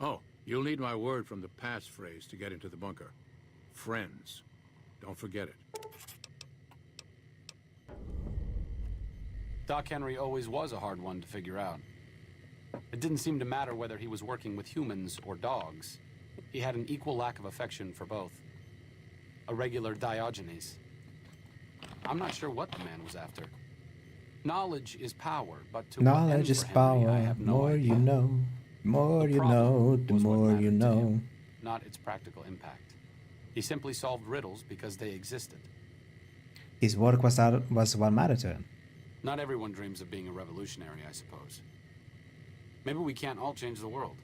G: Oh, you'll need my word from the passphrase to get into the bunker. Friends. Don't forget it.
E: Doc Henry always was a hard one to figure out. It didn't seem to matter whether he was working with humans or dogs. He had an equal lack of affection for both. A regular Diogenes. I'm not sure what the man was after. Knowledge is power, but to what
A: Knowledge
E: end
A: is
E: for Henry,
A: power.
E: I have no
A: More
E: idea.
A: you know, more you know, the more you know.
E: Not its practical impact. He simply solved riddles because they existed.
A: His work was what mattered to him.
E: Not everyone dreams of being a revolutionary, I suppose. Maybe we can't all change the world.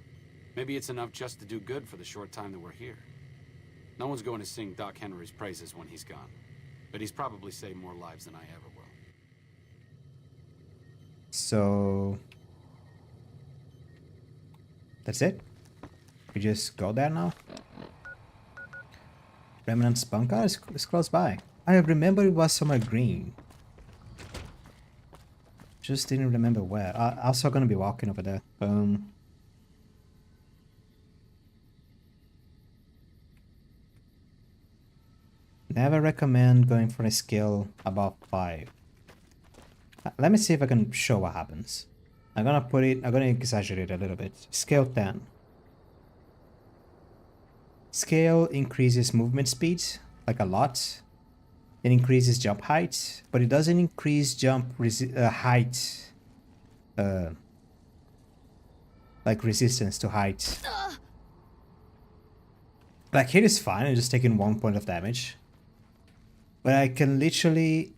E: Maybe it's enough just to do good for the short time that we're here. No one's going to sing Doc Henry's praises when he's gone. But he's probably saved more lives than I ever will.
A: So that's it. We just go there now. Remnant's bunker is close by. I remember it was somewhere green. Just didn't remember where. Also gonna be walking over there. Never recommend going for a skill above 5. Let me see if I can show what happens. I'm gonna exaggerate a little bit. Scale 10. Scale increases movement speed, like a lot. It increases jump height, but it doesn't increase jump height. Like resistance to height. Like here is fine, I'm just taking 1 point of damage. But I can literally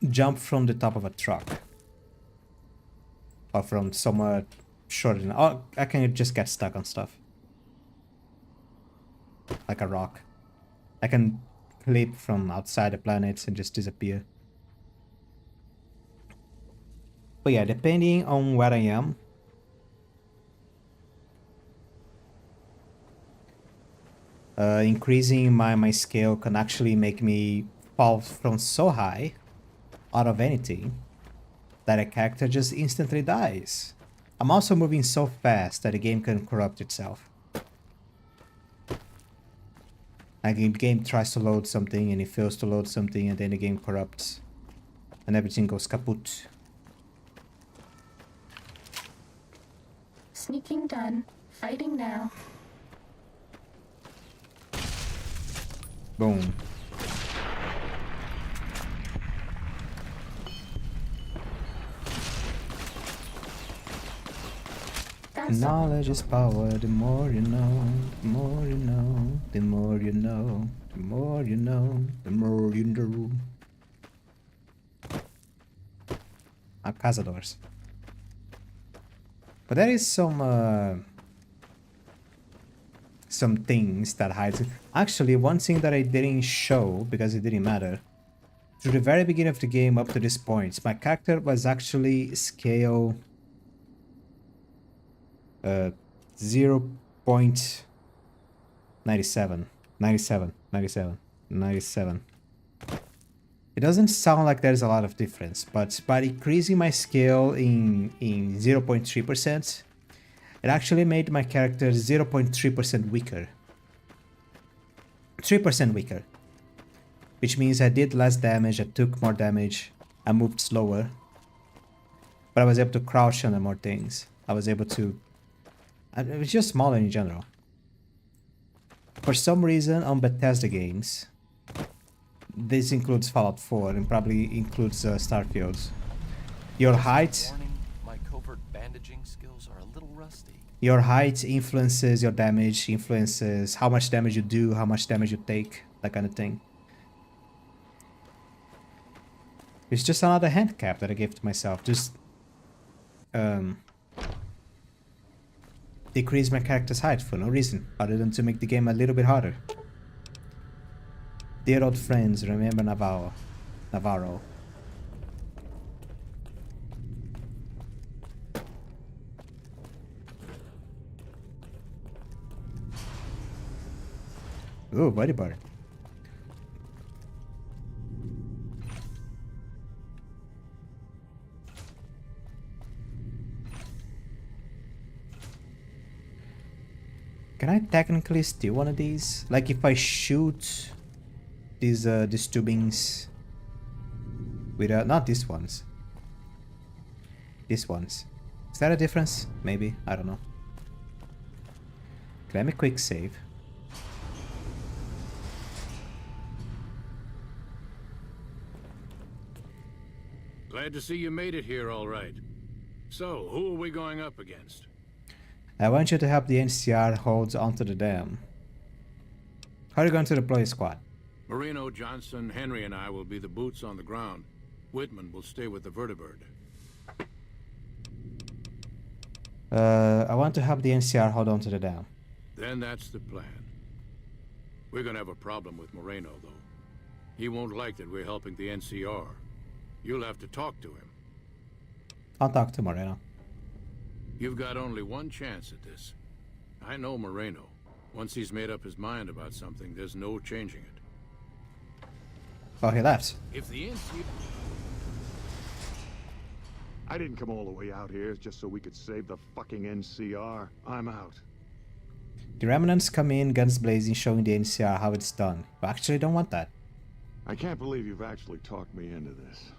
A: jump from the top of a truck. Or from somewhere shorter than... Oh, I can just get stuck on stuff. Like a rock. I can leap from outside the planets and just disappear. But yeah, depending on where I am, increasing my scale can actually make me fall from so high out of anything that a character just instantly dies. I'm also moving so fast that the game can corrupt itself. Like the game tries to load something and it fails to load something, and then the game corrupts and everything goes kaput.
C: Sneaking done. Fighting now.
A: Boom. Knowledge is power. The more you know, the more you know, the more you know, the more you know, the more you know. Cazadores. But there is some things that hides it. Actually, one thing that I didn't show because it didn't matter. Through the very beginning of the game up to this point, my character was actually scale 0.97. It doesn't sound like there's a lot of difference, but by increasing my scale in 0.3%, it actually made my character 0.3% weaker. 3% weaker. Which means I did less damage, I took more damage, I moved slower. But I was able to crouch under more things. I was able to... It was just smaller in general. For some reason on Bethesda games, this includes Fallout 4 and probably includes Starfield. Your height...
D: My covert bandaging skills are a little rusty.
A: Your height influences your damage, influences how much damage you do, how much damage you take, that kind of thing. It's just another handicap that I gave to myself. Just decrease my character's height for no reason, other than to make the game a little bit harder. Dear old friends, remember Navarro. Ooh, body bar. Can I technically steal one of these? Like if I shoot these tubings with not these ones. These ones. Is that a difference? Maybe, I don't know. Let me quick save.
G: Glad to see you made it here all right. So, who are we going up against?
A: I want you to help the NCR hold onto the dam. How are you going to deploy a squad?
G: Marino, Johnson, Henry, and I will be the boots on the ground. Whitman will stay with the vertibird.
A: I want to help the NCR hold onto the dam.
G: Then that's the plan. We're gonna have a problem with Moreno, though. He won't like that we're helping the NCR. You'll have to talk to him.
A: I'll talk to Moreno.
G: You've got only one chance at this. I know Moreno. Once he's made up his mind about something, there's no changing it.
A: Oh, he left.
G: If the NCR...
Q: I didn't come all the way out here just so we could save the fucking NCR. I'm out.
A: The remnants come in, guns blazing, showing the NCR how it's done. We actually don't want that.
Q: I can't believe you've actually talked me into this.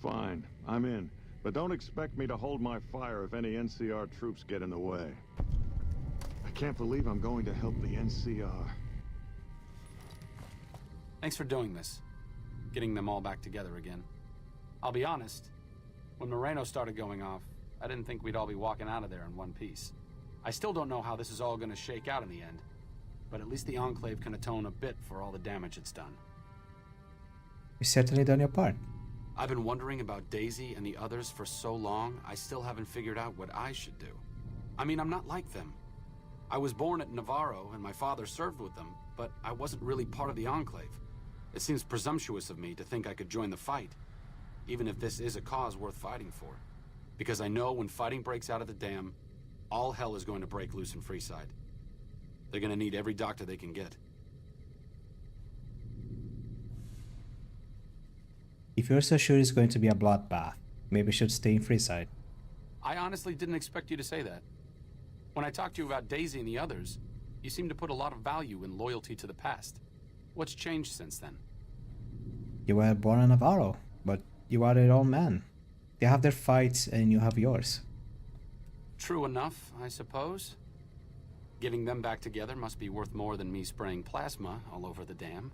Q: Fine, I'm in. But don't expect me to hold my fire if any NCR troops get in the way. I can't believe I'm going to help the NCR.
E: Thanks for doing this. Getting them all back together again. I'll be honest, when Moreno started going off, I didn't think we'd all be walking out of there in one piece. I still don't know how this is all going to shake out in the end, but at least the Enclave can atone a bit for all the damage it's done.
A: You've certainly done your part.
E: I've been wondering about Daisy and the others for so long, I still haven't figured out what I should do. I mean, I'm not like them. I was born at Navarro and my father served with them, but I wasn't really part of the Enclave. It seems presumptuous of me to think I could join the fight. even if this is a cause worth fighting for. Because I know when fighting breaks out at the dam, all hell is going to break loose in Freeside. They're going to need every doctor they can get.
A: If you're so sure it's going to be a bloodbath, maybe you should stay in Freeside.
E: I honestly didn't expect you to say that. When I talked to you about Daisy and the others, you seemed to put a lot of value in loyalty to the past. What's changed since then?
A: You were born a Navarro, but you are their own man. They have their fights and you have yours.
E: True enough, I suppose. Getting them back together must be worth more than me spraying plasma all over the dam.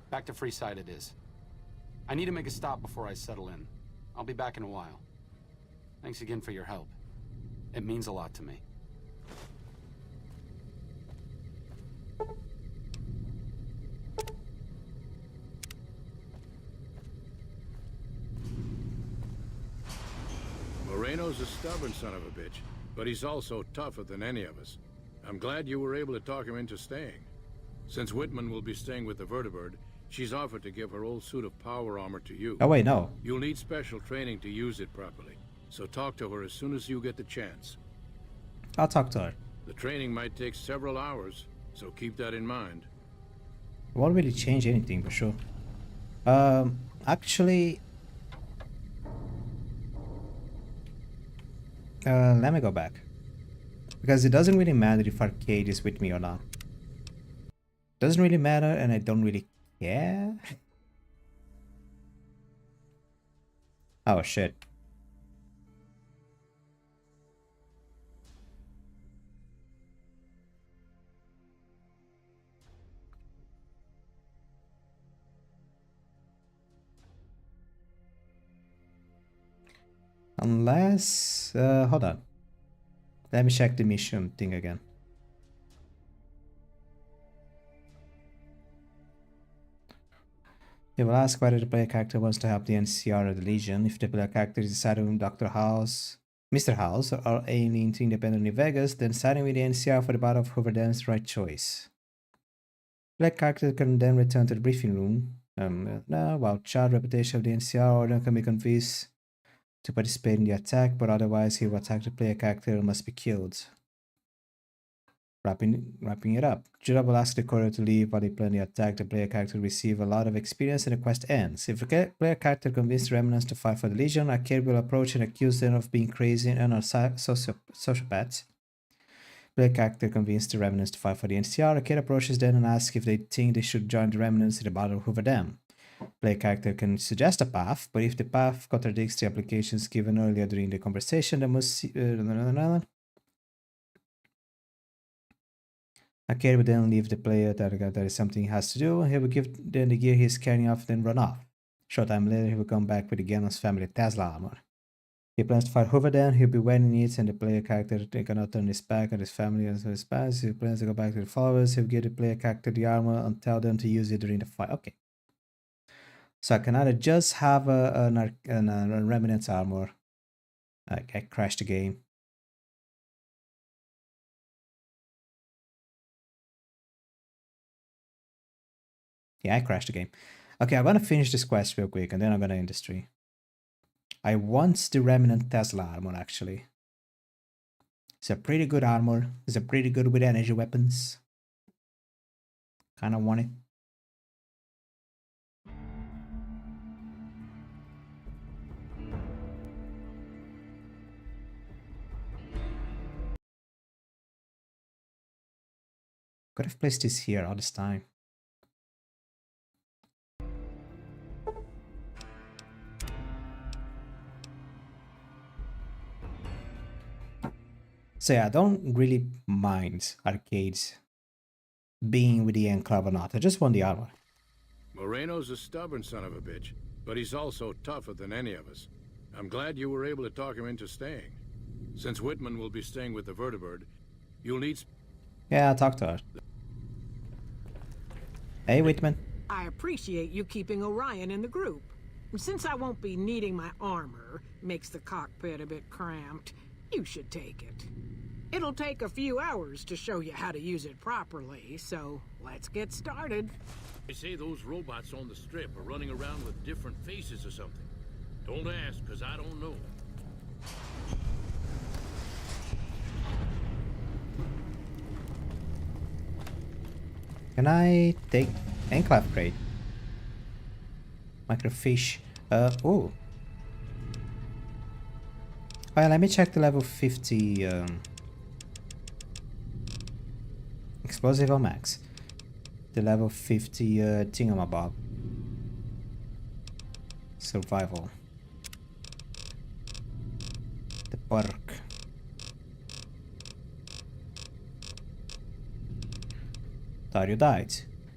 E: Back to Freeside it is. I need to make a stop before I settle in. I'll be back in a while. Thanks again for your help. It means a lot to me.
G: Moreno's a stubborn son of a bitch, but he's also tougher than any of us. I'm glad you were able to talk him into staying. Since Whitman will be staying with the Vertibird, she's offered to give her old suit of power armor to you.
A: Oh wait, no.
G: You'll need special training to use it properly, so talk to her as soon as you get the chance.
A: I'll talk to her.
G: The training might take several hours, so keep that in mind.
A: It won't really change anything for sure. Actually... let me go back. Because it doesn't really matter if Arcade is with me or not. Doesn't really matter and I don't really care. Oh shit. Unless... hold on. Let me check the mission thing again. It will ask whether the player character wants to help the NCR or the Legion. If the player character is siding with Dr. House, Mr. House, or aiming to independent New Vegas, then siding with the NCR for the Battle of Hoover Dam is the right choice. Player character can then return to the briefing room. While charged reputation of the NCR order can be convinced to participate in the attack, but otherwise he will attack the player character and must be killed. Wrapping it up. Jura will ask the courier to leave while they plan the attack. The player character will receive a lot of experience and the quest ends. If the player character convinces the remnants to fight for the Legion, Arcade will approach and accuse them of being crazy and are sociopaths. Player character convinces the remnants to fight for the NCR. Arcade approaches them and asks if they think they should join the remnants in the Battle of Hoover Dam. Player character can suggest a path, but if the path contradicts the applications given earlier during the conversation, they must Arcade will then leave the player that there is something he has to do. He will give them the gear he is carrying off, then run off. Short time later, he will come back with the Gannon's family Tesla armor. He plans to fight Hoover Dam. He'll be wearing it, and the player character cannot turn his back on his family and his past. He plans to go back to the followers. He'll give the player character the armor and tell them to use it during the fight. Okay. So I can either just have a Remnant's armor. I crashed the game. Yeah, I crashed the game. Okay, I'm gonna finish this quest real quick and then I'm gonna end the stream. I want the Remnant Tesla armor actually. It's a pretty good armor. It's a pretty good with energy weapons. Kinda want it. Could have placed this here all this time. So yeah, I don't really mind Arcade's being with the Enclave or not. I just want the armor.
G: Moreno's a stubborn son of a bitch, but he's also tougher than any of us. I'm glad you were able to talk him into staying. Since Whitman will be staying with the Vertibird, you'll need...
A: Yeah, I'll talk to her. Hey, Whitman.
J: I appreciate you keeping Orion in the group. Since I won't be needing my armor, makes the cockpit a bit cramped, you should take it. It'll take a few hours to show you how to use it properly, so let's get started.
G: They say those robots on the strip are running around with different faces or something. Don't ask, because I don't know.
A: Can I take Enclave Crate? Microfish. Oh. Alright, let me check the level 50 explosive or max. The level 50 thingamabob. Survival. The perk. Thought you died.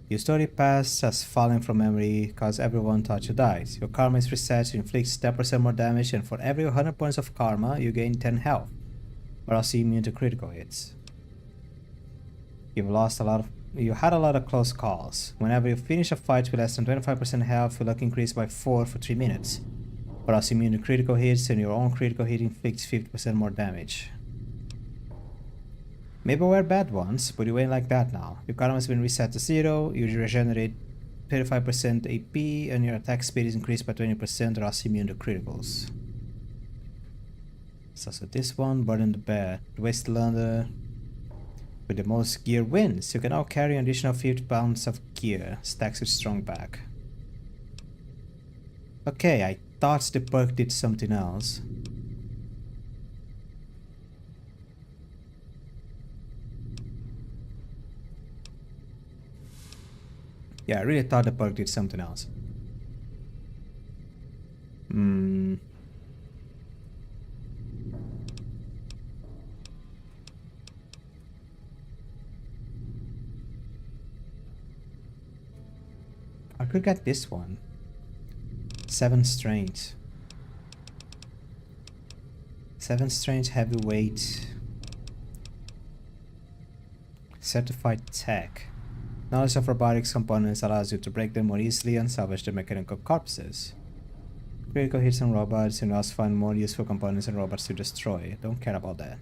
A: Your story past has fallen from memory cause everyone thought you died. Your karma is reset to inflict 10% more damage, and for every 100 points of karma you gain 10 health. Or else immune to critical hits. You had a lot of close calls. Whenever you finish a fight with less than 25% health, your luck increases by 4 for 3 minutes. Or else immune to critical hits, and your own critical hit inflicts 50% more damage. Maybe we're bad ones, but you ain't like that now. Your karma has been reset to 0, you regenerate 35% AP, and your attack speed is increased by 20%, or else immune to criticals. So this one, Burden the Bear. The Wastelander with the most gear wins. You can now carry an additional 50 pounds of gear, stacks with strong back. Okay, I thought the perk did something else. Yeah, I really thought the perk did something else. I could get this one. 7 strength. 7 strength, heavyweight. Certified tech. Knowledge of robotics components allows you to break them more easily and salvage the mechanical corpses. Critical hits on robots, and also find more useful components and robots to destroy. Don't care about that.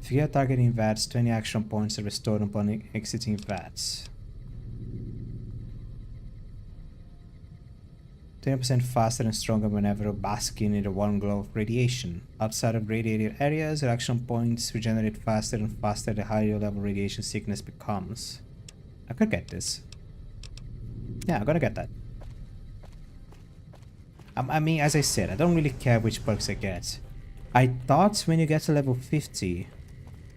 A: If you get targeting VATs, 20 action points are restored upon exiting VATs. 20% faster and stronger whenever basking in the warm glow of radiation. Outside of radiated areas, your action points regenerate faster and faster the higher your level radiation sickness becomes. I could get this. Yeah, I'm gonna get that. I mean, as I said, I don't really care which perks I get. I thought when you get to level 50,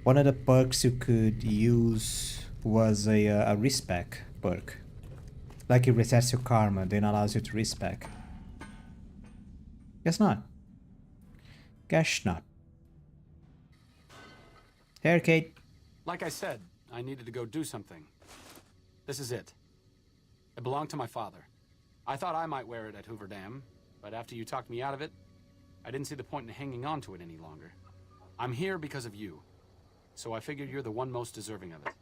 A: one of the perks you could use was a respec perk. Like it resets your karma, then allows you to respec. Guess not. Guess not. Here, Kate.
E: Like I said, I needed to go do something. This is it. It belonged to my father. I thought I might wear it at Hoover Dam, but after you talked me out of it, I didn't see the point in hanging on to it any longer. I'm here because of you, so I figured you're the one most deserving of it.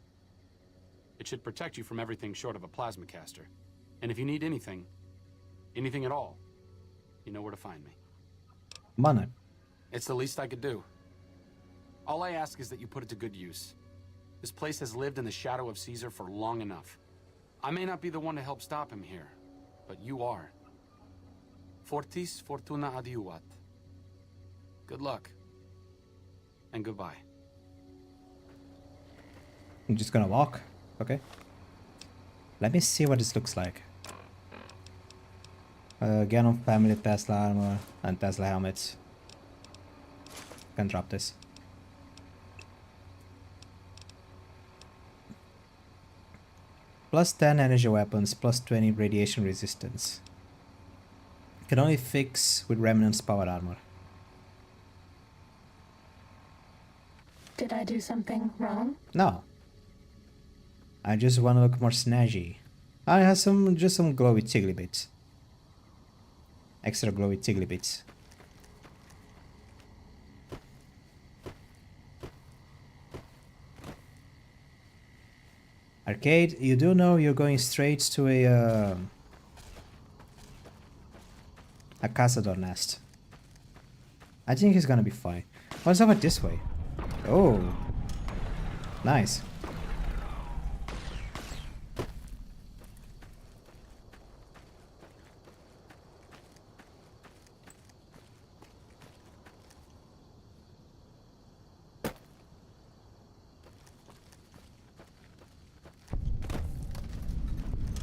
E: It should protect you from everything short of a plasma caster. And if you need anything at all, you know where to find me.
A: Money.
E: It's the least I could do. All I ask is that you put it to good use. This place has lived in the shadow of Caesar for long enough. I may not be the one to help stop him here, but you are. Fortis fortuna adiuvat. Good luck. And goodbye.
A: I'm just gonna walk. Okay. Let me see what this looks like. Ganon family, Tesla armor, and Tesla helmets. Can drop this. Plus 10 energy weapons, plus 20 radiation resistance. Can only fix with Remnant's power armor.
C: Did I do something wrong?
A: No. I just want to look more snazzy. I have just some glowy tiggly bits. Extra glowy tiggly bits. Arcade, you do know you're going straight to a cazador nest. I think he's gonna be fine. What's over this way? Oh, nice.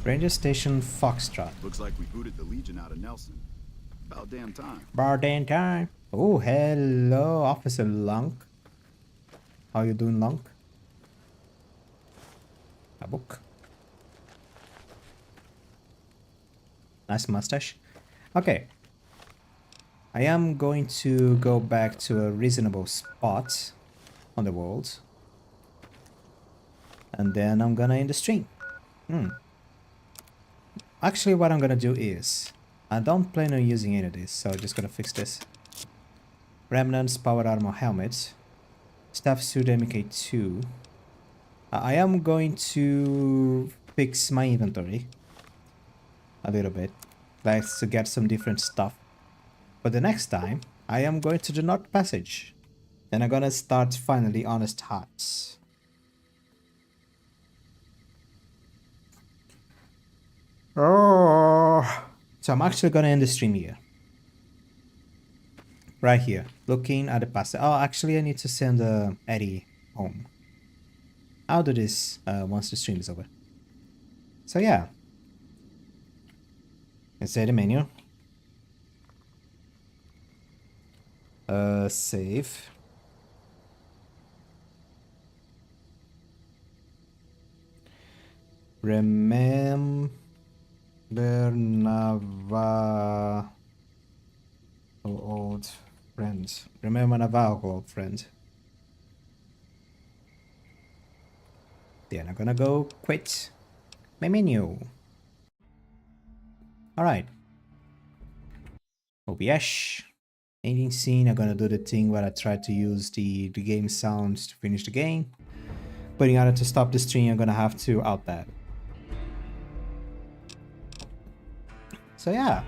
A: Ranger Station Foxtrot.
R: Looks like we booted the Legion out of Nelson. About damn time.
A: About damn time. Oh, hello, Officer Lunk. How you doing, Lunk? A book. Nice mustache. Okay. I am going to go back to a reasonable spot on the world. And then I'm gonna end the stream. Actually, what I'm gonna do is, I don't plan on using any of this, so I'm just gonna fix this. Remnants, power armor helmet, staff suit MK2. I am going to fix my inventory a little bit, like to get some different stuff. But the next time, I am going to the North Passage, and I'm gonna start finally Honest Hearts. Oh, so I'm actually gonna end the stream here. Right here, looking at the passage. Oh, actually I need to send Eddie home. I'll do this once the stream is over. So yeah. Let's say the menu. Save. Remember Navajo old friends. Remember Navajo old friend. Then I'm gonna go quit my menu. Alright. OBS. Ending scene. I'm gonna do the thing where I try to use the game sounds to finish the game. But in order to stop the stream, I'm gonna have to out that. So yeah,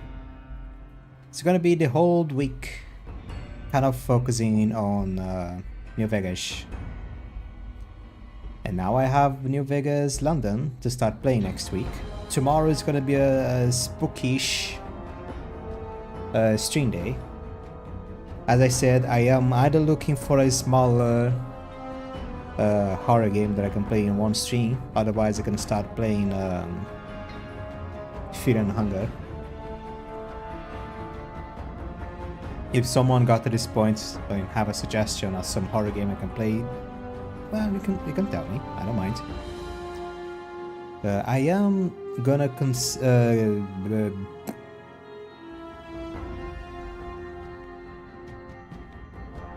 A: it's gonna be the whole week kind of focusing on New Vegas. And now I have New Vegas, London to start playing next week. Tomorrow is gonna be a spookish stream day. As I said, I am either looking for a smaller horror game that I can play in one stream, otherwise I can start playing Fear and Hunger. If someone got to this point and have a suggestion of some horror game I can play, well, you can tell me. I don't mind. I am gonna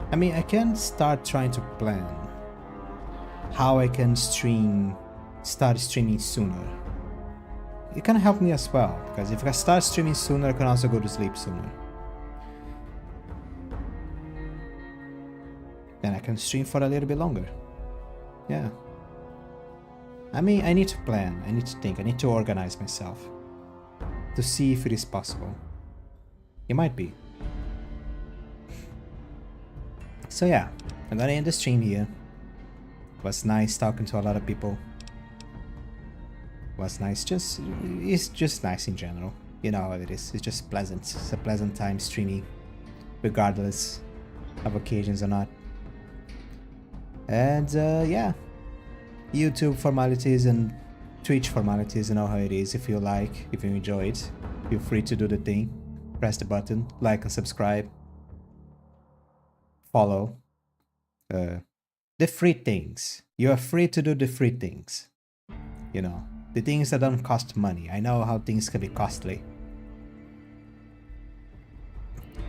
A: I mean, I can start trying to plan how I can start streaming sooner. It can help me as well, because if I start streaming sooner, I can also go to sleep sooner. Then I can stream for a little bit longer. Yeah. I mean, I need to plan, I need to think, I need to organize myself to see if it is possible. It might be. So yeah, I'm gonna end the stream here. It was nice talking to a lot of people. It was nice, it's just nice in general. You know how it is, it's just pleasant. It's a pleasant time streaming, regardless of occasions or not. And yeah, YouTube formalities and Twitch formalities, you know how it is. If you like, if you enjoy it, feel free to do the thing. Press the button, like and subscribe. Follow. The free things. You are free to do the free things. You know, the things that don't cost money. I know how things can be costly.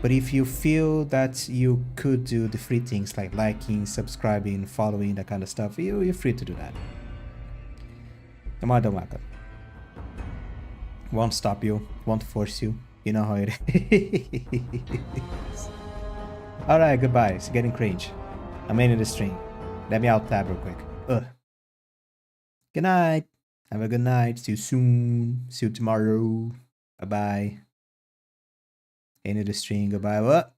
A: But if you feel that you could do the free things like liking, subscribing, following, that kind of stuff, you're free to do that. You're more than welcome. Won't stop you, won't force you. You know how it is. Alright, goodbye. It's getting cringe. I'm ending the stream. Let me out tab real quick. Good night. Have a good night. See you soon. See you tomorrow. Bye bye. End of the stream. Goodbye. What?